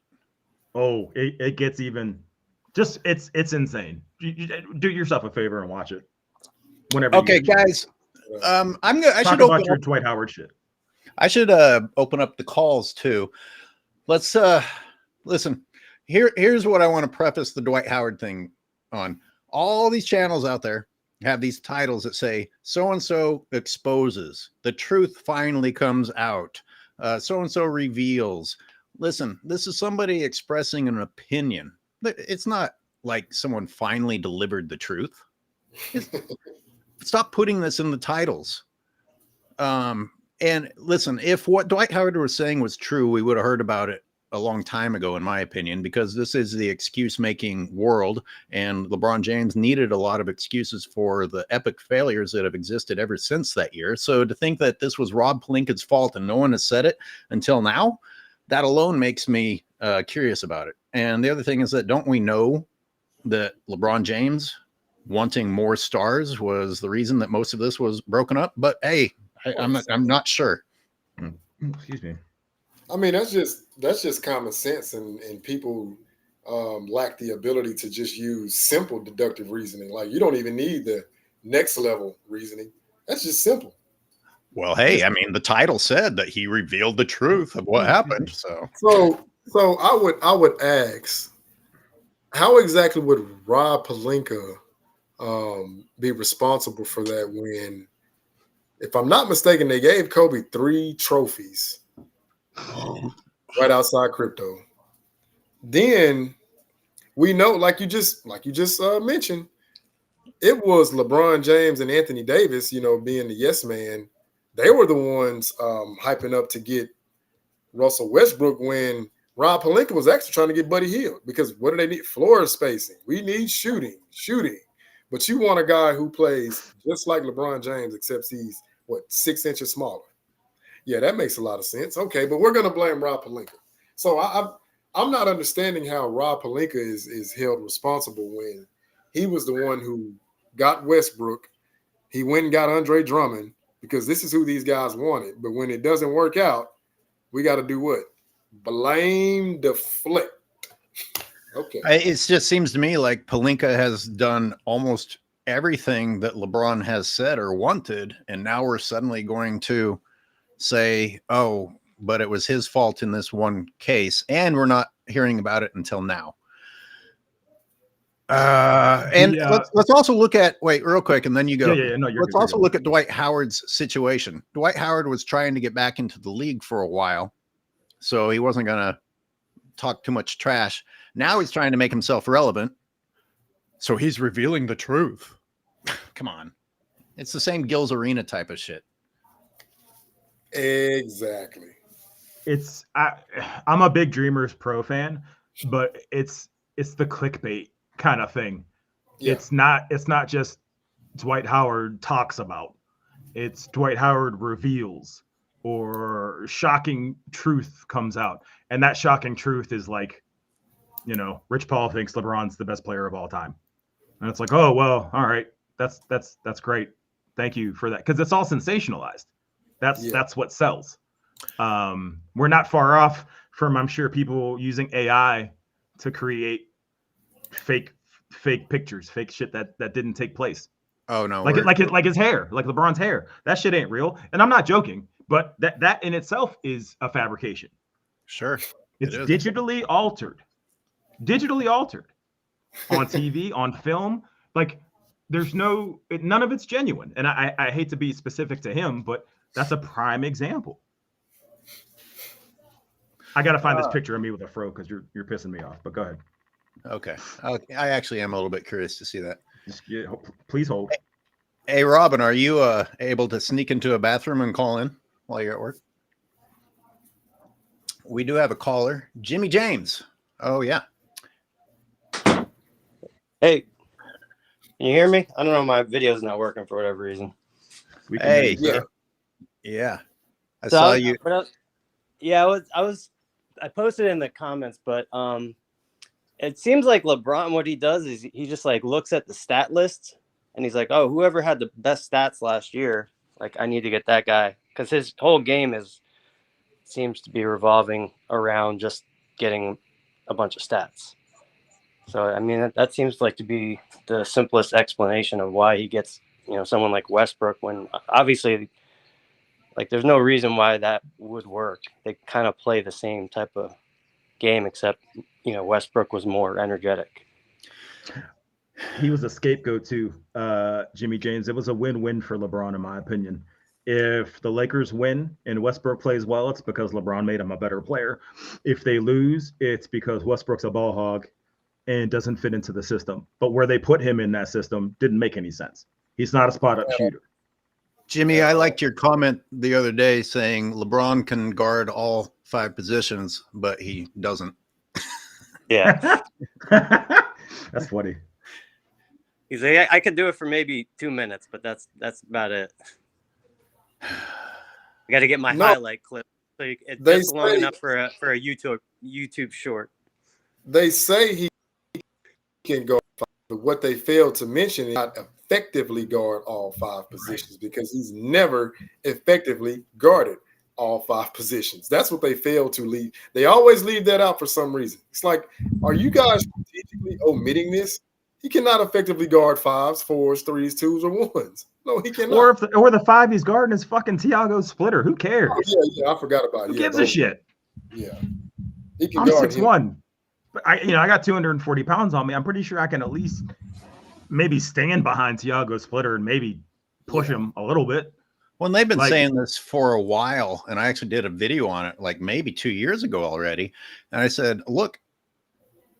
Oh, it gets even just it's insane. Do yourself a favor and watch it. Whenever. Okay, guys. I should open your Dwight Howard shit. I should open up the calls too. Let's listen. Here's what I want to preface the Dwight Howard thing on. All these channels out there have these titles that say so and so exposes, the truth finally comes out, so and so reveals. Listen, this is somebody expressing an opinion. It's not like someone finally delivered the truth. Stop putting this in the titles. And listen, if what Dwight Howard was saying was true, we would have heard about it a long time ago, in my opinion, because this is the excuse-making world, and LeBron James needed a lot of excuses for the epic failures that have existed ever since that year. So to think that this was Rob Pelinka's fault and no one has said it until now, that alone makes me curious about it. And the other thing is that don't we know that LeBron James wanting more stars was the reason that most of this was broken up? But hey, I'm not sure. Excuse me. I mean, that's just common sense, and people lack the ability to just use simple deductive reasoning. Like, you don't even need the next level reasoning. That's just simple. Well, hey, I mean, the title said that he revealed the truth of what happened. So I would ask, how exactly would Rob Pelinka be responsible for that when, if I'm not mistaken, they gave Kobe 3 trophies right outside crypto. Then we know, like you just mentioned, it was LeBron James and Anthony Davis, being the yes man. They were the ones hyping up to get Russell Westbrook when Rob Pelinka was actually trying to get Buddy Hield, because what do they need? Floor spacing. We need shooting. But you want a guy who plays just like LeBron James, except he's 6 inches smaller. Yeah, that makes a lot of sense. Okay, but we're going to blame Rob Pelinka. So I'm not understanding how Rob Pelinka is held responsible when he was the one who got Westbrook. He went and got Andre Drummond because this is who these guys wanted. But when it doesn't work out, we got to do what? Blame, deflect. Okay. It just seems to me like Pelinka has done almost everything that LeBron has said or wanted, and now we're suddenly going to say, oh, but it was his fault in this one case, and we're not hearing about it until now. Let's also look at, wait, real quick, and then you go. Yeah. No, let's also look at Dwight Howard's situation. Dwight Howard was trying to get back into the league for a while, so he wasn't going to talk too much trash. Now he's trying to make himself relevant, so he's revealing the truth. Come on. It's the same Gil's Arena type of shit. Exactly. I'm a big Dreamers Pro fan, but it's the clickbait kind of thing. Yeah. It's not just Dwight Howard talks about. It's Dwight Howard reveals, or shocking truth comes out. And that shocking truth is like, Rich Paul thinks LeBron's the best player of all time. And it's like, oh, well, all right. That's great. Thank you for that. Because it's all sensationalized. That's what sells. We're not far off from, I'm sure, people using AI to create fake pictures, fake shit that didn't take place. Oh no, like his hair, like LeBron's hair. That shit ain't real. And I'm not joking, but that in itself is a fabrication. Sure. It's digitally altered on TV, on film. Like, there's none of it's genuine. And I hate to be specific to him, but that's a prime example. I got to find this picture of me with a fro because you're pissing me off, but go ahead. Okay. I actually am a little bit curious to see that. Please hold. Hey, Robin, are you able to sneak into a bathroom and call in while you're at work? We do have a caller, Jimmy James. Oh, yeah. Hey, can you hear me? I don't know. My video's not working for whatever reason. Hey, yeah. I saw you. I posted in the comments, but it seems like LeBron, what he does is he just like looks at the stat list and he's like, oh, whoever had the best stats last year, like I need to get that guy, because his whole game seems to be revolving around just getting a bunch of stats. So I mean that seems like to be the simplest explanation of why he gets, someone like Westbrook, when obviously like there's no reason why that would work. They kind of play the same type of game, except Westbrook was more energetic. He was a scapegoat too, Jimmy James. It was a win-win for LeBron, in my opinion. If the Lakers win and Westbrook plays well, it's because LeBron made him a better player. If they lose, it's because Westbrook's a ball hog and doesn't fit into the system. But where they put him in that system didn't make any sense. He's not a spot-up shooter. Jimmy, I liked your comment the other day saying LeBron can guard all 5 positions, but he doesn't. Yeah. That's funny. He's like, I could do it for maybe 2 minutes, but that's about it. I got to get my highlight clip. So it's long enough for a YouTube short. They say he can guard 5, but what they failed to mention is not effectively guard all 5 positions, because he's never effectively guarded all 5 positions. That's what they fail to leave. They always leave that out for some reason. It's like, are you guys strategically omitting this? He cannot effectively guard 5s, 4s, 3s, 2s, or 1s. No, he cannot. Or the 5 he's guarding is fucking Tiago Splitter. Who cares? Oh, yeah, I forgot about it. Who gives a shit? Yeah, he can I'm guard 6'1", but I got 240 pounds on me. I'm pretty sure I can at least maybe stand behind Tiago Splitter and maybe push him a little bit. Well, they've been saying this for a while, and I actually did a video on it like maybe 2 years ago already. And I said, look,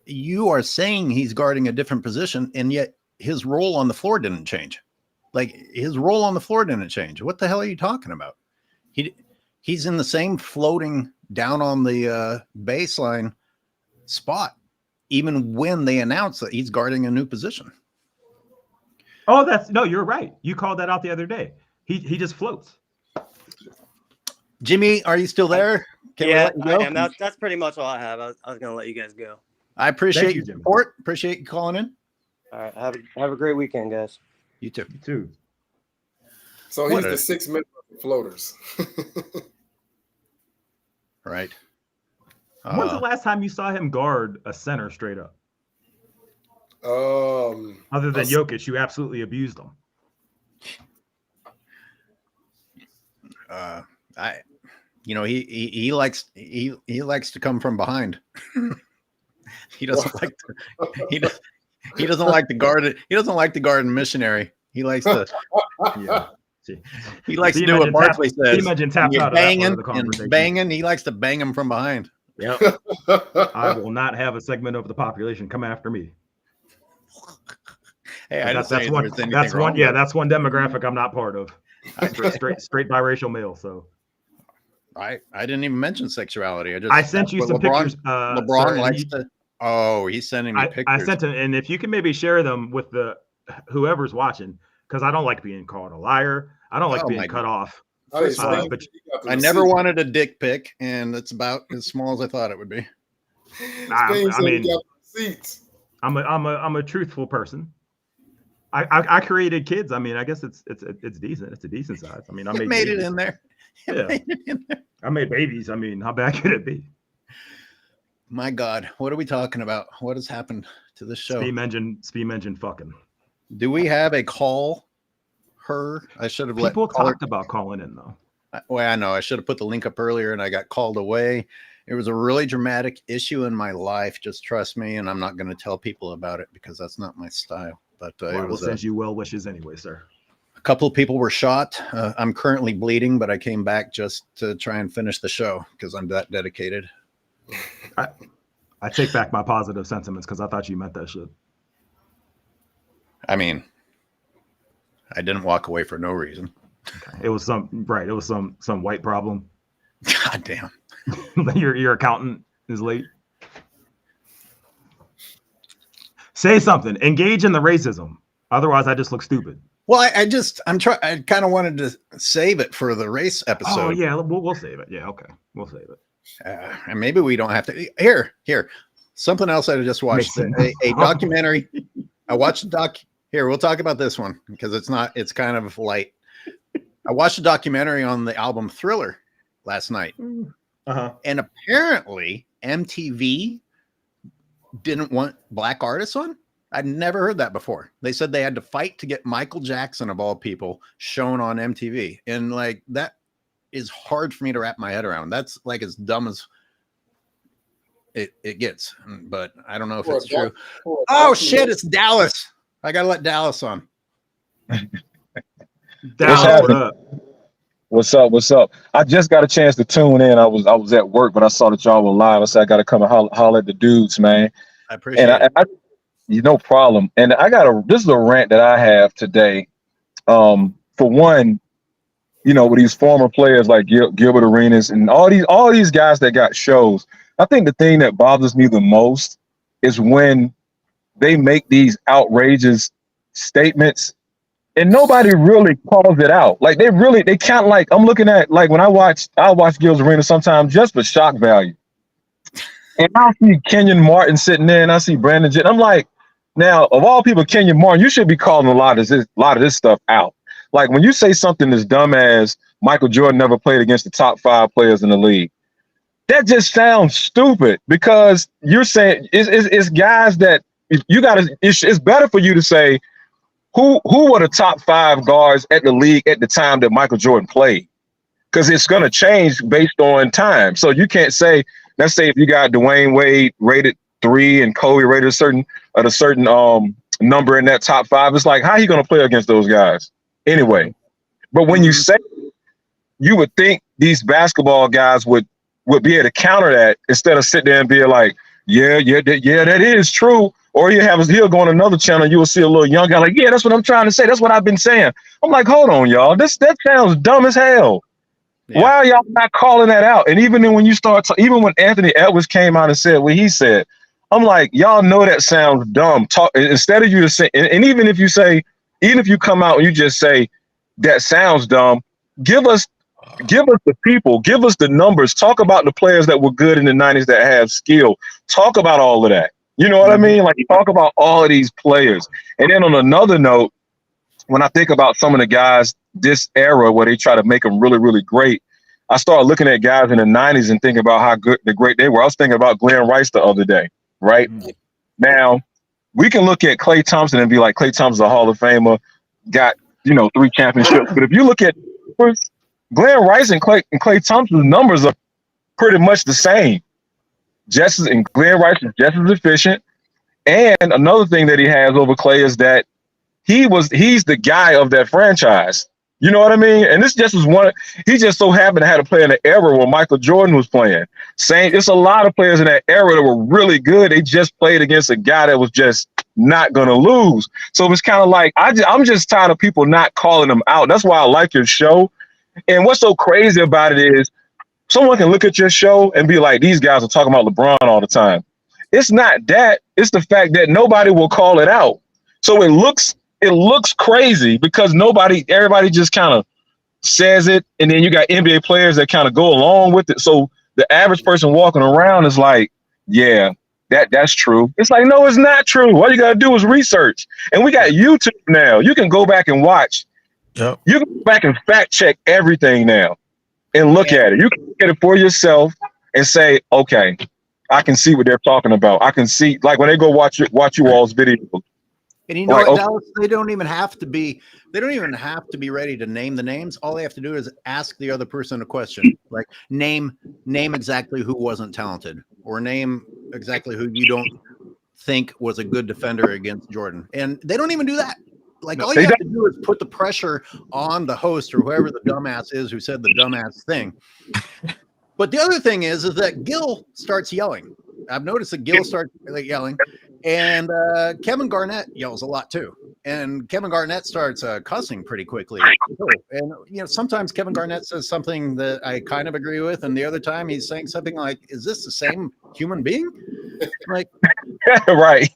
you are saying he's guarding a different position, and yet his role on the floor didn't change. Like, his role on the floor didn't change. What the hell are you talking about? He's in the same floating down on the baseline spot, even when they announce that he's guarding a new position. Oh, you're right. You called that out the other day. He just floats. Jimmy, are you still there? I am. That's pretty much all I have. I was going to let you guys go. I appreciate your support. Appreciate you calling in. All right. Have a great weekend, guys. You too. You too. So he's the 6 minute floaters. Right. When's the last time you saw him guard a center straight up? Other than Jokic, you absolutely abused him. He likes to come from behind. He doesn't like he doesn't like to guard it. He doesn't like to guard in missionary. He likes to he likes to do what Barkley says. Imagine tapped out banging and banging. He likes to bang him from behind. Yep. I will not have a segment of the population come after me. Hey, that's one demographic I'm not part of. Straight biracial male. So I didn't even mention sexuality. I sent you some pictures. LeBron likes to. Oh, he's sending me pictures. I sent him, and if you can maybe share them with whoever's watching, because I don't like being called a liar. I don't like being cut off. But I never wanted a dick pic, and it's about as small as I thought it would be. I'm a truthful person. I created kids. I mean, I guess it's decent. It's a decent size. I mean, I made it in there. Yeah. I made babies. I mean, how bad could it be? My God, what are we talking about? What has happened to this show? Steam engine fucking. Do we have a call her? I should have People talked about calling in though. Well, I know I should have put the link up earlier and I got called away. It was a really dramatic issue in my life. Just trust me. And I'm not going to tell people about it because that's not my style. But I will send you well wishes anyway, sir. A couple of people were shot. I'm currently bleeding, but I came back just to try and finish the show because I'm that dedicated. I take back my positive sentiments because I thought you meant that shit. I mean, I didn't walk away for no reason. Okay. It was some white problem. God damn. Your accountant is late. Say something. Engage in the racism. Otherwise, I just look stupid. Well, I kind of wanted to save it for the race episode. Oh yeah, we'll save it. Yeah, okay, we'll save it. And maybe we don't have to. Here, something else I just watched. A documentary. I watched a doc. Here, we'll talk about this one because it's kind of light. I watched a documentary on the album Thriller last night. And apparently MTV didn't want black artists on. I'd never heard that before. They said they had to fight to get Michael Jackson, of all people, shown on MTV. And like, that is hard for me to wrap my head around. That's like as dumb as it gets, but I don't know if it's true. Oh shit, it's Dallas. I gotta let Dallas on. Dallas, What's up? I just got a chance to tune in. I was at work, but I saw that y'all were live. I said I got to come and holler at the dudes, man. I appreciate it. No problem. And this is a rant that I have today. For one, with these former players like Gilbert Arenas and all these guys that got shows. I think the thing that bothers me the most is when they make these outrageous statements and nobody really calls it out. Like they kind of like, I'm looking at, like when I watch Gilbert Arenas sometimes just for shock value. And I see Kenyon Martin sitting there and I see Brandon Jett. I'm like, now, of all people, Kenyon Martin, you should be calling a lot of this stuff out. Like when you say something as dumb as Michael Jordan never played against the top 5 players in the league, that just sounds stupid because you're saying it's guys that it's better for you to say who were the top 5 guards at the league at the time that Michael Jordan played, because it's going to change based on time. So you can't say, let's say if you got Dwayne Wade rated 3 and Kobe rated a certain number in that top 5, it's like, how are you going to play against those guys anyway? But when you say, you would think these basketball guys would be able to counter that instead of sit there and be like, yeah, that is true. Or he'll go on another channel, you will see a little young guy like, yeah, that's what I'm trying to say. That's what I've been saying. I'm like, hold on, y'all. That sounds dumb as hell. Yeah. Why are y'all not calling that out? And even then when you start, even when Anthony Edwards came out and said what he said, I'm like, y'all know that sounds dumb. Instead of you to say, and even if you come out and you just say that sounds dumb, give us the people, give us the numbers, talk about the players that were good in the 90s that have skill, talk about all of that. You know what I mean? Like, talk about all of these players. And then on another note, when I think about some of the guys this era where they try to make them really, really great, I started looking at guys in the 90s and thinking about how great they were. I was thinking about Glenn Rice the other day, right? Now, we can look at Klay Thompson and be like, Klay Thompson's a Hall of Famer, got, 3 championships. But if you look at Glenn Rice and Klay Thompson's numbers are pretty much the same. Glenn Rice is just as efficient. And another thing that he has over Klay is that he's the guy of that franchise. You know what I mean? And this just was he just so happened to have to play in an era where Michael Jordan was playing. It's a lot of players in that era that were really good. They just played against a guy that was just not going to lose. So it's kind of like, I'm just tired of people not calling them out. That's why I like your show. And what's so crazy about it is someone can look at your show and be like, these guys are talking about LeBron all the time. It's not that. It's the fact that nobody will call it out. So it looks crazy because everybody just kind of says it. And then you got NBA players that kind of go along with it. So the average person walking around is like, yeah, that's true. It's like, no, it's not true. All you got to do is research. And we got YouTube now. You can go back and watch. Yep. You can go back and fact check everything now and look at it. You can get it for yourself and say, okay, I can see what they're talking about. I can see, like when they go watch you all's videos. And you know what, Dallas? They don't even have to be ready to name the names. All they have to do is ask the other person a question, like name exactly who wasn't talented, or name exactly who you don't think was a good defender against Jordan. And they don't even do that. Like, all you have to do is put the pressure on the host or whoever the dumbass is who said the dumbass thing. But the other thing is that Gil starts yelling. I've noticed that Gil starts yelling, and Kevin Garnett yells a lot too. And Kevin Garnett starts cussing pretty quickly. And sometimes Kevin Garnett says something that I kind of agree with, and the other time he's saying something like, "Is this the same human being?" Like, right.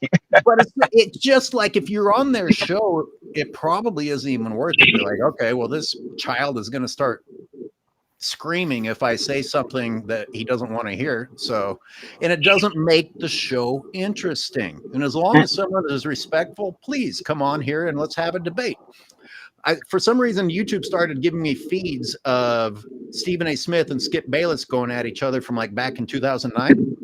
But it's just like if you're on their show, it probably isn't even worth it. You're like, okay, well, this child is going to start screaming if I say something that he doesn't want to hear. So, and it doesn't make the show interesting. And as long as someone is respectful, please come on here and let's have a debate. For some reason, YouTube started giving me feeds of Stephen A. Smith and Skip Bayless going at each other from like back in 2009.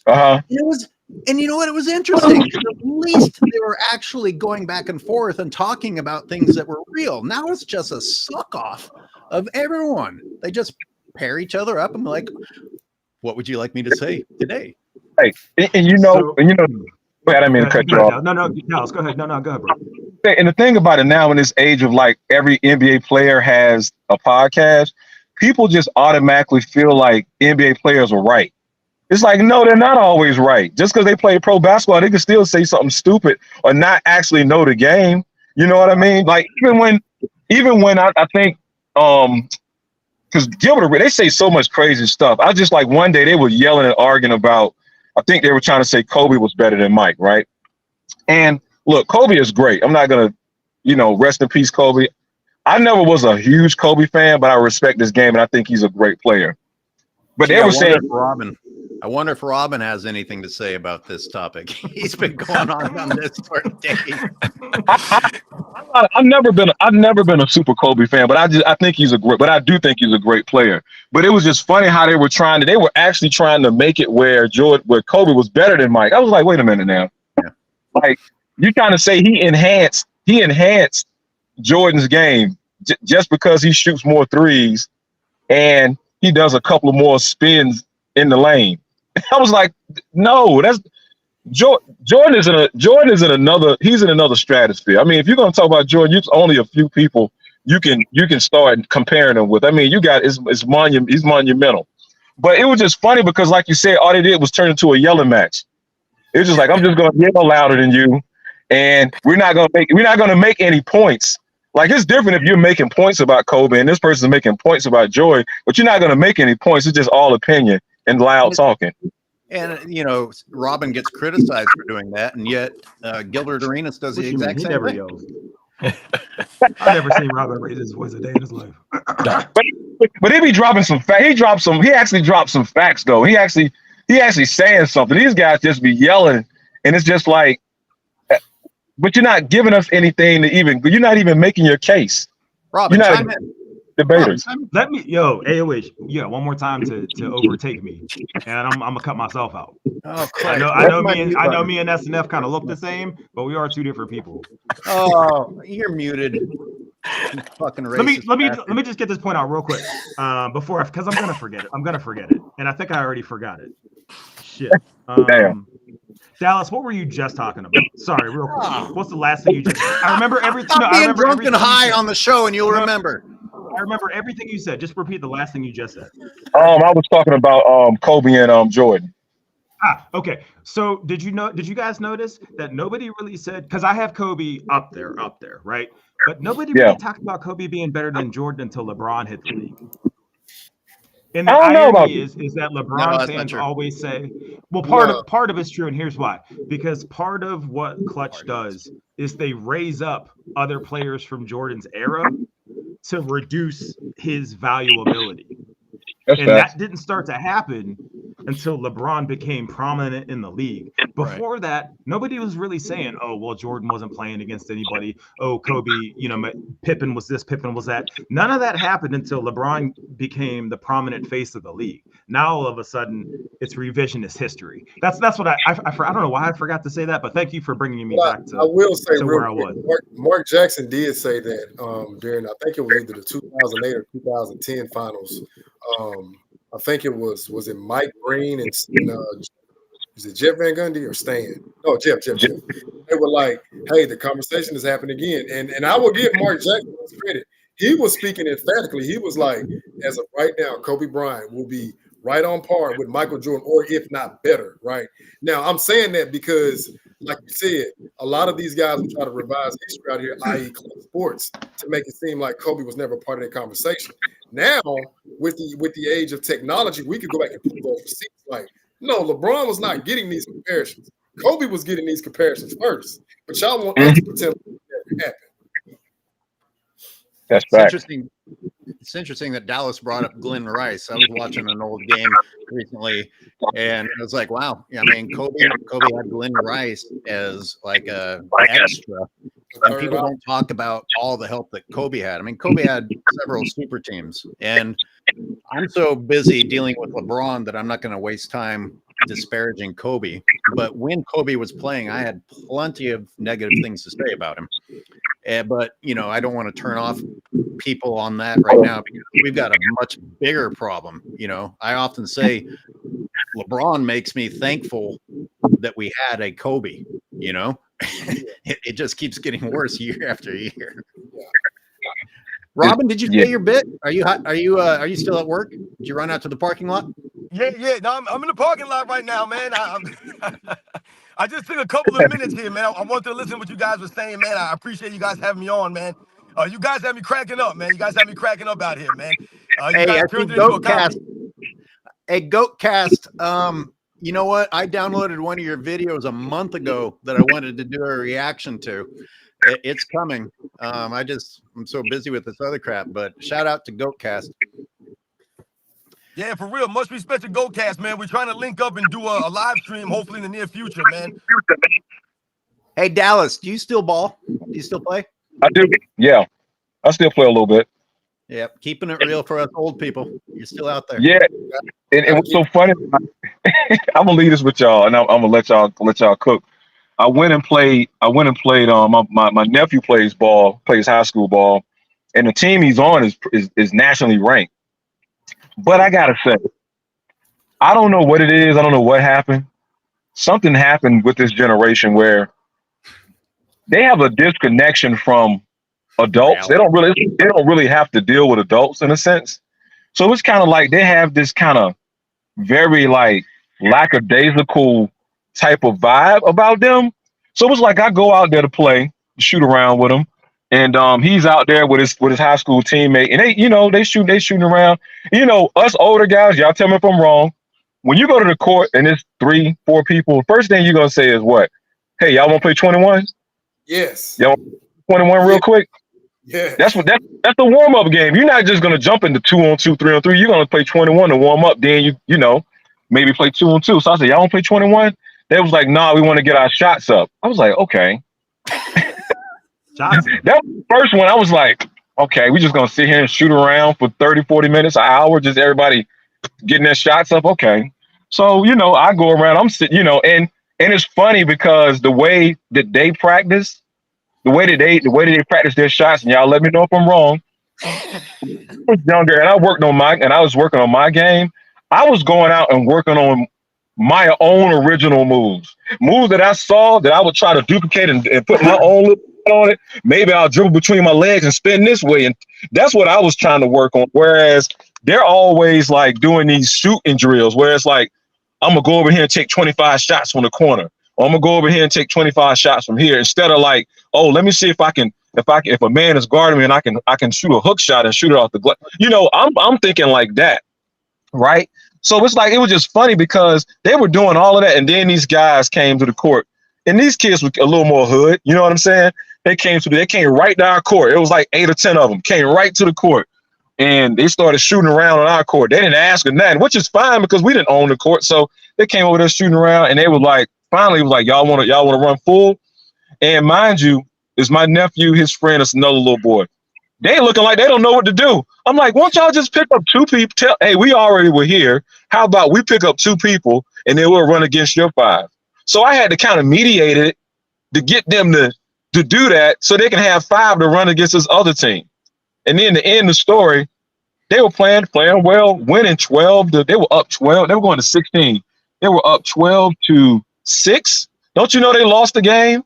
And you know what? It was interesting. At least they were actually going back and forth and talking about things that were real. Now it's just a suck off of everyone. They just pair each other up and be like, what would you like me to say today? Hey, and you know, go ahead, I mean to cut you off. No, let's go ahead. No, go ahead, bro. And the thing about it now, in this age of like every NBA player has a podcast, people just automatically feel like NBA players are right. It's like, no, they're not always right. Just because they play pro basketball, they can still say something stupid or not actually know the game. You know what I mean? Like even when I think because Gilbert, they say so much crazy stuff. I just like one day they were yelling and arguing about, I think they were trying to say Kobe was better than Mike, right? And look, Kobe is great. I'm not gonna, rest in peace, Kobe. I never was a huge Kobe fan, but I respect this game and I think he's a great player. But they were saying I wonder if Robin has anything to say about this topic. He's been going on this for days. I've never been a super Kobe fan, but I do think he's a great player. But it was just funny how they were actually trying to make it where Kobe was better than Mike. I was like, wait a minute now. Yeah. Like you're trying to say he enhanced Jordan's game just because he shoots more threes and he does a couple of more spins in the lane. I was like, no, that's Jordan is in another stratosphere. I mean, if you're gonna talk about Jordan, there's only a few people you can start comparing him with. I mean, he's monumental. But it was just funny because, like you said, all they did was turn into a yelling match. It was just like, I'm just gonna yell louder than you, and we're not gonna make any points. Like it's different if you're making points about Kobe and this person's making points about Joy, but you're not gonna make any points. It's just all opinion and loud talking. And Robin gets criticized for doing that, and yet Gilbert Arenas does the exact same thing. Yells. I've never seen Robin raise his voice a day in his life. but he be dropping some facts. He actually dropped some facts though. He actually saying something. These guys just be yelling, and it's just like, but you're not giving us anything you're not even making your case. Robin, you're not debaters. Let me, AOH, one more time to overtake me, and I'm gonna cut myself out. Oh, I know me and SNF kind of look the same, but we are two different people. Oh, you're muted. You fucking racist. Let me just get this point out real quick because I'm gonna forget it, and I think I already forgot it. Shit. Damn. Dallas, what were you just talking about? Sorry, real quick. What's the last thing you just? I remember everything. Stop being drunk and high on the show, and you'll remember. I remember everything you said. Just repeat the last thing you just said. I was talking about Kobe and Jordan. Okay. So did you guys notice that nobody really said, because I have Kobe up there, right? But nobody really talked about Kobe being better than Jordan until LeBron hit the league. And the irony is that LeBron fans always say, well, part of it's true, and here's why. Because part of what Clutch does is they raise up other players from Jordan's era to reduce his valuability. That didn't start to happen until LeBron became prominent in the league. Before that, nobody was really saying, oh, well, Jordan wasn't playing against anybody. Oh, Kobe, Pippen was this, Pippen was that. None of that happened until LeBron became the prominent face of the league. Now, all of a sudden, it's revisionist history. That's what I don't know why I forgot to say that, but thank you for bringing me back to, I will say to where I was. Mark Jackson did say that during, I think it was either the 2008 or 2010 finals. I think it was it Mike Green and is it Jeff Van Gundy or Stan? No, Jeff. They were like, hey, the conversation is happening again. And I will give Mark Jackson his credit. He was speaking emphatically. He was like, as of right now, Kobe Bryant will be right on par with Michael Jordan, or if not better, right? Now, I'm saying that because, like you said, a lot of these guys will try to revise history out here, i.e. club sports, to make it seem like Kobe was never part of that conversation. Now, with the age of technology, we could go back and put those receipts like, no, LeBron was not getting these comparisons. Kobe was getting these comparisons first. But y'all want us to pretend it never happened. That's It's fact. interesting. It's interesting that Dallas brought up Glenn Rice. I was watching an old game recently, and I was like, "Wow!" I mean, Kobe had Glenn Rice as like a extra, and people don't talk about all the help that Kobe had. I mean, Kobe had several super teams, and I'm so busy dealing with LeBron that I'm not going to waste time disparaging Kobe. But when Kobe was playing, I had plenty of negative things to say about him. But I don't want to turn off people on that right now because we've got a much bigger problem. I often say LeBron makes me thankful that we had a Kobe. It just keeps getting worse year after year. Robin, did you say your bit? Are you still at work? Did you run out to the parking lot? Yeah. No, I'm in the parking lot right now, man. I just took a couple of minutes here, man. I wanted to listen to what you guys were saying, man. I appreciate you guys having me on, man. You guys have me cracking up, man. You guys have me cracking up out here, man. You guys turned it into a comedy. Hey, Goatcast. You know what? I downloaded one of your videos a month ago that I wanted to do a reaction to. It's coming. I'm so busy with this other crap, but shout out to Goatcast. Yeah, for real. Much respect to Goatcast, man. We're trying to link up and do a live stream, hopefully in the near future, man. Hey, Dallas, do you still ball? Do you still play? I do. Yeah, I still play a little bit. Yep, keeping it real for us old people. You're still out there. Yeah, and what's so funny? I'm gonna leave this with y'all, and I'm gonna let y'all cook. I went and played. My nephew plays high school ball, and the team he's on is nationally ranked. But I gotta say, I don't know what it is. I don't know what happened. Something happened with this generation where they have a disconnection from adults. They don't really have to deal with adults in a sense. So it's kind of like they have this kind of very like lackadaisical type of vibe about them. So it's like I go out there to play, shoot around with him, and he's out there with his high school teammate, and they shooting around. Us older guys, y'all tell me if I'm wrong. When you go to the court and it's 3-4 people, the first thing you're gonna say is what? Hey, y'all want to play 21? Yes. Y'all 21 real quick? Yeah. That's the warm-up game. You're not just gonna jump into 2-on-2, 3-on-3. You're gonna play 21 to warm up. Then you maybe play 2-on-2. So I said, y'all want to play 21? They was like, nah, we want to get our shots up. I was like, okay. Shots. That was the first one. I was like, okay, we just gonna sit here and shoot around for 30, 40 minutes, an hour, just everybody getting their shots up. Okay. So, I go around, I'm sitting, and it's funny because the way that they practice, the way that they practice their shots, and y'all let me know if I'm wrong. I was younger and I was working on my game. I was going out and working on my own original moves that I saw that I would try to duplicate and put my own little on it. Maybe I'll dribble between my legs and spin this way. And that's what I was trying to work on. Whereas they're always like doing these shooting drills where it's like, I'm going to go over here and take 25 shots from the corner. Or I'm going to go over here and take 25 shots from here instead of like, oh, let me see if a man is guarding me and I can shoot a hook shot and shoot it off the glass. I'm thinking like that. Right. So it's like, it was just funny because they were doing all of that. And then these guys came to the court and these kids were a little more hood. You know what I'm saying? They came right to our court. It was like 8 or 10 of them came right to the court and they started shooting around on our court. They didn't ask or nothing, which is fine because we didn't own the court. So they came over there shooting around and they were like, finally it was like, y'all want to run full? And mind you, it's my nephew, his friend, it's another little boy. They looking like they don't know what to do. I'm like, why don't y'all just pick up 2 people? Hey, we already were here. How about we pick up 2 people and then we'll run against your 5? So I had to kind of mediate it to get them to do that so they can have 5 to run against this other team. And then to end the story, they were playing well, winning 12. They were up 12. They were going to 16. They were up 12-6. Don't you know they lost the game?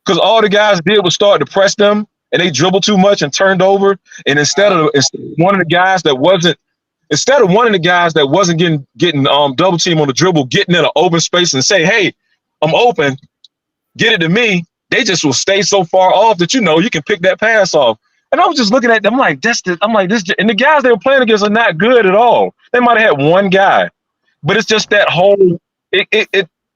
Because all the guys did was start to press them and they dribbled too much and turned over. And instead of one of the guys that wasn't getting double team on the dribble, getting in an open space and say, hey, I'm open, get it to me, they just will stay so far off that you can pick that pass off. And I was just looking at them like, this, and the guys they were playing against are not good at all. They might have had one guy, but it's just that whole,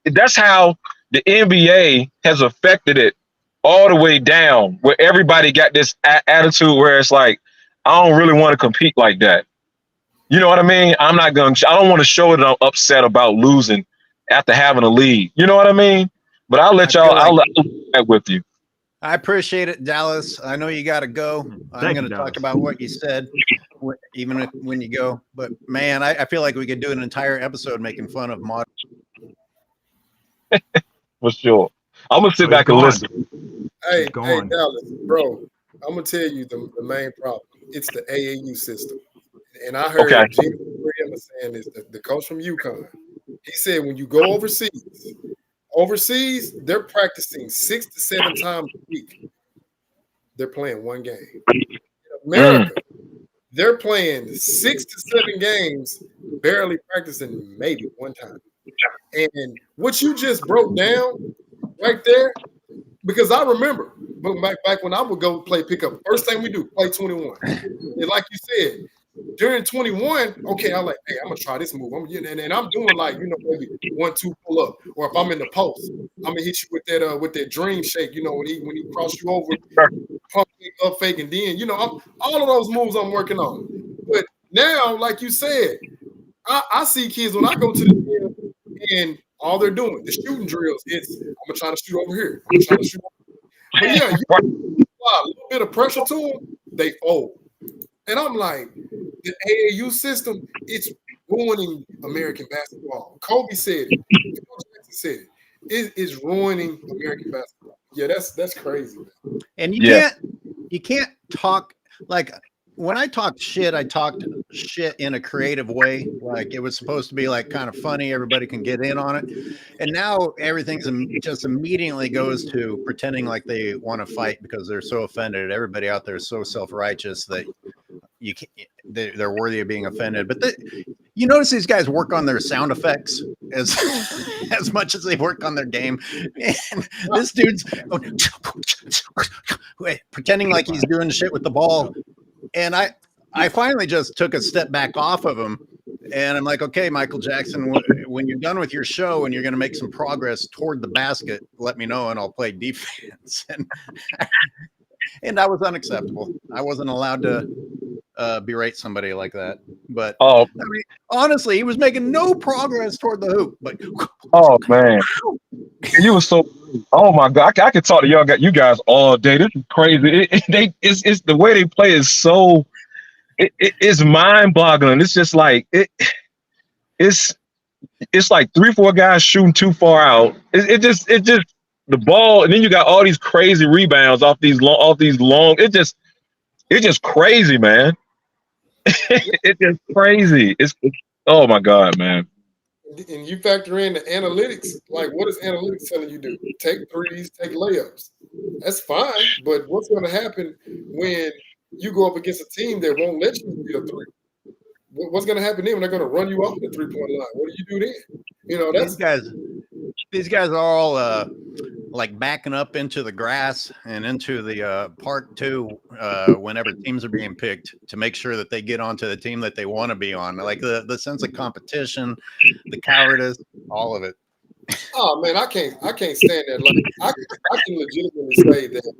that's how the NBA has affected it all the way down, where everybody got this attitude where it's like, I don't really want to compete like that. You know what I mean? I don't want to show that I'm upset about losing after having a lead. You know what I mean? But I'll let y'all, I'll that with you. I appreciate it, Dallas. I know you got to go. I'm going to talk about what you said, even when you go. But man, I feel like we could do an entire episode making fun of modern. For sure. I'm going to sit back and listen. Hey, Dallas, bro, I'm going to tell you the main problem. It's the AAU system. And I heard Jimmy saying this, the coach from UConn. He said when you go overseas, they're practicing 6 to 7 times a week. They're playing one game. In America, they're playing 6 to 7 games, barely practicing maybe one time. And what you just broke down right there, because I remember back when I would go play pickup, first thing we do, play 21. And like you said, during 21, okay, I'm like, hey, I'm gonna try this move. And I'm doing like, maybe 1-2 pull up, or if I'm in the post, I'm gonna hit you with that dream shake. When he cross you over, pump fake, up fake, and then all of those moves I'm working on. But now, like you said, I see kids when I go to the gym and all they're doing the shooting drills. It's I'm gonna try to shoot over here. I'm trying to shoot over here. But yeah, you apply a little bit of pressure to them, they fold. And I'm like, the AAU system, it's ruining American basketball. Kobe said it. Coach Jackson said it. It is ruining American basketball. Yeah, that's crazy. And you can't talk like when I talked shit, I talked shit in a creative way. Like it was supposed to be like kind of funny. Everybody can get in on it. And now everything's just immediately goes to pretending like they want to fight because they're so offended. Everybody out there is so self-righteous that you can't, they're worthy of being offended. But you notice these guys work on their sound effects as much as they work on their game. And this dude's pretending like he's doing shit with the ball. And I finally just took a step back off of him. And I'm like, okay, Michael Jackson, when you're done with your show and you're going to make some progress toward the basket, let me know and I'll play defense. And that was unacceptable. I wasn't allowed to berate somebody like that. But I mean, honestly, he was making no progress toward the hoop. But man, you were so. Oh my God, I could talk to you guys all day. This is crazy. It's the way they play is so. It's mind-boggling. It's just like it's like 3-4 guys shooting too far out. It just the ball, and then you got all these crazy rebounds off these long. It's just crazy, man. It's just crazy. It's oh my God, man. And you factor in the analytics. Like, what is analytics telling you to do? Take threes, take layups. That's fine, but what's going to happen when you go up against a team that won't let you get a three? What's going to happen then when they're going to run you off the 3-point line? What do you do then? That's these guys are all like backing up into the grass and into the park too whenever teams are being picked to make sure that they get onto the team that they want to be on. Like the sense of competition, the cowardice, all of it. Oh man, I can't stand that. Like I can legitimately say that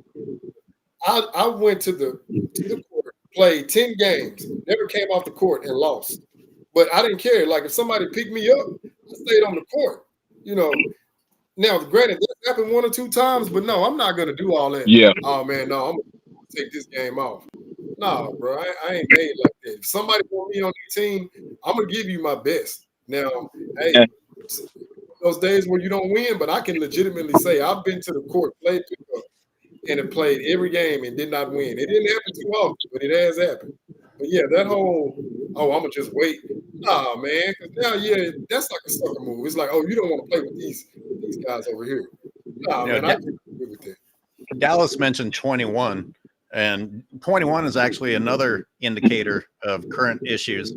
I went to the court, played 10 games, never came off the court and lost. But I didn't care. Like if somebody picked me up, I stayed on the court. Now granted, that happened 1 or 2 times, but no, I'm not gonna do all that. Yeah. Oh man, no, I'm gonna take this game off. No, bro, I ain't made like that. If somebody want me on the team, I'm gonna give you my best. Now, hey, those days where you don't win, but I can legitimately say I've been to the court, played pickup, and have played every game and did not win. It didn't happen too often, but it has happened. But yeah, that whole, I'm gonna just wait. Nah, man, because now, that's like a sucker move. It's like, you don't want to play with these guys over here. Nah, man, I agree with that. Dallas mentioned 21, and 21 is actually another indicator of current issues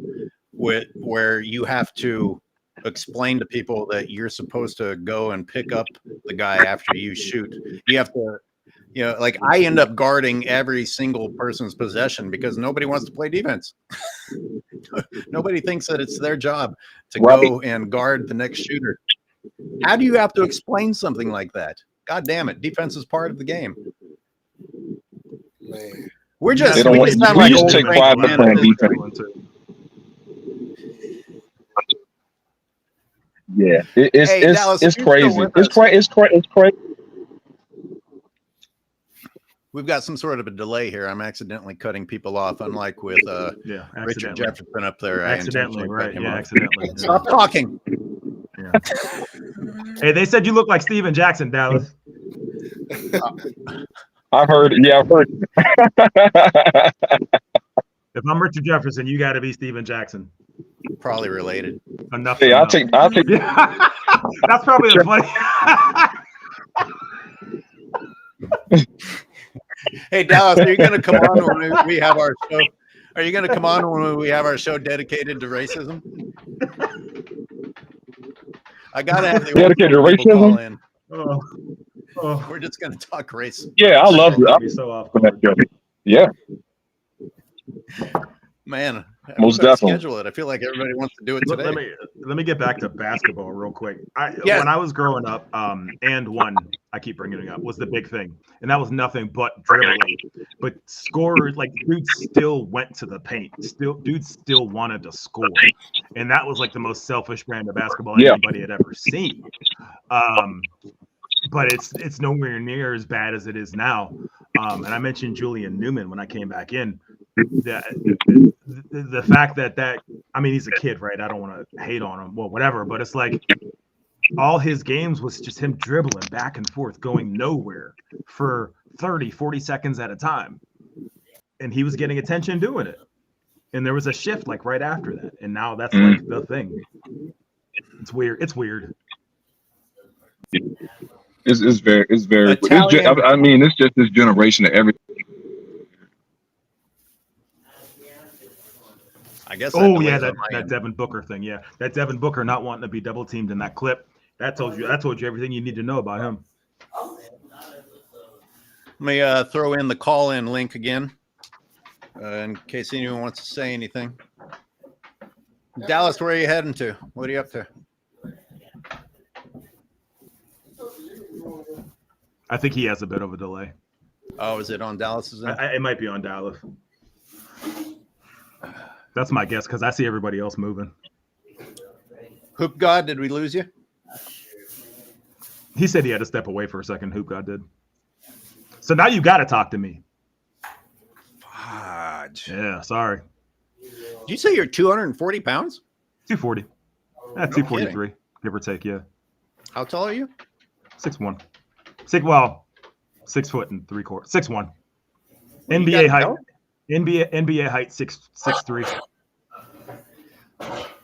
where you have to explain to people that you're supposed to go and pick up the guy after you shoot. You have to, like I end up guarding every single person's possession because nobody wants to play defense. Nobody thinks that it's their job to go and guard the next shooter. How do you have to explain something like that? God damn it. Defense is part of the game. Man. We're just, They don't want, sound we like just old take Frank pride in playing Mann. defense. Yeah, Dallas, it's if you're still crazy. with It's us, crazy. It's crazy. we've got some sort of a delay here. I'm accidentally cutting people off, unlike with Richard Jefferson up there. Accidentally, right? Yeah, off. accidentally. Stop talking. Yeah. Hey, they said you look like Steven Jackson, Dallas. I've heard. Yeah, I've heard. If I'm Richard Jefferson, you got to be Steven Jackson. Probably related. Enough. Hey, I'll take. Yeah. That's probably a funny. Hey, Dallas, are you going to come on when we have our show? Are you going to come on when we have our show dedicated to racism? I got to have the dedicated to racism. Call in. Oh. We're just going to talk racism. Yeah, I love it. Be so off. Yeah. Man, most definitely. Schedule it. I feel like everybody wants to do it today. Let me get back to basketball real quick. When I was growing up, and one I keep bringing it up was the big thing, and that was nothing but dribbling. But scorers, like dudes, still went to the paint. Dudes still wanted to score, and that was like the most selfish brand of basketball anybody had ever seen. But it's nowhere near as bad as it is now. And I mentioned Julian Newman when I came back in. The fact that I mean, he's a kid, right? I don't want to hate on him, well, whatever, but it's like all his games was just him dribbling back and forth, going nowhere for 30, 40 seconds at a time. And he was getting attention doing it. And there was a shift like right after that. And now that's like the thing. It's weird. It's weird. It's very. Italian. I mean, it's just this generation of everything. I guess. That Devin Booker thing. Yeah, that Devin Booker not wanting to be double teamed in that clip. That told you everything you need to know about him. Let me throw in the call-in link again, in case anyone wants to say anything. Dallas, where are you heading to? What are you up to? I think he has a bit of a delay. Oh, is it on Dallas's end? It might be on Dallas. That's my guess because I see everybody else moving. Hoop God, did we lose you? He said he had to step away for a second. Hoop God did. So now you got to talk to me. Fudge. Yeah, sorry. Did you say you're 240 pounds? 240. 243, give or take, yeah. How tall are you? 6'1". 6 foot and 3/4. 6'1". NBA height. NBA height 6'3".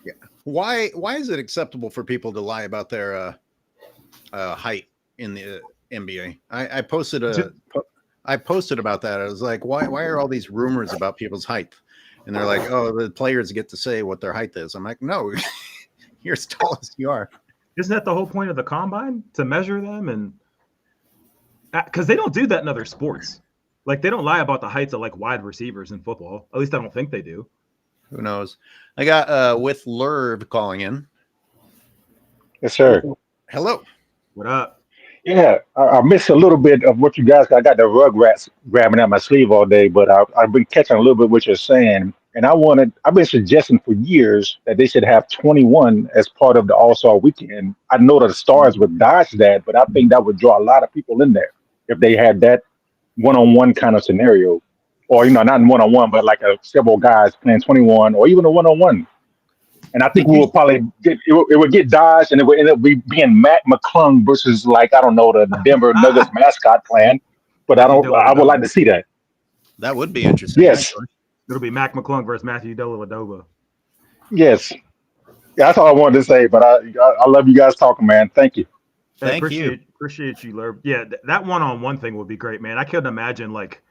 Yeah. Why is it acceptable for people to lie about their height in the NBA? I posted about that. I was like, why are all these rumors about people's height? And they're like, oh, the players get to say what their height is. I'm like, no, you're as tall as you are. Isn't that the whole point of the combine, to measure them? And because they don't do that in other sports. Like, they don't lie about the heights of like wide receivers in football. At least I don't think they do. Who knows? I got with Lerv calling in. Yes, sir. Hello. What up? Yeah, I missed a little bit of what you guys. I got the Rugrats grabbing at my sleeve all day, but I've been catching a little bit what you're saying. And I've been suggesting for years that they should have 21 as part of the All-Star weekend. I know that the Stars would dodge that, but I think that would draw a lot of people in there if they had that one-on-one kind of scenario, or not one-on-one, but like several guys playing 21, or even a one-on-one. And I think we will probably it would get dodged, and it would end up being Matt McClung versus the Denver Nuggets mascot plan. But I would like to see that. That would be interesting. Yes. It'll be Mac McClung versus Matthew Dellavedova. Yes. Yeah, that's all I wanted to say. But I love you guys talking, man. Thank you. Appreciate you, Lerb. Yeah, that one-on-one thing would be great, man. I couldn't imagine like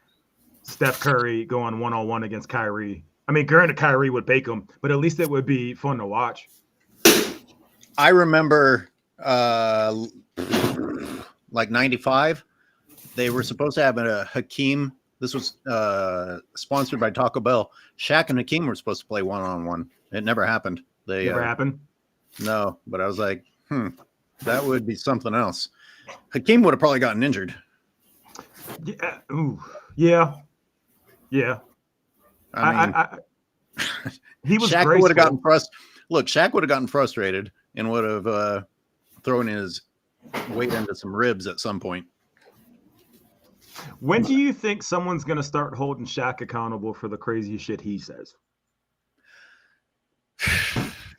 Steph Curry going one-on-one against Kyrie. I mean, granted, Kyrie would bake him, but at least it would be fun to watch. I remember like 95, they were supposed to have a Hakeem. This was sponsored by Taco Bell. Shaq and Hakeem were supposed to play one-on-one. It never happened. Never happened? No, but I was like, that would be something else. Hakeem would have probably gotten injured. Yeah. Ooh. Yeah. Yeah. I mean, he was Shaq graceful. would have gotten frustrated. Look, Shaq would have gotten frustrated and would have thrown his weight into some ribs at some point. When do you think someone's going to start holding Shaq accountable for the crazy shit he says?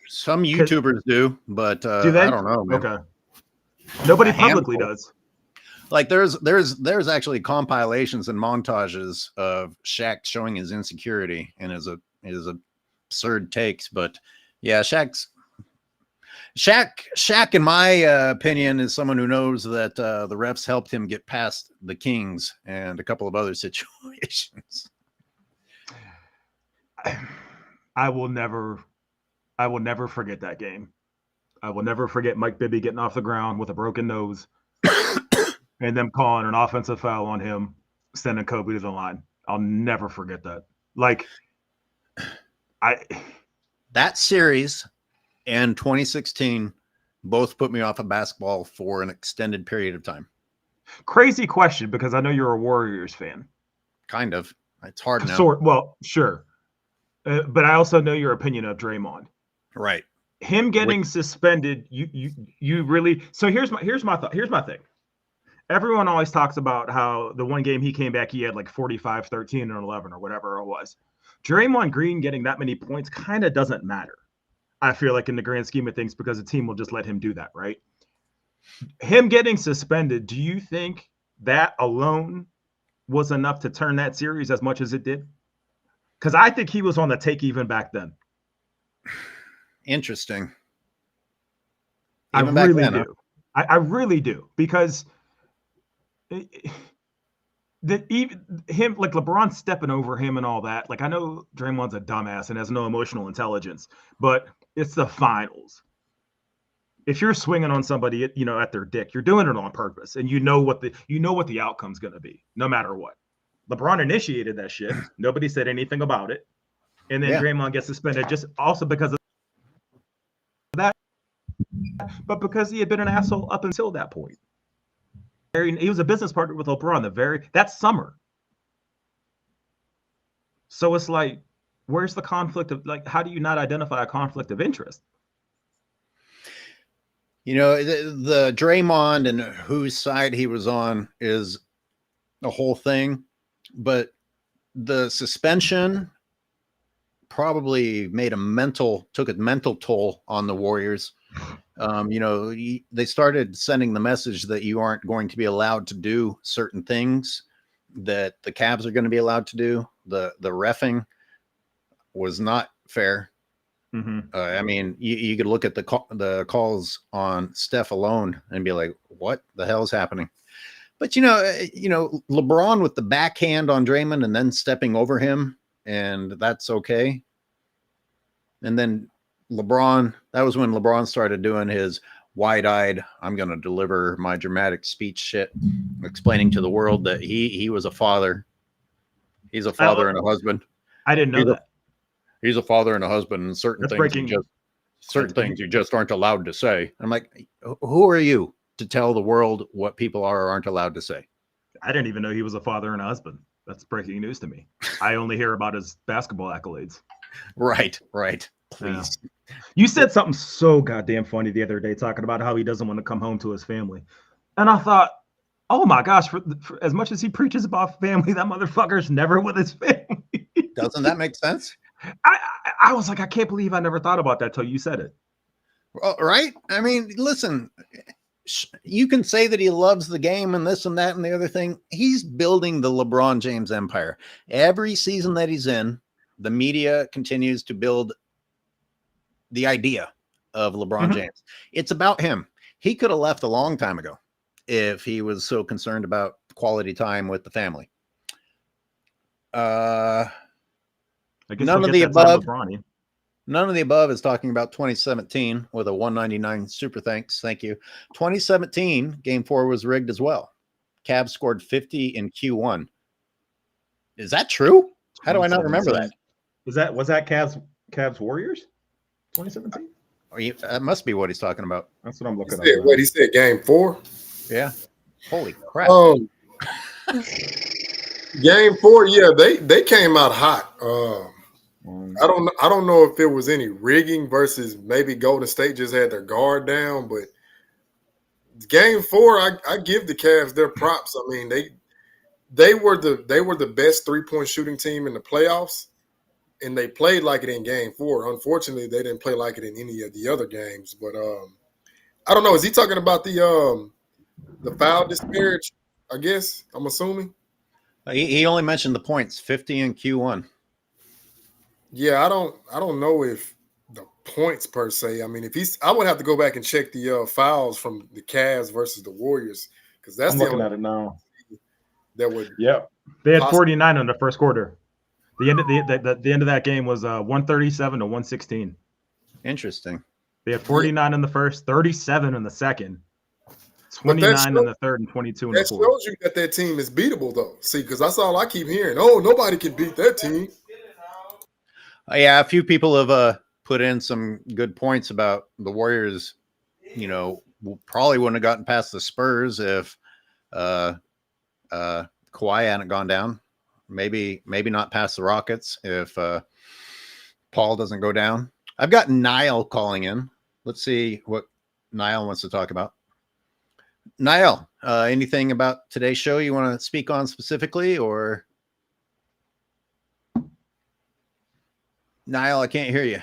Some YouTubers do, but do they? I don't know, man. Okay. Nobody publicly does. Like there's actually compilations and montages of Shaq showing his insecurity and his absurd takes. But yeah, Shaq, in my opinion, is someone who knows that the refs helped him get past the Kings and a couple of other situations. I will never forget that game. I will never forget Mike Bibby getting off the ground with a broken nose and them calling an offensive foul on him, sending Kobe to the line. I'll never forget that. Like, that series and 2016 both put me off of basketball for an extended period of time. Crazy question, because I know you're a Warriors fan. Kind of. It's hard now. Well, sure. But I also know your opinion of Draymond. Right. Him getting suspended, you really. So here's my thought. Here's my thing. Everyone always talks about how the one game he came back, he had like 45, 13, and 11 or whatever it was. Draymond Green getting that many points kind of doesn't matter, I feel like, in the grand scheme of things, because the team will just let him do that, right? Him getting suspended, do you think that alone was enough to turn that series as much as it did? Because I think he was on the take even back then. Interesting. I really do. I really do, because him, like LeBron stepping over him and all that. Like, I know Draymond's a dumbass and has no emotional intelligence, but it's the finals. If you're swinging on somebody, at their dick, you're doing it on purpose, and you know what the outcome's going to be, no matter what. LeBron initiated that shit. Nobody said anything about it, and then Draymond gets suspended just also because of that, but because he had been an asshole up until that point. He was a business partner with LeBron that summer. So it's like, where's the conflict of, like, how do you not identify a conflict of interest? The Draymond and whose side he was on is a whole thing, but the suspension probably took a mental toll on the Warriors. They started sending the message that you aren't going to be allowed to do certain things that the Cavs are going to be allowed to do. The reffing was not fair. Mm-hmm. I mean, you could look at the calls on Steph alone and be like, what the hell is happening? But, LeBron with the backhand on Draymond and then stepping over him, and that's okay. And then that was when LeBron started doing his wide-eyed, I'm going to deliver my dramatic speech shit, explaining to the world that he was a father. He's a father and a husband. I didn't know that. He's a father and a husband, and certain things you just aren't allowed to say. I'm like, who are you to tell the world what people are or aren't allowed to say? I didn't even know he was a father and a husband. That's breaking news to me. I only hear about his basketball accolades. Right. Please. Yeah. You said something so goddamn funny the other day, talking about how he doesn't want to come home to his family. And I thought, oh my gosh, for as much as he preaches about family, that motherfucker's never with his family. Doesn't that make sense? I was like, I can't believe I never thought about that till you said it. Well, right? I mean, listen, you can say that he loves the game and this and that and the other thing. He's building the LeBron James empire. Every season that he's in, the media continues to build the idea of LeBron James. It's about him. He could have left a long time ago if he was so concerned about quality time with the family. None of the above is talking about 2017 with a 199 super thanks. Thank you. 2017 game 4 was rigged as well. Cavs scored 50 in Q1. Is that true? How do I not remember that? Was that Cavs Warriors 2017? That must be what he's talking about. That's what I'm looking at. What he said, game 4? Yeah. Holy crap. Game 4, yeah, they came out hot. I don't know if there was any rigging versus maybe Golden State just had their guard down, but Game 4, I give the Cavs their props. I mean, they were the best 3-point shooting team in the playoffs, and they played like it in Game 4. Unfortunately, they didn't play like it in any of the other games. But I don't know. Is he talking about the foul disparage? I guess I'm assuming. He only mentioned the points, 50 in Q1. Yeah, I don't know if the points per se. I mean, I would have to go back and check the fouls from the Cavs versus the Warriors, because that's I'm the looking only at it now. That would. Yep, they had 49 in the first quarter. The end of that game was 137 to 116. Interesting. They had 49 in the first, 37 in the second, 29 in the third, and 22 in the fourth. That shows you that team is beatable, though. See, because that's all I keep hearing. Oh, nobody can beat that team. Yeah, a few people have put in some good points about the Warriors. You know, probably wouldn't have gotten past the Spurs if Kawhi hadn't gone down. Maybe not past the Rockets if Paul doesn't go down. I've got Niall calling in. Let's see what Niall wants to talk about. Niall, anything about today's show you want to speak on specifically, or? Niall, I can't hear you.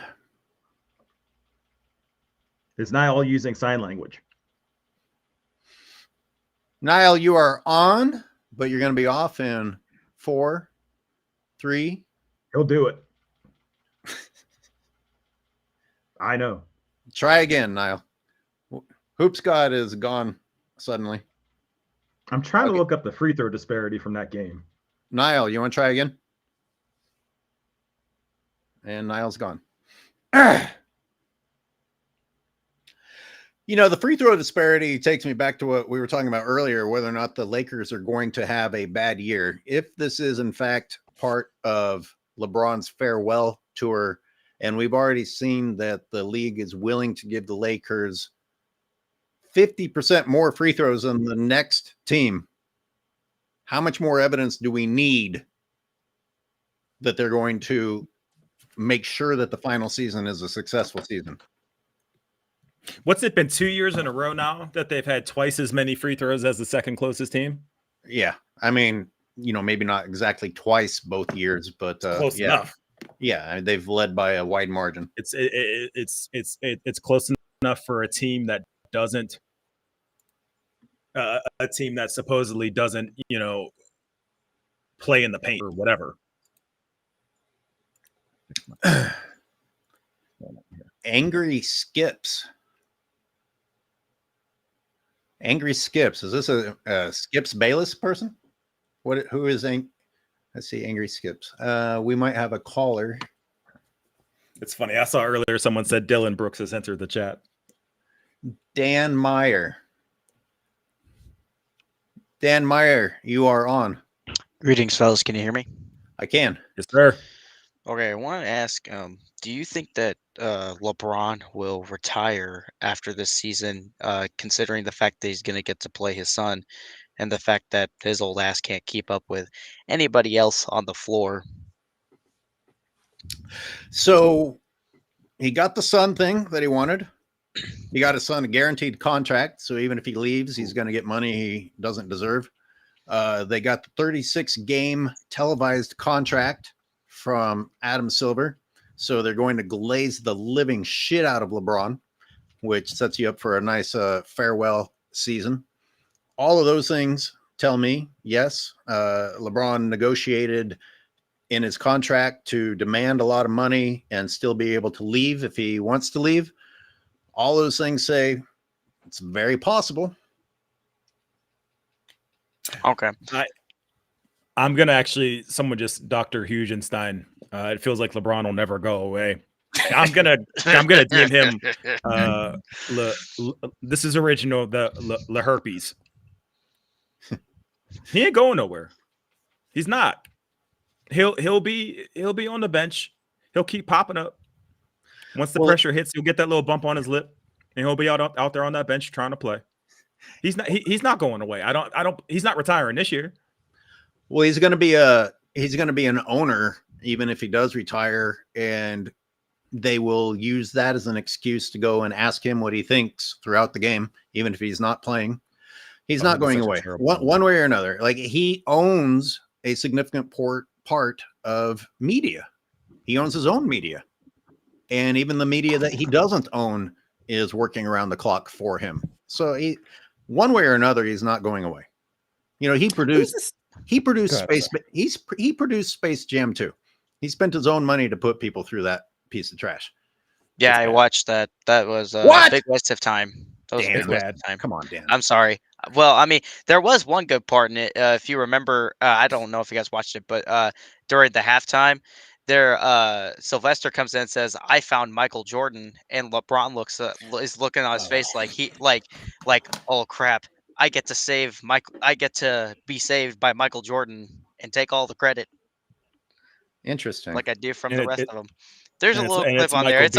Is Niall using sign language? Niall, you are on, but you're going to be off in 4, 3. He'll do it. I know. Try again, Niall. Hoops God is gone suddenly. I'm trying to look up the free throw disparity from that game. Niall, you want to try again? And Niall's gone. You know, the free throw disparity takes me back to what we were talking about earlier, whether or not the Lakers are going to have a bad year. If this is, in fact, part of LeBron's farewell tour, and we've already seen that the league is willing to give the Lakers 50% more free throws than the next team, how much more evidence do we need that they're going to make sure that the final season is a successful season? What's it been 2 years in a row now that they've had twice as many free throws as the second closest team? Yeah. I mean, you know, maybe not exactly twice both years, but close yeah. enough. Yeah, they've led by a wide margin. It's close enough for a team that doesn't a team that supposedly doesn't, you know, play in the paint or whatever. Angry Skips. Angry Skips. Is this a Skips Bayless person? Who is let's see, Angry Skips. We might have a caller. It's funny. I saw earlier someone said Dylan Brooks has entered the chat. Dan Meyer. Dan Meyer, you are on. Greetings, fellas. Can you hear me? I can. Yes, sir. Okay, I want to ask, do you think that LeBron will retire after this season, considering the fact that he's going to get to play his son and the fact that his old ass can't keep up with anybody else on the floor? So he got the son thing that he wanted. He got his son a guaranteed contract. So even if he leaves, he's going to get money he doesn't deserve. They got the 36-game televised contract from Adam Silver. So they're going to glaze the living shit out of LeBron, which sets you up for a nice farewell season. All of those things tell me, yes, LeBron negotiated in his contract to demand a lot of money and still be able to leave if he wants to leave. All those things say it's very possible. Okay. I'm going to actually, someone just, Dr. Hugenstein, it feels like LeBron will never go away. I'm gonna DM him. This is original. The herpes. He ain't going nowhere. He's not. He'll be on the bench. He'll keep popping up. Once the pressure hits, he'll get that little bump on his lip, and he'll be out there on that bench trying to play. He's not going away. He's not retiring this year. Well, he's going to be an owner even if he does retire, and they will use that as an excuse to go and ask him what he thinks throughout the game, even if he's not playing. He's not going away one way or another. Like, he owns a significant part of media. He owns his own media. And even the media that he doesn't own is working around the clock for him. So one way or another, he's not going away. You know, he produced Space Jam 2. He spent his own money to put people through that piece of trash. Yeah, I watched that. That was a big waste of time. That was a big waste of time. Come on, Dan. I'm sorry. Well, I mean, there was one good part in it. If you remember, I don't know if you guys watched it, but during the halftime, Sylvester comes in and says, "I found Michael Jordan," and LeBron is looking on his face like, "Oh crap! I get to be saved by Michael Jordan and take all the credit." Interesting. Like I do from the rest of them. There's a little clip on there. It's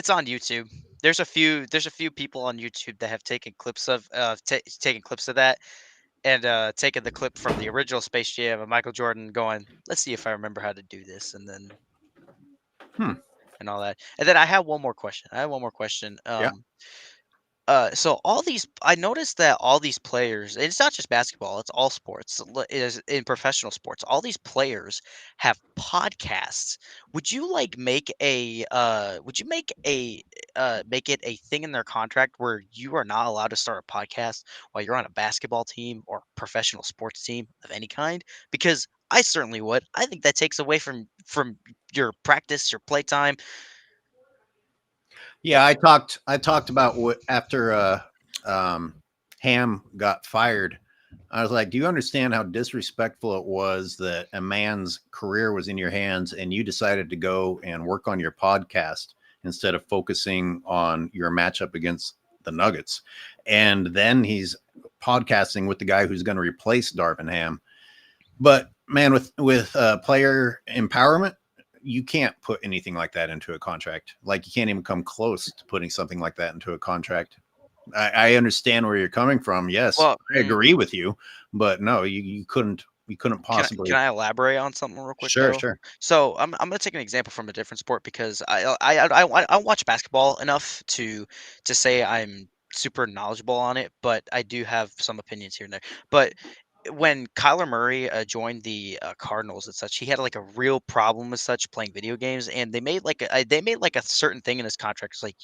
on YouTube. There's a few people on YouTube that have taken clips of that, and taken the clip from the original Space Jam of Michael Jordan going, "Let's see if I remember how to do this," and then and all that. And then I have one more question. Yeah. So I noticed that all these players, and it's not just basketball, it's all sports, is in professional sports. All these players have podcasts. Would you make it a thing in their contract where you are not allowed to start a podcast while you're on a basketball team or professional sports team of any kind? Because I certainly would. I think that takes away from your practice, your playtime. Yeah, I talked about what after Ham got fired. I was like, do you understand how disrespectful it was that a man's career was in your hands and you decided to go and work on your podcast instead of focusing on your matchup against the Nuggets? And then he's podcasting with the guy who's going to replace Darvin Ham. But man, with player empowerment, you can't put anything like that into a contract. Like, you can't even come close to putting something like that into a contract. I understand where you're coming from. Yes, well, I agree with you, but no, you couldn't possibly. Can I elaborate on something real quick? Sure, though? Sure. So I'm going to take an example from a different sport, because I watch basketball enough to say I'm super knowledgeable on it, but I do have some opinions here and there. But when Kyler Murray joined the Cardinals and such, he had like a real problem with such playing video games, and they made like a certain thing in his contract. It's like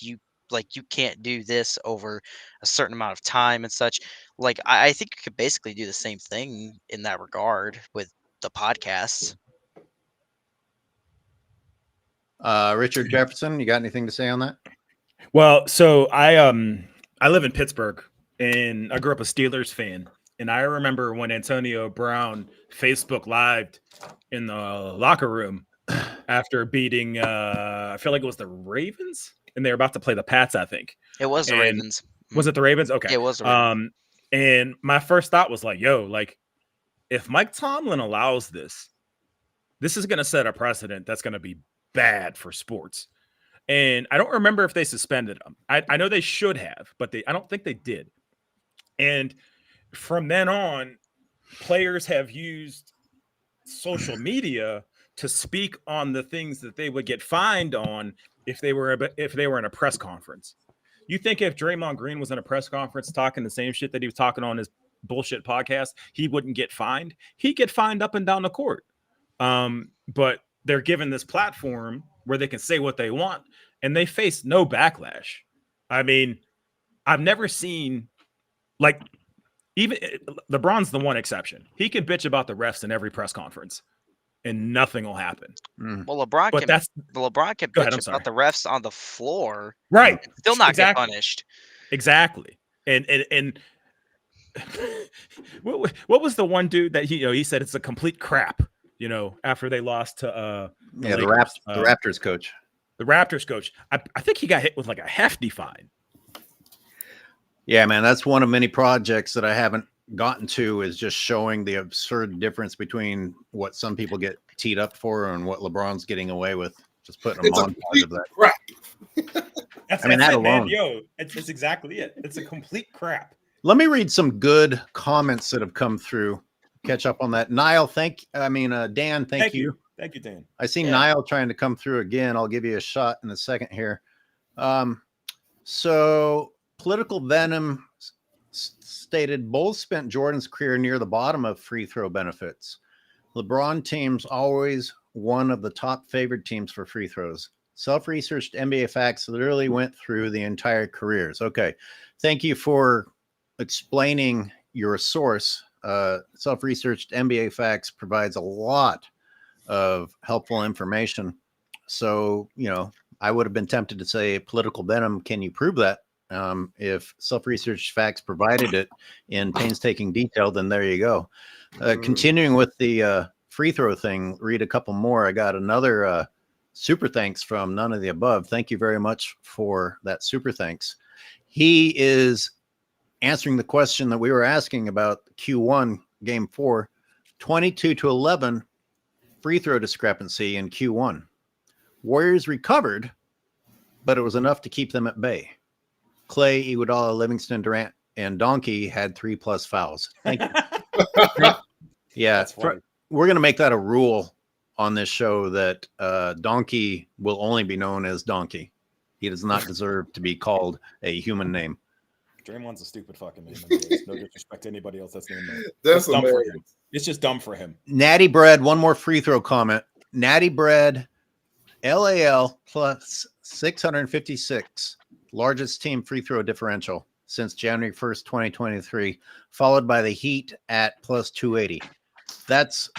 you can't do this over a certain amount of time and such. Like I think you could basically do the same thing in that regard with the podcasts. Richard Jefferson, you got anything to say on that? Well, so I live in Pittsburgh, and I grew up a Steelers fan. And I remember when Antonio Brown Facebook lived in the locker room after beating, I feel like it was the Ravens, and they were about to play the Pats, I think. It was the Ravens. Was it the Ravens? Okay. It was the Ravens. And my first thought was like, if Mike Tomlin allows this is going to set a precedent that's going to be bad for sports. And I don't remember if they suspended him. I know they should have, but I don't think they did. And from then on, players have used social media to speak on the things that they would get fined on if they were in a press conference. You think if Draymond Green was in a press conference talking the same shit that he was talking on his bullshit podcast, he wouldn't get fined? He'd get fined up and down the court. But they're given this platform where they can say what they want, and they face no backlash. I mean, I've never seen, like, even LeBron's the one exception. He can bitch about the refs in every press conference, and nothing will happen. Well, LeBron can bitch about the refs on the floor, right? And still not get punished. Exactly. And what was the one dude that he said it's a complete crap? After they lost to the Raptors coach. The Raptors coach. I think he got hit with like a hefty fine. Yeah, man, that's one of many projects that I haven't gotten to, is just showing the absurd difference between what some people get teed up for and what LeBron's getting away with. Just putting a montage of that. Right. That alone. Man. It's exactly it. It's a complete crap. Let me read some good comments that have come through. Catch up on that. Niall, Dan, thank you. Thank you, Dan. I see Niall trying to come through again. I'll give you a shot in a second here. So Political Venom stated Bulls spent Jordan's career near the bottom of free throw benefits. LeBron teams always one of the top favored teams for free throws. Self-researched NBA facts literally went through the entire careers. Okay. Thank you for explaining your source. Self-researched NBA facts provides a lot of helpful information. So, I would have been tempted to say Political Venom. Can you prove that? If self-researched facts provided it in painstaking detail, then there you go. Continuing with the free throw thing, read a couple more. I got another super thanks from None of the Above. Thank you very much for that super thanks. He is answering the question that we were asking about Q1 game 4, 22-11 free throw discrepancy in Q1. Warriors recovered, but it was enough to keep them at bay. Clay, Iguodala, Livingston, Durant, and Donkey had 3+ fouls. Thank you. Yeah, we're going to make that a rule on this show that Donkey will only be known as Donkey. He does not deserve to be called a human name. Draymond's a stupid fucking name. No disrespect to anybody else that's named that. That's dumb for him. It's just dumb for him. Natty Bread, one more free throw comment. Natty Bread, LAL plus 656, largest team free throw differential since January 1st, 2023, followed by the Heat at plus 280. That's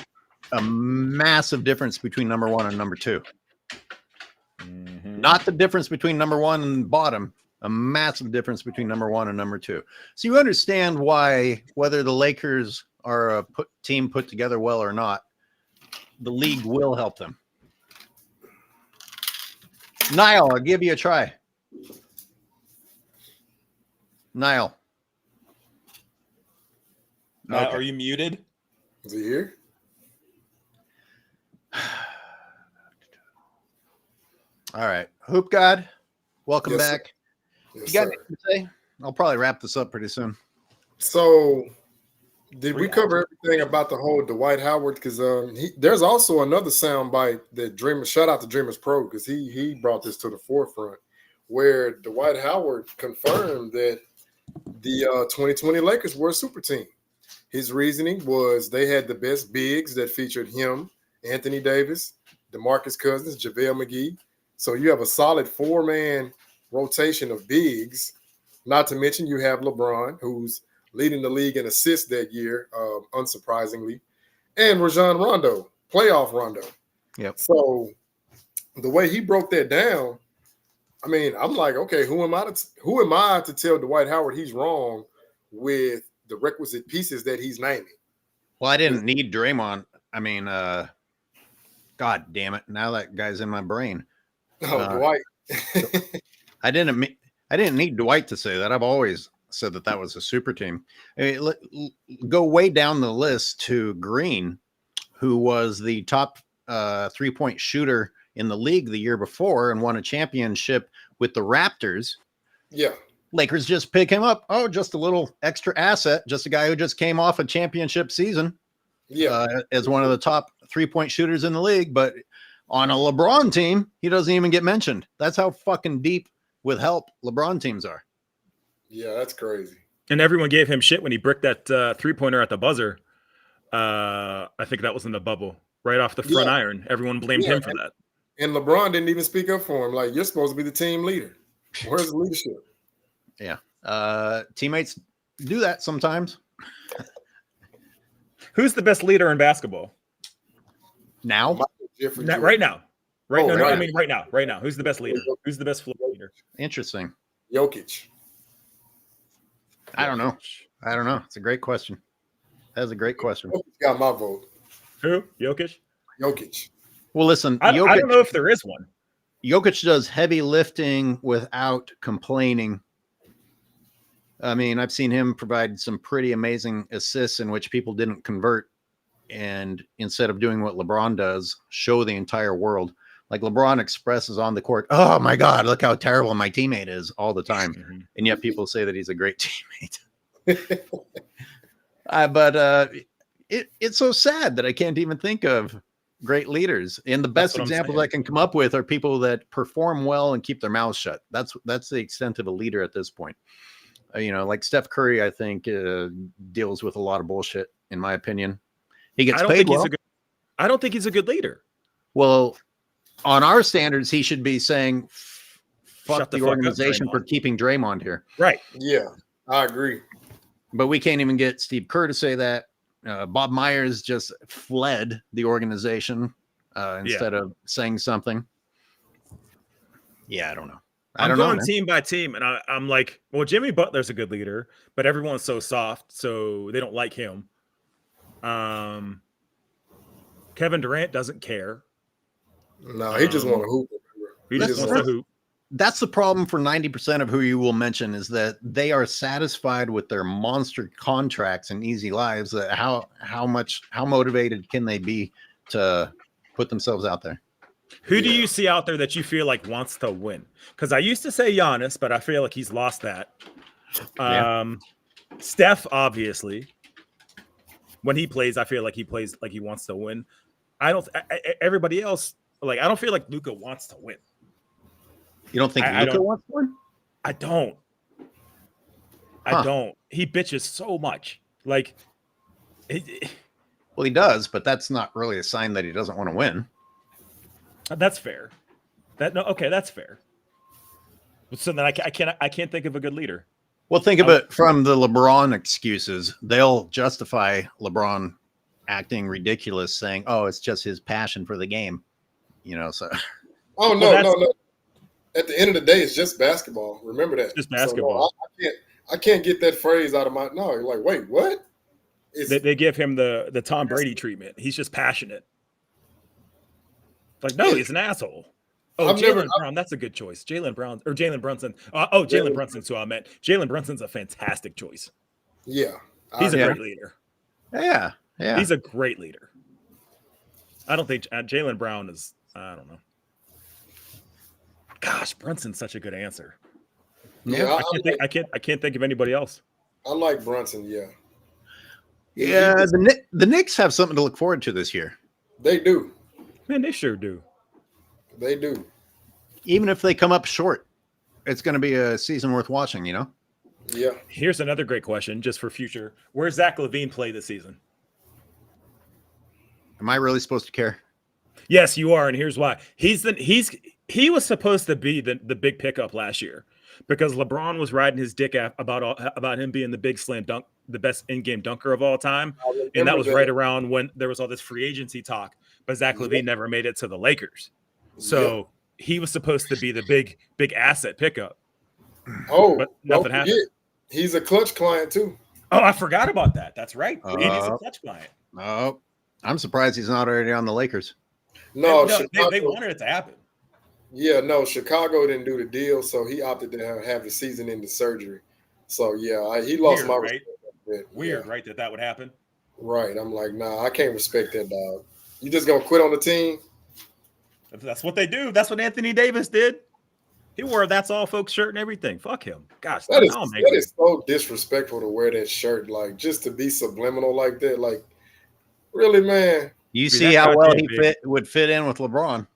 a massive difference between number 1 and number 2. Not the difference between number 1 and bottom, a massive difference between number 1 and number 2. So you understand why, whether the Lakers are a team put together well or not, the league will help them. Niall, I'll give you a try. Niall. Matt, are you muted? Is he here? All right. Hoop God, welcome back. Yes, You got anything to say? I'll probably wrap this up pretty soon. So, did we cover everything about the whole Dwight Howard? Because there's also another soundbite that Dreamers, shout out to Dreamers Pro, because he brought this to the forefront, where Dwight Howard confirmed that the 2020 Lakers were a super team. His reasoning was they had the best bigs that featured him, Anthony Davis, DeMarcus Cousins, JaVale McGee. So you have a solid 4-man rotation of bigs. Not to mention you have LeBron, who's leading the league in assists that year, unsurprisingly, and Rajon Rondo, playoff Rondo. Yep. So the way he broke that down, I mean, I'm like, okay, who am I to tell Dwight Howard he's wrong with the requisite pieces that he's naming? Well, I didn't need Draymond. I mean, God damn it! Now that guy's in my brain. Dwight. I didn't need Dwight to say that. I've always said that was a super team. I mean, go way down the list to Green, who was the top 3-point shooter in the league the year before and won a championship with the Raptors. Yeah. Lakers just pick him up. Oh, just a little extra asset. Just a guy who just came off a championship season. Yeah. As one of the top 3-point shooters in the league. But on a LeBron team, he doesn't even get mentioned. That's how fucking deep with help LeBron teams are. Yeah, that's crazy. And everyone gave him shit when he bricked that 3-pointer at the buzzer. I think that was in the bubble. Right off the front iron. Everyone blamed him for that. And LeBron didn't even speak up for him. Like, you're supposed to be the team leader. Where's the leadership? Yeah. Teammates do that sometimes. Who's the best leader in basketball? Now? Right now. Right now. Right. I mean, right now. Right now. Who's the best leader? Who's the best floor leader? Interesting. Jokic. I don't know. It's a great question. That's a great question. Jokic got my vote. Who? Jokic? Jokic. Well, listen, I don't know if there is one. Jokic does heavy lifting without complaining. I mean, I've seen him provide some pretty amazing assists in which people didn't convert. And instead of doing what LeBron does, show the entire world. Like LeBron expresses on the court, oh my God, look how terrible my teammate is all the time. And yet people say that he's a great teammate. But it's so sad that I can't even think of great leaders. And the best examples I can come up with are people that perform well and keep their mouths shut. That's the extent of a leader at this point. Like Steph Curry, I think deals with a lot of bullshit, in my opinion. He gets paid well. I don't think he's a good leader. Well, on our standards, he should be saying, fuck the organization for keeping Draymond here. Right. Yeah, I agree. But we can't even get Steve Kerr to say that. Bob Myers just fled the organization instead of saying something. Yeah, I don't know. I'm going team by team, and I'm like, well, Jimmy Butler's a good leader, but everyone's so soft, so they don't like him. Kevin Durant doesn't care. No, he just want to hoop. He just wants to hoop. That's the problem for 90% of who you will mention, is that they are satisfied with their monster contracts and easy lives. How motivated can they be to put themselves out there? Who do you see out there that you feel like wants to win? Because I used to say Giannis, but I feel like he's lost that. Steph, obviously, when he plays, I feel like he plays like he wants to win. Everybody else, like, I don't feel like Luka wants to win. You don't think Luka wants to win? I don't. I don't. He bitches so much. Like, well, he does, but that's not really a sign that he doesn't want to win. That's fair. That's fair. So then I can't think of a good leader. Well, think of it from the LeBron excuses. They'll justify LeBron acting ridiculous, saying, "Oh, it's just his passion for the game," So. Oh no. At the end of the day, it's just basketball. Remember that. Just basketball. So, I can't get that phrase out of my. No, you're like, wait, what? They give him the Tom Brady treatment. He's just passionate. Like, no, he's an asshole. Oh, Jaylen Brown, that's a good choice. Jaylen Brunson. Jalen Brunson's who I meant. Jalen Brunson's a fantastic choice. Yeah. He's a great leader. Yeah. He's a great leader. I don't think Jaylen Brown is, I don't know. Gosh, Brunson's such a good answer. Yeah, I can't think of anybody else. I like Brunson, yeah. Yeah, the Knicks have something to look forward to this year. They do. Man, they sure do. They do. Even if they come up short, it's going to be a season worth watching, Yeah. Here's another great question, just for future. Where's Zach LaVine play this season? Am I really supposed to care? Yes, you are, and here's why. He was supposed to be the big pickup last year because LeBron was riding his dick about him being the big slam dunk, the best in-game dunker of all time, and that was right around when there was all this free agency talk. But Zach LaVine never made it to the Lakers, so he was supposed to be the big asset pickup. Oh, but nothing happened. He's a clutch client too. Oh, I forgot about that. That's right. He's a clutch client. Oh, I'm surprised he's not already on the Lakers. No, they wanted it to happen. Yeah, no, Chicago didn't do the deal, so he opted to have the season-ending surgery. So yeah, he lost my respect. Weird, right? That would happen. Right. I'm like, nah, I can't respect that dog. You just gonna quit on the team? That's what they do. That's what Anthony Davis did. He wore a "That's All Folks" shirt and everything. Fuck him. Gosh, that is so disrespectful to wear that shirt, like just to be subliminal like that. Like, really, man. You see how well he would fit in with LeBron.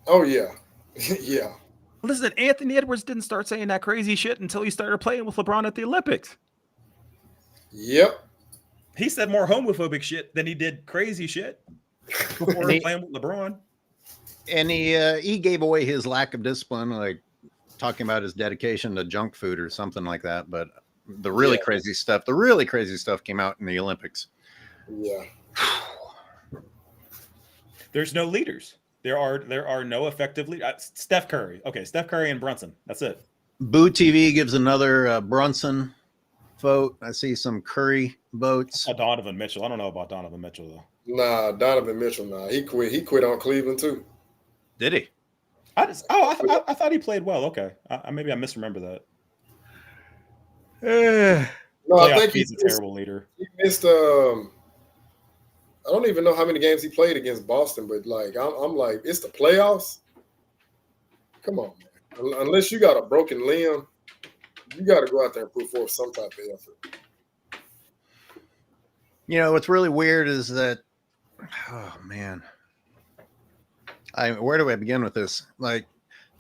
Oh yeah, yeah. Listen, Anthony Edwards didn't start saying that crazy shit until he started playing with LeBron at the Olympics. Yep. He said more homophobic shit than he did crazy shit before playing with LeBron. And he gave away his lack of discipline, like talking about his dedication to junk food or something like that. But the really crazy stuff came out in the Olympics. Yeah. There's no leaders. There are no effective leaders. Steph Curry. Okay, Steph Curry and Brunson. That's it. Boo TV gives another Brunson vote. I see some Curry votes. Donovan Mitchell. I don't know about Donovan Mitchell though. Nah, Donovan Mitchell. Nah, he quit. He quit on Cleveland too. Did he? I thought he played well. Okay, maybe I misremember that. No, I think he's a terrible leader. He missed. I don't even know how many games he played against Boston, but like I'm like, it's the playoffs. Come on, man. Unless you got a broken limb, you got to go out there and put forth some type of effort. You know, what's really weird is that, oh man, where do I begin with this? Like,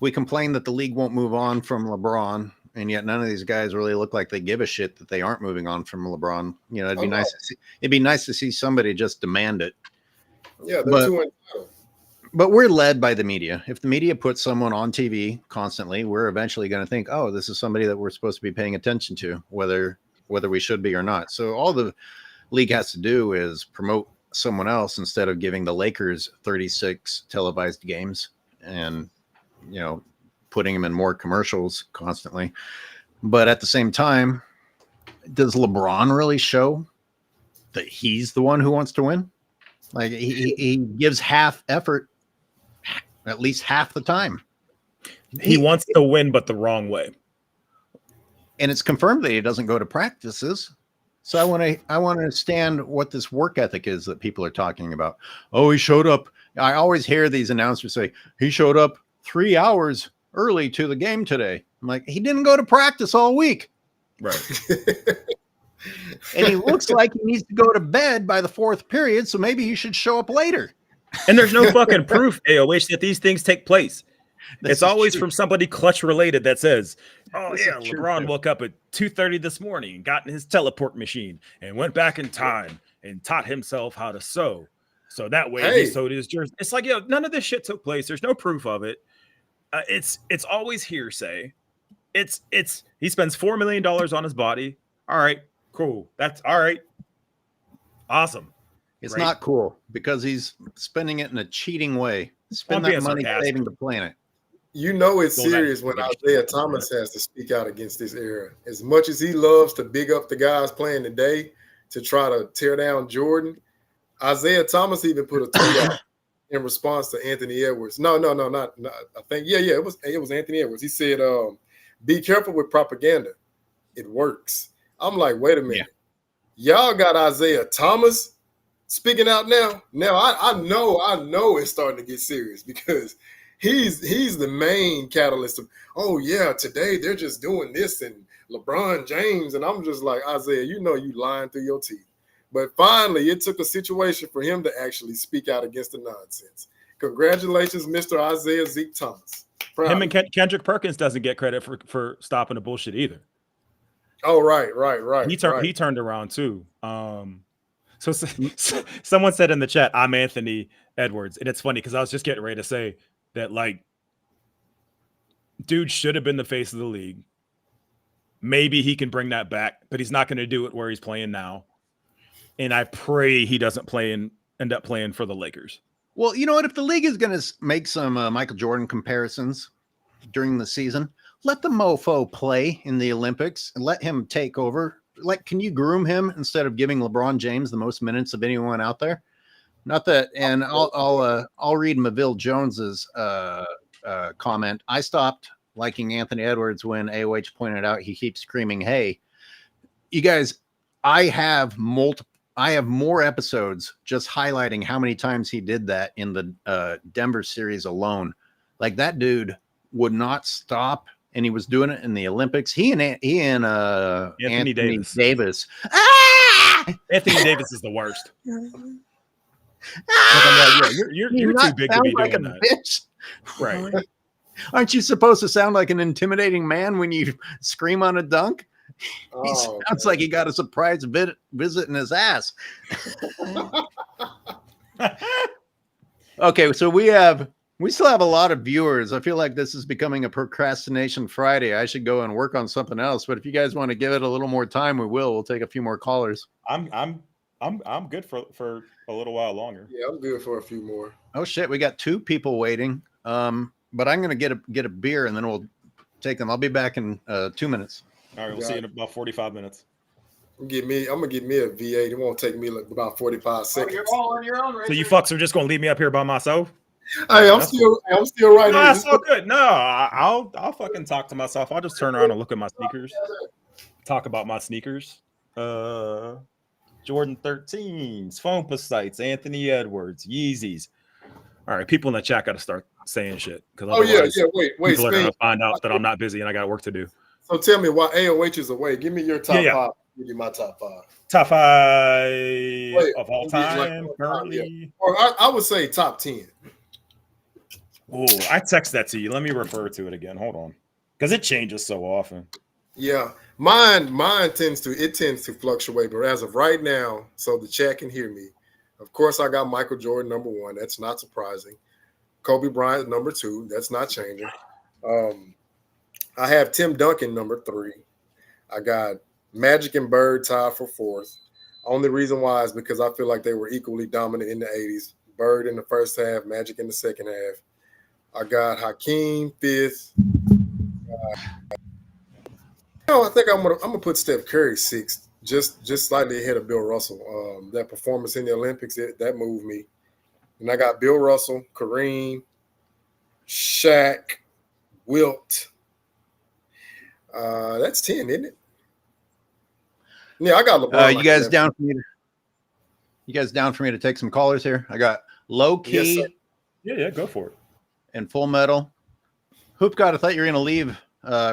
we complain that the league won't move on from LeBron, and yet none of these guys really look like they give a shit that they aren't moving on from LeBron. You know, it'd be nice to see. It'd be nice to see somebody just demand it. Yeah, they're too entitled. But we're led by the media. If the media puts someone on TV constantly, we're eventually going to think, oh, this is somebody that we're supposed to be paying attention to, whether we should be or not. So all the league has to do is promote someone else instead of giving the Lakers 36 televised games and, you know, putting them in more commercials constantly. But at the same time, does LeBron really show that he's the one who wants to win? Like, he gives half effort at least half the time. He wants to win, but the wrong way. And it's confirmed that he doesn't go to practices. So I want to understand what this work ethic is that people are talking about. Oh, he showed up. I always hear these announcers say he showed up 3 hours early to the game today. I'm like, he didn't go to practice all week. Right. And he looks like he needs to go to bed by the fourth period. So maybe he should show up later. And there's no fucking proof, AOH, that these things take place. It's always from somebody clutch related that says, oh, yeah, LeBron woke up at 2:30 this morning and got in his teleport machine and went back in time and taught himself how to sew. So that way he sewed his jersey. It's like, yo, none of this shit took place. There's no proof of it. It's always hearsay. He spends $4 million on his body. All right, cool. That's all right. Awesome. It's not cool because he's spending it in a cheating way. Spend that money saving the planet. You know it's serious when Isaiah Thomas has to speak out against this era. As much as he loves to big up the guys playing today to try to tear down Jordan, Isaiah Thomas even put a tweet out in response to Anthony Edwards. No, not I think it was Anthony Edwards. He said, "Be careful with propaganda. It works." I'm like, wait a minute, y'all got Isaiah Thomas speaking out now. Now I know it's starting to get serious because he's the main catalyst of, oh yeah, today they're just doing this and LeBron James, and I'm just like, Isaiah, you know you lying through your teeth. But finally, it took a situation for him to actually speak out against the nonsense. Congratulations, Mr. Isaiah Zeke Thomas. Him and Kendrick Perkins doesn't get credit for stopping the bullshit either. Oh, right. He turned around too. So someone said in the chat, I'm Anthony Edwards. And it's funny because I was just getting ready to say that, like, dude should have been the face of the league. Maybe he can bring that back, but he's not going to do it where he's playing now. And I pray he doesn't end up playing for the Lakers. Well, you know what? If the league is going to make some Michael Jordan comparisons during the season, let the mofo play in the Olympics and let him take over. Like, can you groom him instead of giving LeBron James the most minutes of anyone out there? Not that, and I'll read Maville Jones's comment. I stopped liking Anthony Edwards when AOH pointed out he keeps screaming, "Hey, you guys! I have more episodes just highlighting how many times he did that in the Denver series alone. Like, that dude would not stop." And he was doing it in the Olympics. He and Anthony Davis. Anthony Davis is the worst. I'm like, you're too big to be doing that. Bitch. Right. Aren't you supposed to sound like an intimidating man when you scream on a dunk? He sounds like he got a surprise visit in his ass. Okay, so we still have a lot of viewers. I feel like this is becoming a procrastination Friday. I should go and work on something else. But if you guys want to give it a little more time, we will. We'll take a few more callers. I'm good for a little while longer. Yeah, I'm good for a few more. Oh shit, we got 2 people waiting. But I'm gonna get a beer and then we'll take them. I'll be back in 2 minutes. All right, we'll see you in about 45 minutes. I'm gonna get me a V8. It won't take me like about 45 seconds. You're all on your own, right? So you fucks are just gonna leave me up here by myself? Hey, I'm still right. No, that's so good. No, I'll fucking talk to myself. I'll just turn around and look at my sneakers. Talk about my sneakers. Jordan 13s, foam sites, Anthony Edwards, Yeezys. All right, people in the chat got to start saying shit because wait. People Spain, are gonna find out that I'm not busy and I got work to do. So tell me why AOH is away. Give me your top 5. give you my top 5. Top 5 Wait, of all NBA, like, time yeah. currently. Or I would say top 10. Oh, I text that to you. Let me refer to it again. Hold on, because it changes so often. Yeah, mine tends to fluctuate, but as of right now, so the chat can hear me. Of course, I got Michael Jordan number 1. That's not surprising. Kobe Bryant number 2. That's not changing. I have Tim Duncan number 3. I got Magic and Bird tied for 4th. Only reason why is because I feel like they were equally dominant in the 80s. Bird in the first half, Magic in the second half. I got Hakeem 5th. I think I'm gonna put Steph Curry 6th, just slightly ahead of Bill Russell. That performance in the Olympics that moved me. And I got Bill Russell, Kareem, Shaq, Wilt. That's 10, isn't it? Yeah, I got LeBron. You guys down for me to take some callers here? I got Low Key. Yes, yeah, go for it. And Full Metal. Hoop God, I thought you were going to leave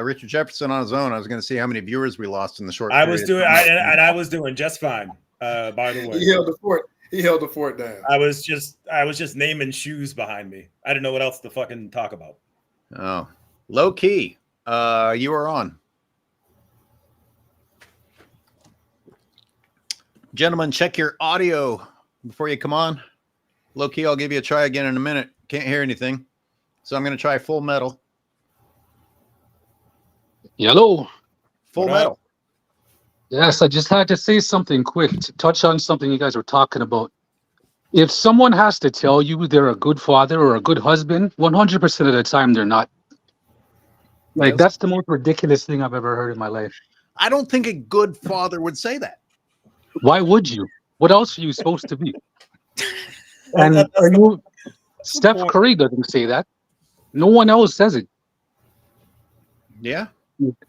Richard Jefferson on his own. I was going to see how many viewers we lost in the short. I was doing just fine. By the way, he held the fort. He held the fort down. I was just naming shoes behind me. I didn't know what else to fucking talk about. Oh, Low Key. You are on. Gentlemen, check your audio before you come on. Low Key, I'll give you a try again in a minute. Can't hear anything. So I'm going to try Full Metal. Hello. Full Metal. Yes, I just had to say something quick to touch on something you guys were talking about. If someone has to tell you they're a good father or a good husband, 100% of the time they're not. Like, that's the most ridiculous thing I've ever heard in my life. I don't think a good father would say that. Why would you? What else are you supposed to be? And are you? Steph Curry doesn't say that. No one else says it. Yeah.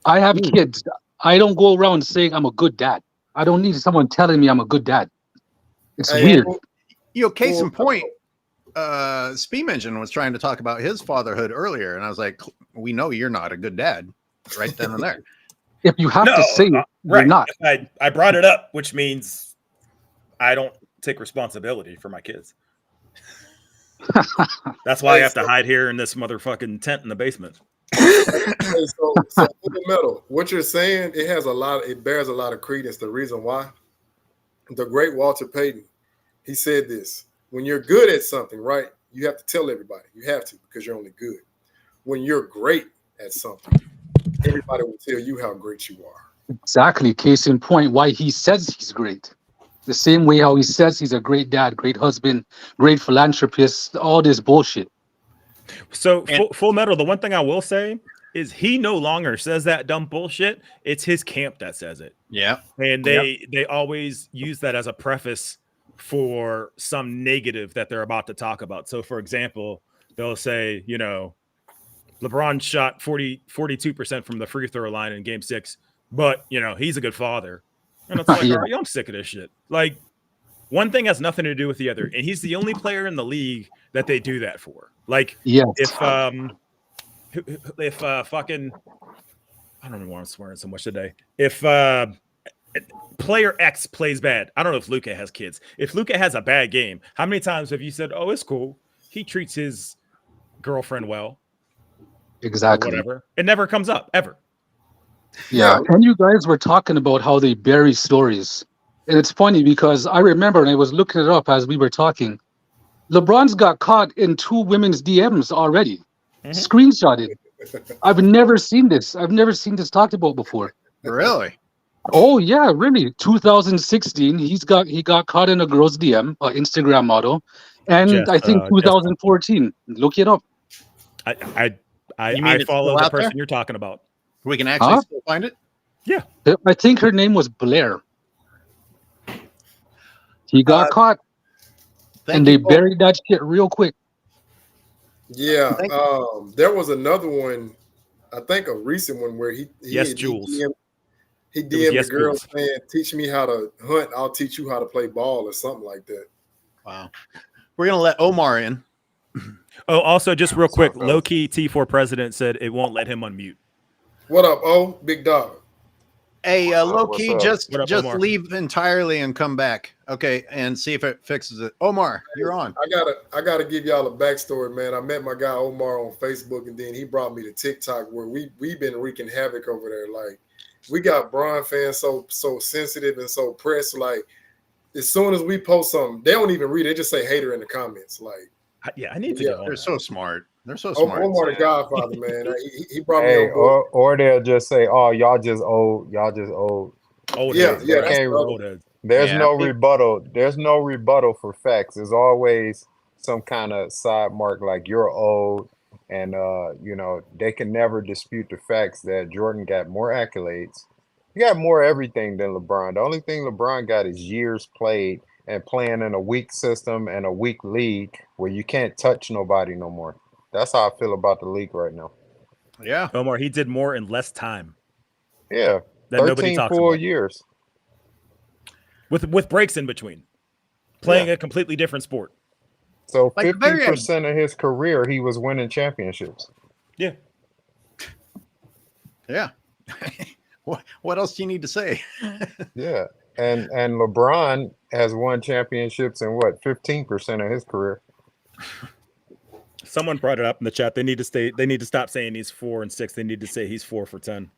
I have kids. I don't go around saying I'm a good dad. I don't need someone telling me I'm a good dad. It's weird. Case in point, Speem Engine was trying to talk about his fatherhood earlier, and I was like, we know you're not a good dad right then and there. If you have to say it, you're not. I brought it up, which means I don't take responsibility for my kids. That's why I have to hide here in this motherfucking tent in the basement. So in the middle, what you're saying, it bears a lot of credence. The reason why, the great Walter Payton, he said this: when you're good at something, right, you have to tell everybody. You have to, because you're only good. When you're great at something, everybody will tell you how great you are. Exactly. Case in point, why he says he's great. The same way how he says he's a great dad, great husband, great philanthropist, all this bullshit. So Full Metal, the one thing I will say is he no longer says that dumb bullshit. It's his camp that says it. Yeah. And they always use that as a preface for some negative that they're about to talk about. So for example, they'll say, LeBron shot 42% from the free throw line in game 6, but he's a good father. And it's like, all right, I'm sick of this shit. Like, one thing has nothing to do with the other, and he's the only player in the league that they do that for. Like, if fucking, I don't know why I'm swearing so much today. If player X plays bad, I don't know if Luka has kids. If Luka has a bad game, how many times have you said, "Oh, it's cool. He treats his girlfriend well." Exactly. Whatever. It never comes up ever. Yeah, and you guys were talking about how they bury stories. And it's funny because I remember, and I was looking it up as we were talking, LeBron's got caught in 2 women's DMs already. Screenshotted. I've never seen this. I've never seen this talked about before. Really? Oh, yeah, really. 2016, he got caught in a girl's DM, Instagram model. And I think 2014. Look it up. I follow the person you're talking about. We can actually still find it? Yeah. I think her name was Blair. He got caught. And they buried that shit real quick. Yeah. There was another one, I think a recent one, where he Jules. He DM'd the girl saying, "Teach me how to hunt, I'll teach you how to play ball," or something like that. Wow. We're going to let Omar in. Oh, also, just real quick, low-key T4 president said it won't let him unmute. What up, O? Big dog. Hey, low What's key, up? just What up, just Omar? leave entirely and come back, okay, and see if it fixes it. Omar, you're on. I gotta give y'all a backstory, man. I met my guy Omar on Facebook, and then he brought me to TikTok, where we've been wreaking havoc over there. Like, we got Bron fans so sensitive and so pressed. Like, as soon as we post something, they don't even read it. They just say hater in the comments. Like, Yeah, I need to Yeah, get on They're that. so smart. They're so smart. Omar the Godfather, man. He brought me Hey, on board. or they'll just say, "Oh, y'all just old. Y'all just old." Old Yeah, heads, yeah, bro. that's can't- the other Old heads. There's Yeah, no it- rebuttal. There's no rebuttal for facts. There's always some kind of side mark like you're old, and they can never dispute the facts that Jordan got more accolades. He got more everything than LeBron. The only thing LeBron got is years played and playing in a weak system and a weak league where you can't touch nobody no more. That's how I feel about the league right now. Yeah. Omar, he did more in less time Yeah, that nobody 13 talks full about. years. With breaks in between. Playing a completely different sport. So Like the very end. 50% of his career, he was winning championships. Yeah. Yeah. What else do you need to say? Yeah, and LeBron has won championships in what 15% of his career. Someone brought it up in the chat. They need to stop saying he's 4 and 6. They need to say he's 4 for 10.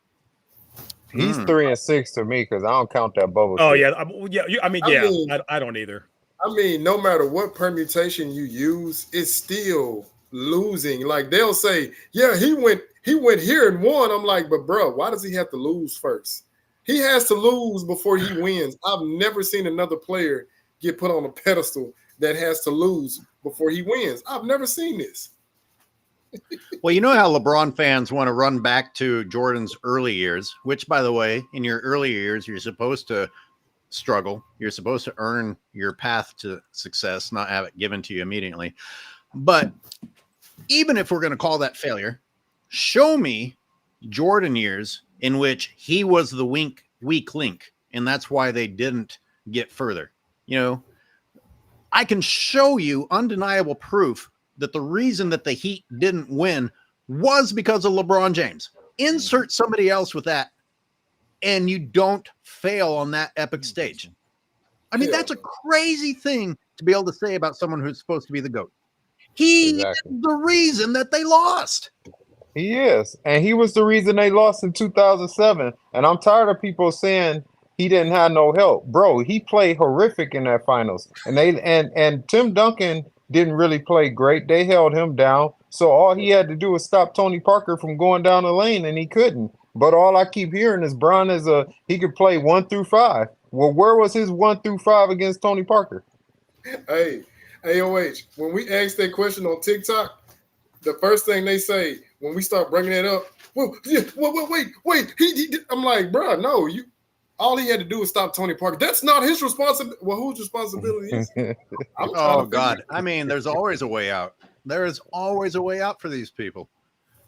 He's 3 and 6 to me because I don't count that bubble. Oh shit. yeah, I don't either. I mean, no matter what permutation you use, it's still losing. Like, they'll say, yeah, he went here and won. I'm like, but bro, why does he have to lose first? He has to lose before he wins. I've never seen another player get put on a pedestal that has to lose before he wins. I've never seen this. Well, you know how LeBron fans want to run back to Jordan's early years, which, by the way, in your early years, you're supposed to struggle. You're supposed to earn your path to success, not have it given to you immediately. But even if we're going to call that failure, show me Jordan years in which he was the weak link, and that's why they didn't get further. You know, I can show you undeniable proof that the reason that the Heat didn't win was because of LeBron James. Insert somebody else with that, and you don't fail on that epic stage. I mean, that's a crazy thing to be able to say about someone who's supposed to be the GOAT. He is the reason that they lost. He is, and he was the reason they lost in 2007. And I'm tired of people saying he didn't have no help, bro. He played horrific in that finals, and and Tim Duncan didn't really play great. They held him down, so all he had to do was stop Tony Parker from going down the lane, and he couldn't. But all I keep hearing is Bron he could play 1 through 5. Well, where was his 1 through 5 against Tony Parker? Hey, AOH, when we ask that question on TikTok, the first thing they say when we start bringing it up, wait, I'm like, bro, no, all he had to do was stop Tony Parker. That's not his responsibility. Well, whose responsibility is it? Oh God. I mean, there's always a way out. There is always a way out for these people.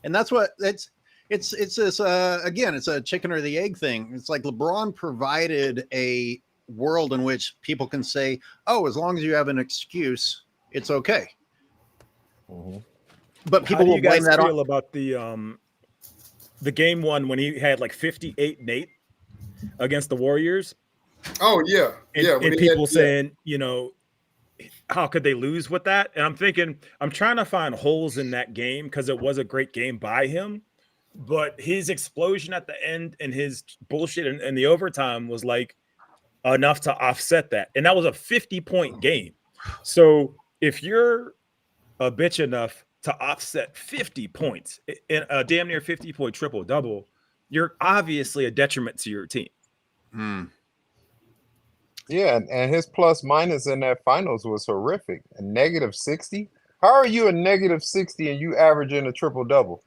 And that's what it's this again, it's a chicken or the egg thing. It's like LeBron provided a world in which people can say, oh, as long as you have an excuse, it's okay. Mm-hmm. But people will blame that on about the game one when he had like 58 and 8 against the Warriors. Oh yeah. And people saying, you know, how could they lose with that? And I'm thinking, I'm trying to find holes in that game because it was a great game by him. But his explosion at the end and his bullshit in the overtime was like enough to offset that. And that was a 50-point game. So if you're a bitch enough to offset 50 points in a damn near 50-point triple-double, you're obviously a detriment to your team. Yeah, and his plus minus in that finals was horrific. A -60. How are you a -60 and you averaging a triple-double?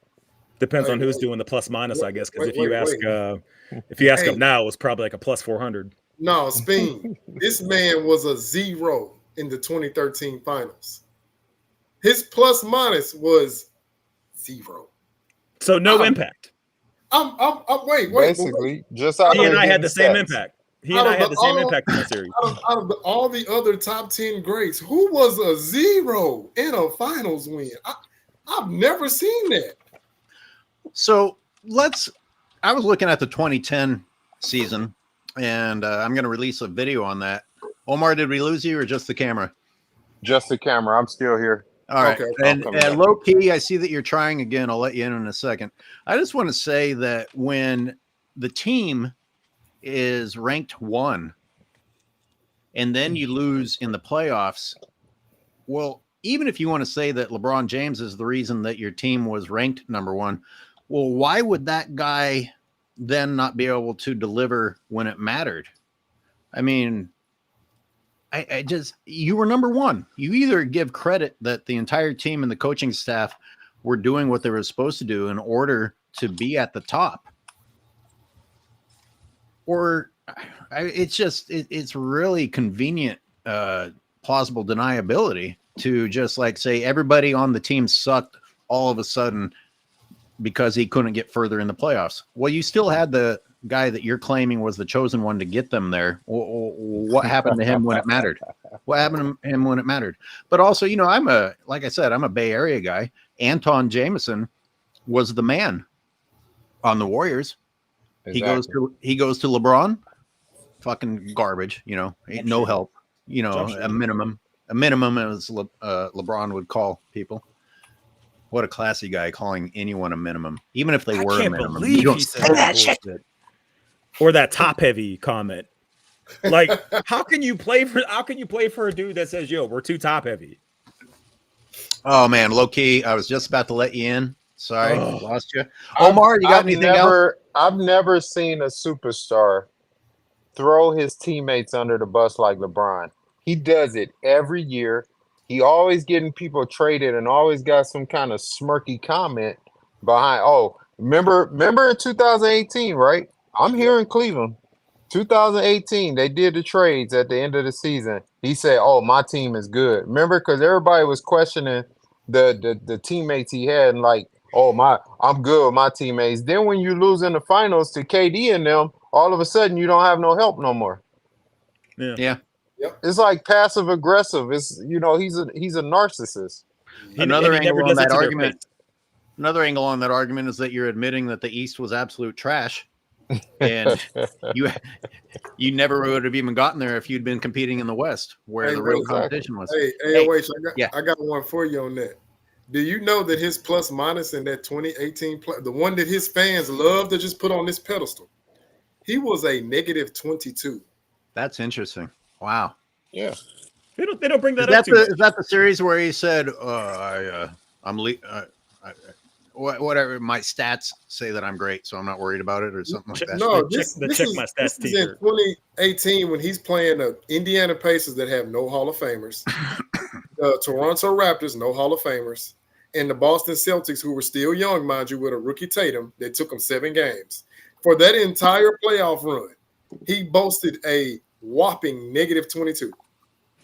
Depends on who's doing the plus minus, I guess. Because if you ask him now, it was probably like a plus 400. No, Speen. This man was a 0 in the 2013 finals. His plus minus was 0. So no impact. I'm wait. Basically, just out he and there I had the getting same stats. impact. He and I had the same impact in that series. Out of all the other top 10 greats, who was a 0 in a finals win? I've never seen that. So I was looking at the 2010 season, and I'm going to release a video on that. Omar, did we lose you or just the camera? Just the camera. I'm still here. All right. Okay. And low key, I see that you're trying again. I'll let you in a second. I just want to say that when the team is ranked 1 and then you lose in the playoffs, well, even if you want to say that LeBron James is the reason that your team was ranked number 1, well, why would that guy then not be able to deliver when it mattered? I mean, I just, you were number 1. You either give credit that the entire team and the coaching staff were doing what they were supposed to do in order to be at the top, or it's really convenient, plausible deniability to just like say everybody on the team sucked all of a sudden because he couldn't get further in the playoffs. Well, you still had the guy that you're claiming was the chosen one to get them there. What happened to him when it mattered? What happened to him when it mattered? But also, you know, like I said, I'm a Bay Area guy. Anton Jameson was the man on the Warriors. Exactly. He goes to LeBron, fucking garbage, you know, ain't no help, you know, a minimum as LeBron would call people. What a classy guy, calling anyone a minimum, even if they were a minimum. You don't say that shit. Or that top heavy comment. Like, how can you play for a dude that says, yo, we're too top heavy? Oh man, low key, I was just about to let you in. Sorry, lost you. Omar, you got anything else? I've never seen a superstar throw his teammates under the bus like LeBron. He does it every year. He always getting people traded and always got some kind of smirky comment behind. Oh, remember in 2018, right? I'm here in Cleveland. 2018, they did the trades at the end of the season. He said, "Oh, my team is good." Remember, because everybody was questioning the teammates he had, and like, "Oh, I'm good with my teammates." Then when you lose in the finals to KD and them, all of a sudden you don't have no help no more. Yeah. Yep. It's like passive aggressive. It's, you know, he's a narcissist. Another angle on that argument is that you're admitting that the East was absolute trash. And you never would have even gotten there if you'd been competing in the West, where the real competition was. Hey, AOH, I got one for you on that. Do you know that his plus minus in that 2018 the one that his fans love to just put on this pedestal, he was a negative 22. That's interesting. Wow. Yeah. They don't bring that up. Is that the series where he said, whatever, my stats say that I'm great, so I'm not worried about it, or something like that? No, this is in 2018 when he's playing the Indiana Pacers that have no Hall of Famers, the Toronto Raptors, no Hall of Famers, and the Boston Celtics, who were still young, mind you, with a rookie Tatum, that took them 7 games. For that entire playoff run, he boasted a whopping negative 22.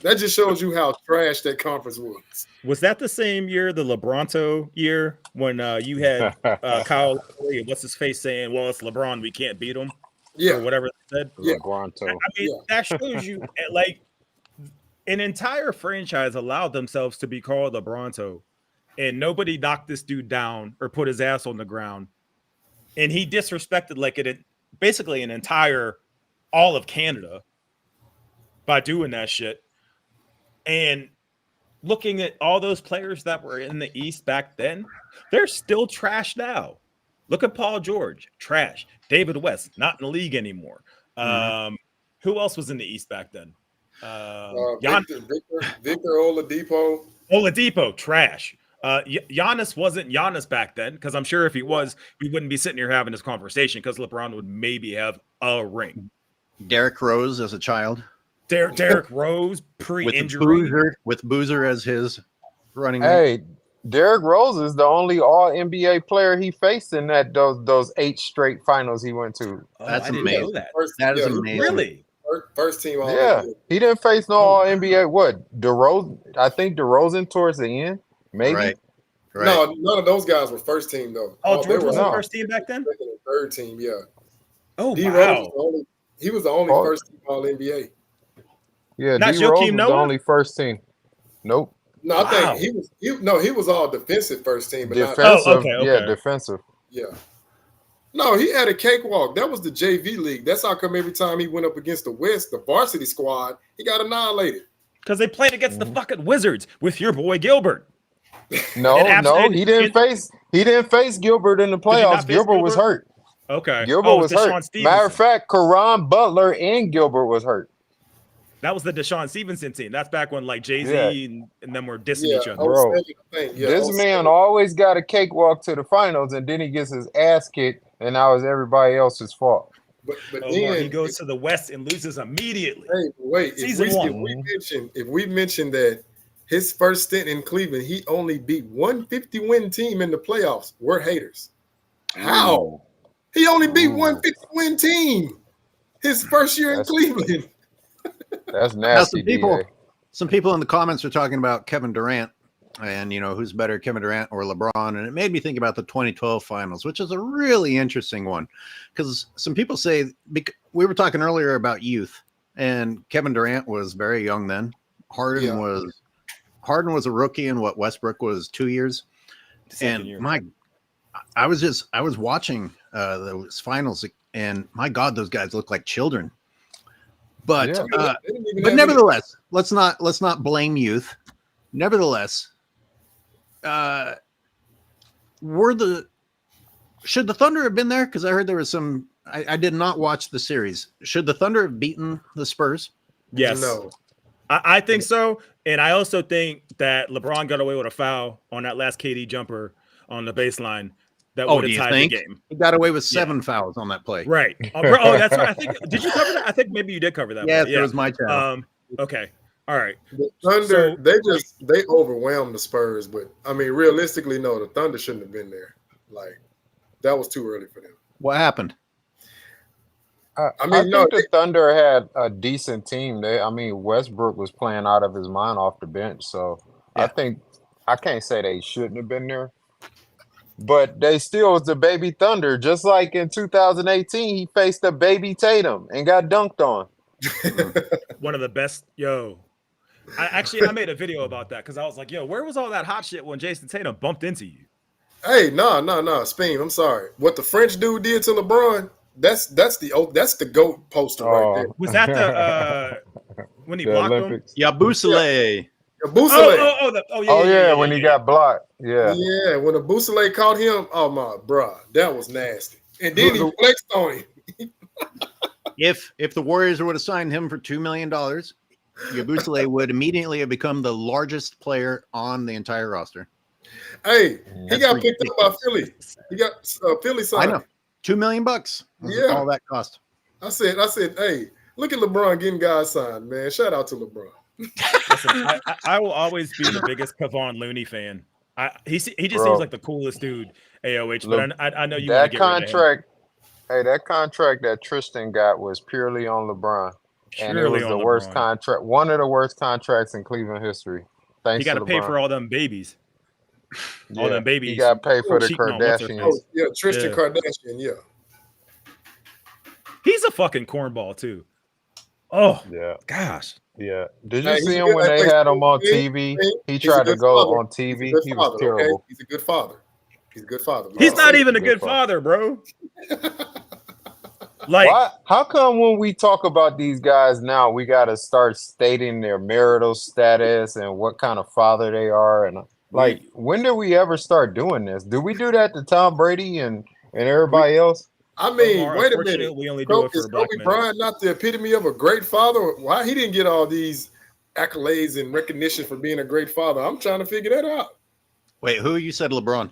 That just shows you how trash that conference was. Was that the same year, the LeBronto year, when you had Kyle, what's his face, saying, "Well, it's LeBron, we can't beat him," or whatever they said? Yeah. LeBronto. I mean, that shows you, like, an entire franchise allowed themselves to be called LeBronto, and nobody knocked this dude down or put his ass on the ground, and he disrespected basically an entire all of Canada by doing that shit. And looking at all those players that were in the East back then, they're still trash now. Look at Paul George, trash. David West, not in the league anymore. Who else was in the East back then? Victor Oladipo. Oladipo, trash. Giannis wasn't Giannis back then, because I'm sure if he was, we wouldn't be sitting here having this conversation, because LeBron would maybe have a ring. Derrick Rose as a child. Derrick Rose pre-injury with Boozer as his running mate. Hey, Derrick Rose is the only All NBA player he faced in those 8 straight finals he went to. That's amazing. That is amazing. Really? First team All NBA. He didn't face no All NBA. What? DeRozan? I think DeRozan towards the end, maybe. Right. No, none of those guys were first team though. George was the first team back then. Second and third team, yeah. Oh, wow. He was the only first team All NBA. Yeah, D Rose was the only first team. Nope. No, I think he was all defensive first team, but defensive. not okay. Yeah, defensive. Yeah. No, he had a cakewalk. That was the JV league. That's how come every time he went up against the West, the varsity squad, he got annihilated. Because they played against the fucking Wizards with your boy Gilbert. No, he didn't face Gilbert in the playoffs. Gilbert was hurt. Okay. Gilbert was hurt. Matter of fact, Karan Butler and Gilbert was hurt. That was the Deshaun Stevenson team. That's back when like Jay-Z and them were dissing each other. Bro, this man always got a cakewalk to the finals, and then he gets his ass kicked, and now it's everybody else's fault. But then he goes to the West and loses immediately. Hey, wait, if we mention that his first stint in Cleveland, he only beat one 50-win team in the playoffs. We're haters. How? He only beat one 50-win team his first year in Cleveland. That's nasty. Some people in the comments are talking about Kevin Durant and, who's better, Kevin Durant or LeBron. And it made me think about the 2012 finals, which is a really interesting one because some people say we were talking earlier about youth and Kevin Durant was very young then. Harden was a rookie and Westbrook was 2 years. I was watching those finals and my God, those guys look like children. But nevertheless, let's not blame youth. Nevertheless, should the Thunder have been there? Because I heard there was some. I did not watch the series. Should the Thunder have beaten the Spurs? Yes. No. I think so, and I also think that LeBron got away with a foul on that last KD jumper on the baseline. That would have tied the game. He got away with 7 fouls on that play. Right. Oh, that's right. Did you cover that? I think maybe you did cover that. Yes, it was my channel. Okay. All right. The Thunder, they overwhelmed the Spurs, but I mean, realistically, no, the Thunder shouldn't have been there. Like, that was too early for them. What happened? I think the Thunder had a decent team. Westbrook was playing out of his mind off the bench, so I can't say they shouldn't have been there. But they still was the baby Thunder. Just like in 2018, he faced a baby Tatum and got dunked on. One of the best. I made a video about that because I was like, where was all that hot shit when Jason Tatum bumped into you? Hey, no, Speen, I'm sorry. What the French dude did to LeBron, that's the GOAT poster right there. Was that the when he blocked him? Yabusele. When he got blocked. Yeah, when the Busele caught him, oh my bro, that was nasty. And then he flexed on him. If the Warriors would have signed him for $2 million, Yabusele would immediately have become the largest player on the entire roster. Hey, he got picked up by Philly. He got Philly signed. I know, $2 million. All that cost. I said, hey, look at LeBron getting guys signed, man. Shout out to LeBron. Listen, I will always be the biggest Kevon Looney fan. He just seems like the coolest dude, AOH. But I know you want to get contract. Hey, that contract that Tristan got was purely on LeBron, and it was the worst contract, one of the worst contracts in Cleveland history. Thanks. He got to pay for all them babies. All them babies. He got to pay for the Kardashians. Tristan Kardashian. Yeah. He's a fucking cornball too. Oh yeah, gosh. Yeah. Did you see him when they had him on TV? He tried to go on TV. He was terrible. Okay? He's a good father. He's not even a good father, bro. How come when we talk about these guys now, we got to start stating their marital status and what kind of father they are? And when did we ever start doing this? Do we do that to Tom Brady and everybody else? I mean, wait a minute. We only do it for is Kobe Bryant not the epitome of a great father? Why he didn't get all these accolades and recognition for being a great father? I'm trying to figure that out. Wait, who you said LeBron?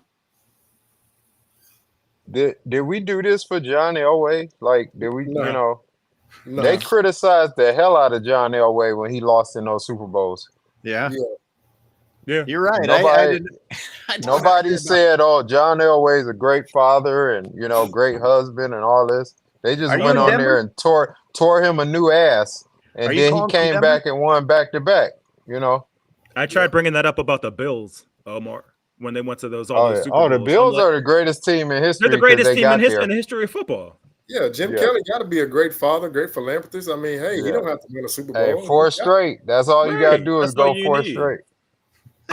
Did we do this for John Elway? No. They criticized the hell out of John Elway when he lost in those Super Bowls. Yeah. You're right. Nobody said, "Oh, John Elway's a great father and great husband and all this." They just went on there and tore him a new ass, and then he came back and won back to back. I tried bringing that up about the Bills, Omar, when they went to those Super Bowls. The Bills are the greatest team in history. They're the greatest team in the history of football. Yeah, Jim Kelly got to be a great father, great philanthropist. I mean, hey, you don't have to win a Super Bowl. Hey, 4 straight. That's all you got to do is go 4 straight.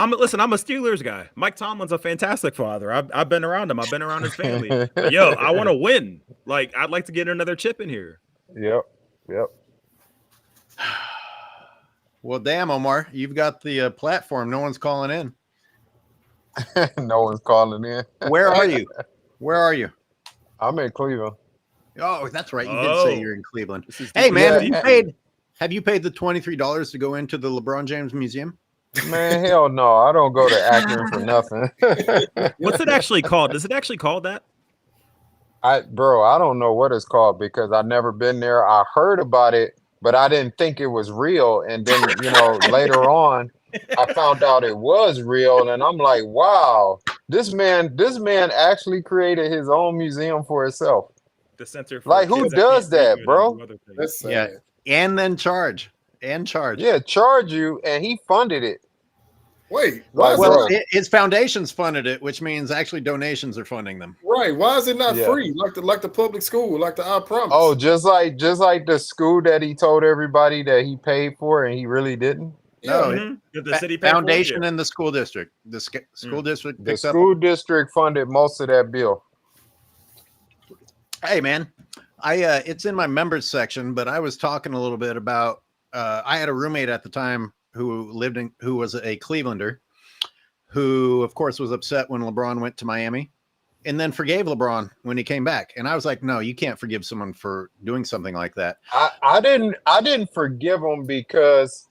I'm a Steelers guy. Mike Tomlin's a fantastic father. I've been around him. I've been around his family. But yo, I want to win. Like, I'd like to get another chip in here. Yep. Well, damn, Omar, you've got the platform. No one's calling in. No one's calling in. Where are you? Where are you? I'm in Cleveland. Oh, that's right. You did say you're in Cleveland. Hey, Yeah. man, have you paid the $23 to go into the LeBron James Museum? Man, hell no. I don't go to Akron for nothing. What's it actually called? Is it actually called that? I don't know what it's called because I've never been there. I heard about it, but I didn't think it was real. And then, later on, I found out it was real. And I'm like, wow, this man actually created his own museum for himself. The Center for Like, who Kids does Can't that, Read bro? and other things. That's sad. Yeah. And then charge. Yeah, charge you, and he funded it. Wait, why Like, is Well, it his foundations funded it, which means actually donations are funding them. not, right? Why is it not Yeah. free like the public school, like the I Promise? Oh, just like the school that he told everybody that he paid for, and he really didn't. No, Mhm. Did the city pay for it? foundation Yeah. in the school district. The school district The picks up. school district funded most of that bill. Hey, man, it's in my members section, but I was talking a little bit about. I had a roommate at the time who was a Clevelander, who of course was upset when LeBron went to Miami, and then forgave LeBron when he came back. And I was like, no, you can't forgive someone for doing something like that. I didn't forgive him because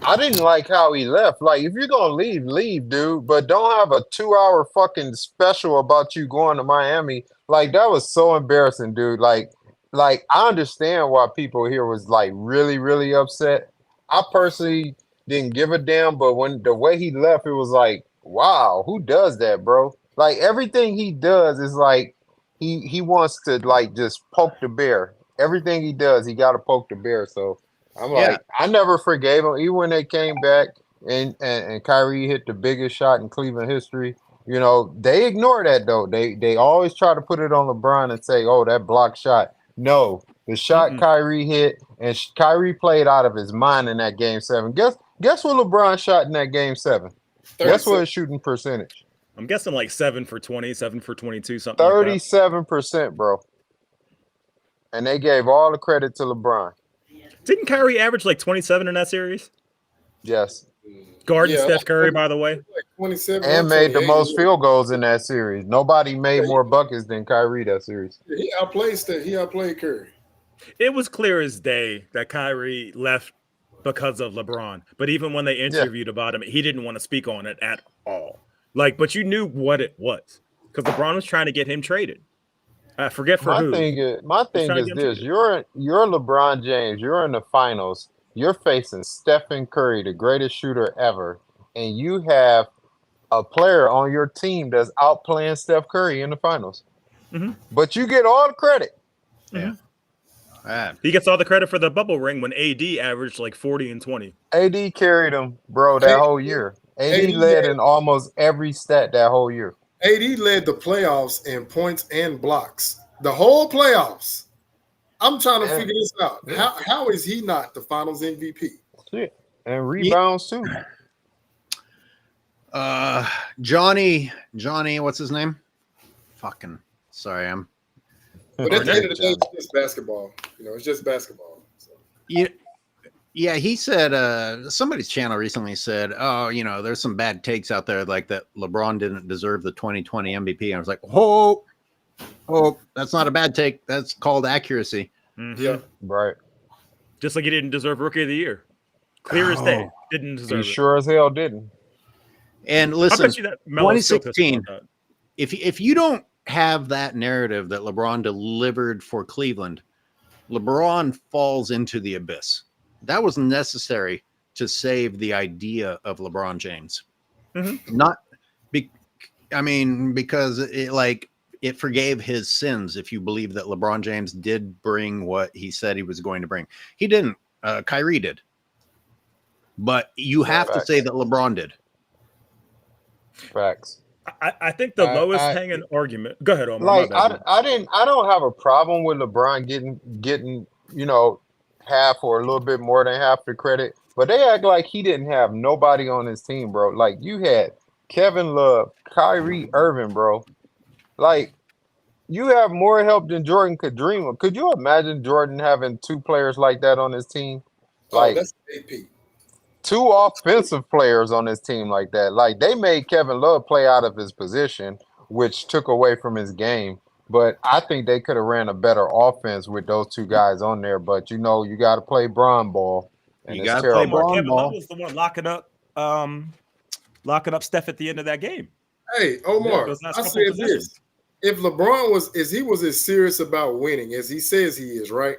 I didn't like how he left. Like, if you're gonna leave, dude. But don't have a 2-hour fucking special about you going to Miami. Like, that was so embarrassing, dude. Like I understand why people here was like really, really upset. I personally didn't give a damn, but when the way he left, it was like, wow, who does that, bro? Like, everything he does is like he wants to like just poke the bear. Everything he does, he got to poke the bear. So I'm like, I never forgave him, even when they came back and Kyrie hit the biggest shot in Cleveland history. They ignore that though. They always try to put it on LeBron and say, oh, that block shot. No, the shot Kyrie hit, and Kyrie played out of his mind in that game 7. Guess what LeBron shot in that game 7? Guess what his shooting percentage? I'm guessing like 7 for 20, 7 for 22, something like 37%, bro. And they gave all the credit to LeBron. that. Didn't Kyrie average like 27 in that series? Yes. Guarding Steph Curry, by the way. Like 27 And made the 28. most field goals in that series. Nobody made more buckets than Kyrie that series. He outplayed Steph. He outplayed Curry. It was clear as day that Kyrie left because of LeBron. But even when they interviewed about him, he didn't want to speak on it at all. Like, but you knew what it was because LeBron was trying to get him traded. I forget for who. My thing is this: you're LeBron James. You're in the finals. You're facing Stephen Curry, the greatest shooter ever, and you have a player on your team that's outplaying Steph Curry in the finals. Mm-hmm. But you get all the credit. Yeah. He gets all the credit for the bubble ring when AD averaged like 40 and 20. AD carried him, bro, that whole year. AD led in almost every stat that whole year. AD led the playoffs in points and blocks. The whole playoffs. I'm trying to figure this out. How is he not the finals MVP? Shit. And rebounds too. Johnny, what's his name? Fucking sorry, I'm. But at the end of the day, it's just basketball. It's just basketball. So. Yeah, he said somebody's channel recently said, oh, there's some bad takes out there like that LeBron didn't deserve the 2020 MVP. And I was like, oh, that's not a bad take. That's called accuracy. Mm-hmm. Yeah. Right. Just like he didn't deserve Rookie of the Year. Clear as day. Didn't deserve it. He sure as hell didn't. And listen, 2016, if you don't have that narrative that LeBron delivered for Cleveland, LeBron falls into the abyss. That was necessary to save the idea of LeBron James. Mm-hmm. Because it forgave his sins if you believe that LeBron James did bring what he said he was going to bring. He didn't. Kyrie did. But you have to say that LeBron did. Facts. I think the lowest hanging argument. Go ahead, Omar. Like I don't have a problem with LeBron getting half or a little bit more than half the credit. but they act like he didn't have nobody on his team, bro. Like you had Kevin Love, Kyrie Irving, bro. Like you have more help than Jordan could dream of. Could you imagine Jordan having 2 players like that on his team? Like that's AP. 2 offensive players on his team like that. Like they made Kevin Love play out of his position, which took away from his game. But I think they could have ran a better offense with those 2 guys on there. But you know, you got to play Bron ball, and You it's got to play terrible. Bron Kevin Love ball. was the one locking up Steph at the end of that game. Hey, Omar, those last I couple said possessions. this. If LeBron was as serious about winning as he says he is, right?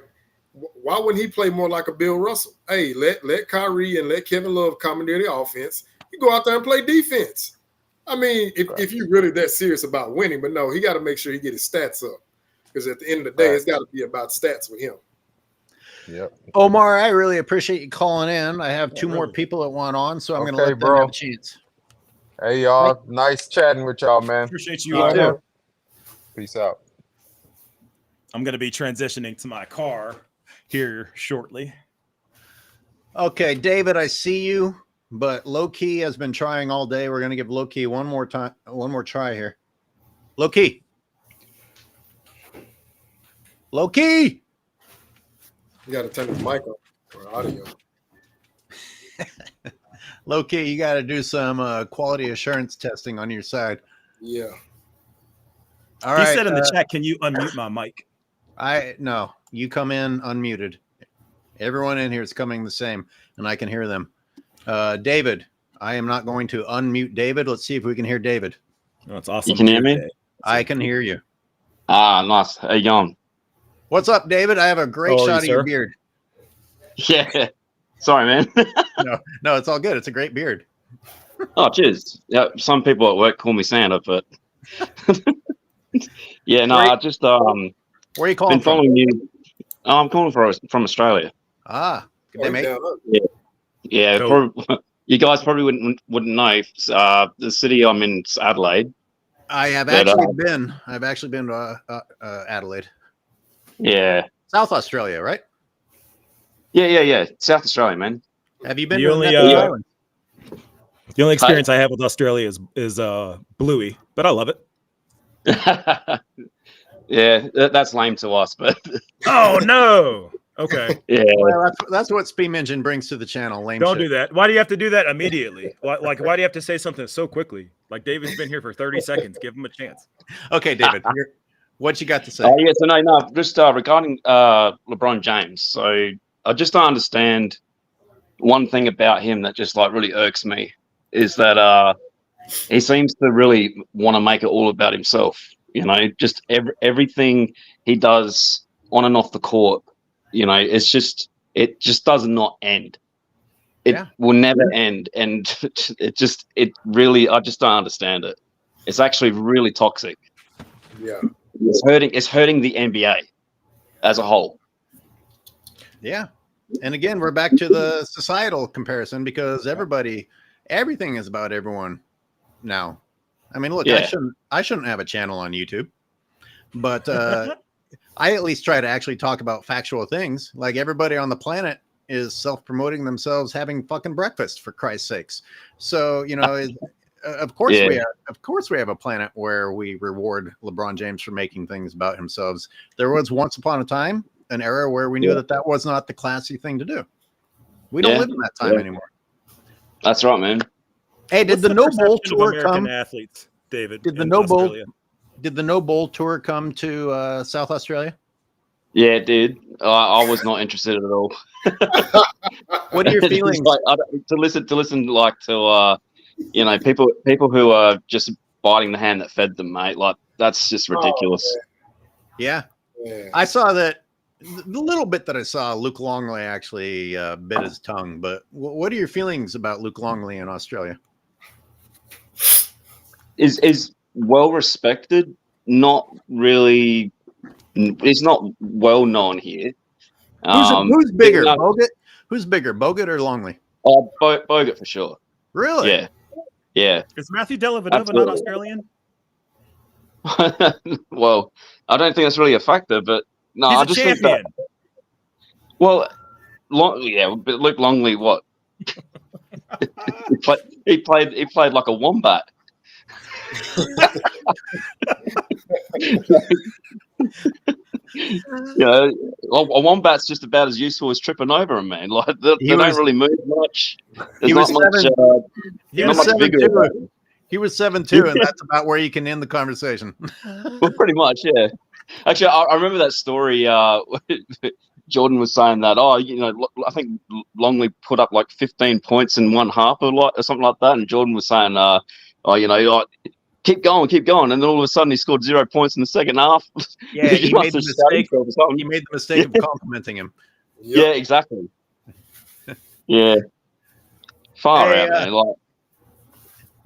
Why wouldn't he play more like a Bill Russell? Hey, let Kyrie and let Kevin Love commandeer the offense. You go out there and play defense. I mean, if you're really that serious about winning, but no, he got to make sure he get his stats up. Because at the end of the day, it's got to be about stats with him. Yep. Omar, I really appreciate you calling in. I have 2 more people that want on, so I'm going to let them have a chance. Hey, y'all. Nice chatting with y'all, man. Appreciate you. You too. Peace out. I'm going to be transitioning to my car here shortly. Okay, David, I see you, but Low Key has been trying all day. We're going to give Low Key one more try here. Low Key. Low Key. You got to turn his mic on for audio. Low Key, you got to do some quality assurance testing on your side. Yeah. All right. He said in the chat, can you unmute my mic? No, you come in unmuted. Everyone in here is coming the same, and I can hear them. David, I am not going to unmute David. Let's see if we can hear David. Oh, that's awesome. You can hear me? I can hear you. Ah, nice. How you going? What's up, David? I have a great How are shot you, of your sir? beard. Yeah. Sorry, man. No, it's all good. It's a great beard. Oh, cheers. Yeah, some people at work call me Santa, but yeah, no, I just Where are you calling been following you. I'm calling from Australia. Ah, good day, mate. Yeah. Cool. You guys probably wouldn't know. The city I'm in is Adelaide. I've But, actually been to Adelaide. Yeah. South Australia, right? Yeah. South Australia, man. Have you been The to only, the Netherlands Islands? The only experience I have with Australia is Bluey, but I love it. Yeah, that's lame to us, but oh no. Okay. Yeah. Well, that's what Steam Engine brings to the channel. Lame Don't shit. do that. Why do you have to do that immediately? Why do you have to say something so quickly? Like David's been here for 30 seconds. Give him a chance. Okay, David, what you got to say? Oh, yeah, so no, just regarding LeBron James. So I just don't understand one thing about him that just like really irks me is that he seems to really want to make it all about himself. You know, just everything he does on and off the court. You know, it just does not end. It will never end, and it really, I just don't understand it. It's actually really toxic. Yeah, it's hurting the NBA as a whole. Yeah, and again, we're back to the societal comparison because everything is about everyone now. I mean, look, I shouldn't have a channel on YouTube, but I at least try to actually talk about factual things. Like everybody on the planet is self-promoting themselves having fucking breakfast, for Christ's sakes. So, you know, of course we have a planet where we reward LeBron James for making things about himself. There was once upon a time an era where we knew that was not the classy thing to do. We don't live in that time anymore. That's right, man. Hey, did the No Bowl tour come? Athletes, David. Did the No Bowl? Did the No Bowl tour come to South Australia? Yeah, it did. I was not interested at all. What are your feelings? Like, to listen like to you know, people who are just biting the hand that fed them, mate. Like that's just ridiculous. Yeah. I saw that. The little bit that I saw, Luke Longley actually bit his tongue. But what are your feelings about Luke Longley in Australia? Is well respected, not really. It's not well known here. Who's bigger, Bogut? Who's bigger, Bogut or Longley? Oh, Bogut for sure. Really? Yeah. Is Matthew Dellavedova not Australian? Well, I don't think that's really a factor, but no, he's I a just champion. think that. Well, but Luke Longley, what? He played like a wombat. A wombat's just about as useful as tripping over him, man. Like they don't really move much. There's not much. Not much vigor about him. He was 7'2", and that's about where you can end the conversation. Well, pretty much, yeah. Actually, I remember that story. Jordan was saying that, I think Longley put up like 15 points in one half or something like that, and Jordan was saying, keep going, and then all of a sudden he scored 0 points in the second half. Yeah, he made the mistake of complimenting him. Yep. Yeah, exactly. Yeah, far out, man. Like,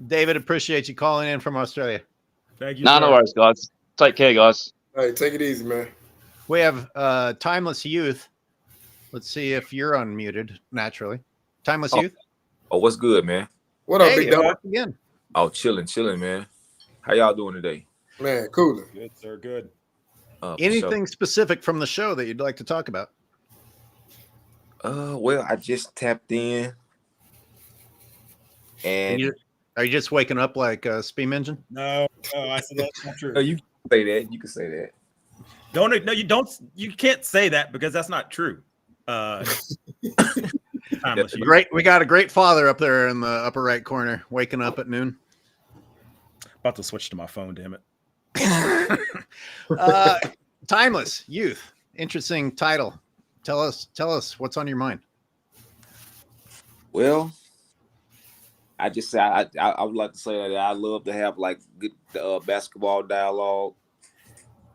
David, appreciate you calling in from Australia. Thank you. No worries, guys. Take care, guys. Hey, take it easy, man. We have Timeless Youth. Let's see if you're unmuted naturally. Timeless Youth. Oh, what's good, man? What up, big dog? Again. Oh, chilling, man. How y'all doing today? Man, cool. Good, sir. Good. Anything specific from the show that you'd like to talk about? Well, I just tapped in, and are you just waking up like a steam engine? No, I said that's not true. No, you can say that. You can say that. You don't. You can't say that because that's not true. Great. We got a great father up there in the upper right corner, waking up at noon. About to switch to my phone. Damn it. Timeless Youth. Interesting title. Tell us what's on your mind. Well, I just say I would like to say that I love to have like good basketball dialogue.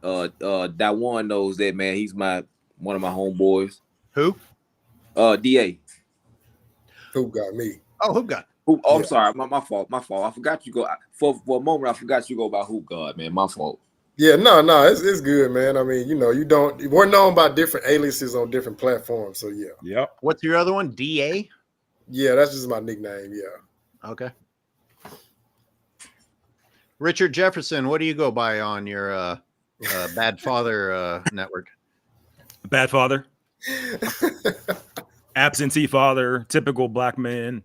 Dawan knows that, man. He's one of my homeboys. Who? DA. Who got me? Oh, who got? Oh, I'm sorry. My fault. I forgot you go for a moment. I forgot you go by Hoop God, man. My fault. Yeah, no, it's good, man. I mean, we're known by different aliases on different platforms. So yeah. Yep. What's your other one? DA? Yeah, that's just my nickname. Yeah. Okay. Richard Jefferson, what do you go by on your Bad Father network? Bad father. Absentee father, typical black man,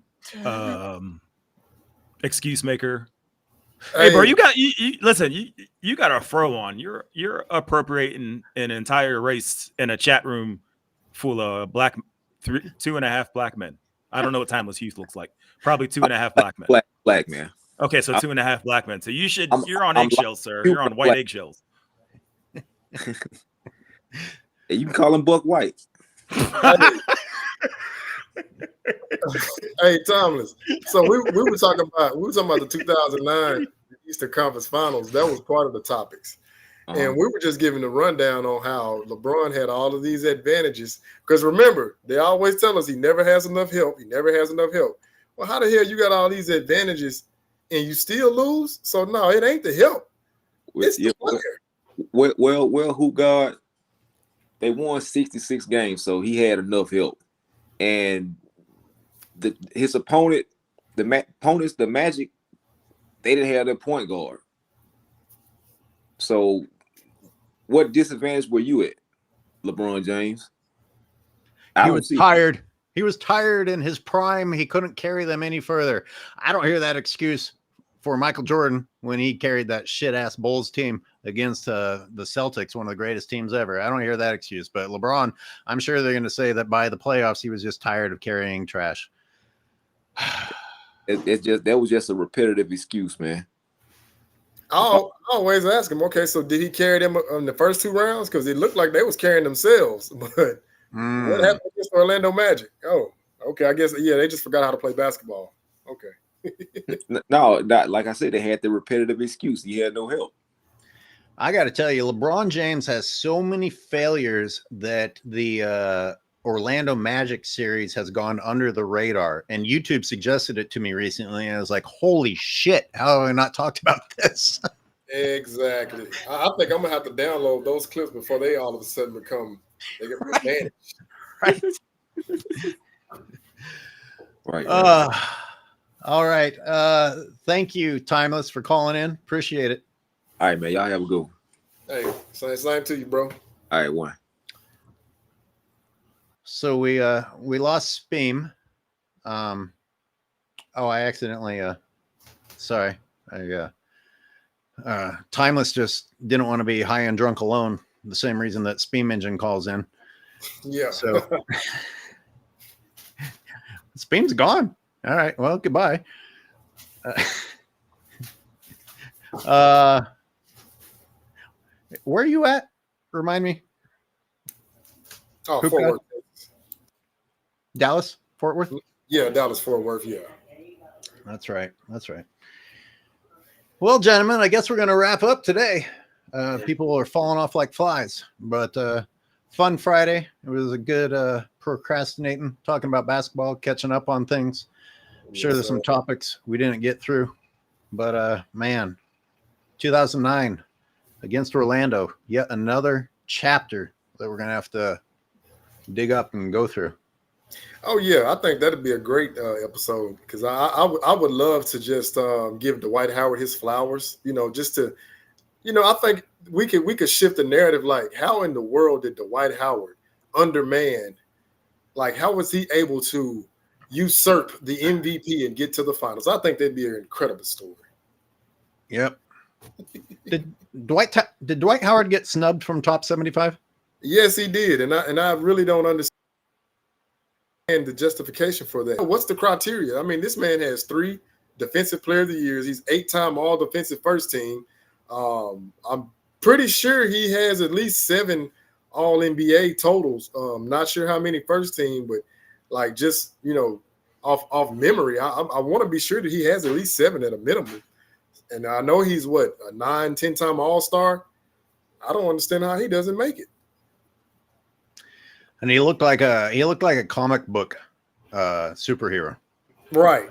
excuse maker. Hey, bro, you listen, you got a fro on. You're appropriating an entire race in a chat room full of 2.5 black men. I don't know what Timeless Youth looks like. Probably 2.5 black men. Black man. Okay, so 2.5 black men. So you're on eggshells, sir. You're on white eggshells. You can call him Buck White. Hey, Timeless. So we were talking about the 2009 Eastern Conference Finals. That was part of the topics. And we were just giving a rundown on how LeBron had all of these advantages. Because remember, they always tell us he never has enough help. Well, how the hell you got all these advantages and you still lose? So no, it ain't the help. It's the player. Well, Hoop God, they won 66 games, so he had enough help. And his opponent, the Magic, they didn't have their point guard. So what disadvantage were you at, LeBron James? He was tired. He was tired in his prime. He couldn't carry them any further. I don't hear that excuse for Michael Jordan when he carried that shit-ass Bulls team against the Celtics, one of the greatest teams ever. I don't hear that excuse. But LeBron, I'm sure they're going to say that by the playoffs, he was just tired of carrying trash. That was just a repetitive excuse, man. I always ask him, okay, so did he carry them in the first 2 rounds? Because it looked like they was carrying themselves. But what happened against Orlando Magic? Oh, okay, I guess, they just forgot how to play basketball. Okay. No, like I said, they had the repetitive excuse. He had no help. I got to tell you, LeBron James has so many failures that the Orlando Magic series has gone under the radar. And YouTube suggested it to me recently. And I was like, holy shit, how have I not talked about this? Exactly. I think I'm going to have to download those clips before they all of a sudden they get advantage. Right. All right. Thank you, Timeless, for calling in. Appreciate it. All right, man. Y'all have a good one. Hey, same to you, bro. All right, one. So we lost Speem. I accidentally sorry. Timeless just didn't want to be high and drunk alone. The same reason that Steam Engine calls in. Yeah. So Steam's gone. All right. Well, goodbye. Where are you at? Remind me. Oh, Fort Worth. Dallas, Fort Worth? Yeah, Dallas, Fort Worth. Yeah. That's right. That's right. Well, gentlemen, I guess we're going to wrap up today. People are falling off like flies, but fun Friday. It was a good procrastinating, talking about basketball, catching up on things. I'm sure there's some topics we didn't get through, but man, 2009 against Orlando, yet another chapter that we're going to have to dig up and go through. Oh yeah, I think that'd be a great episode because I would love to just give Dwight Howard his flowers. Just to, I think we could shift the narrative. Like, how in the world did Dwight Howard undermanned? Like, how was he able to usurp the MVP and get to the finals? I think that'd be an incredible story. Yep. Did Dwight Howard get snubbed from top 75? Yes, he did, and I really don't understand the justification for that. What's the criteria? I mean, this man has 3 defensive player of the years. He's 8-time all defensive first team. I'm pretty sure he has at least 7 all NBA totals. Not sure how many first team, but like just, off memory, I want to be sure that he has at least 7 at a minimum. And I know he's a 9-10-time all-star. I don't understand how he doesn't make it. And he looked like a comic book superhero. Right.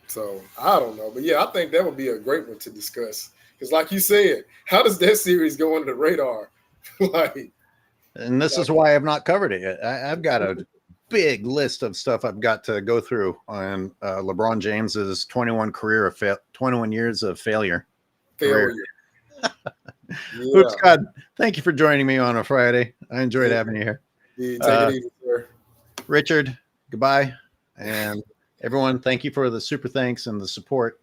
So I don't know, but yeah, I think that would be a great one to discuss. Because, like you said, how does that series go under the radar? And this is why I've not covered it yet. I've got a big list of stuff I've got to go through on LeBron James's 21 years of failure. Yeah. Hoops God, thank you for joining me on a Friday. I enjoyed having you here. Yeah, take it easy, sir. Richard, goodbye. And everyone, thank you for the super thanks and the support.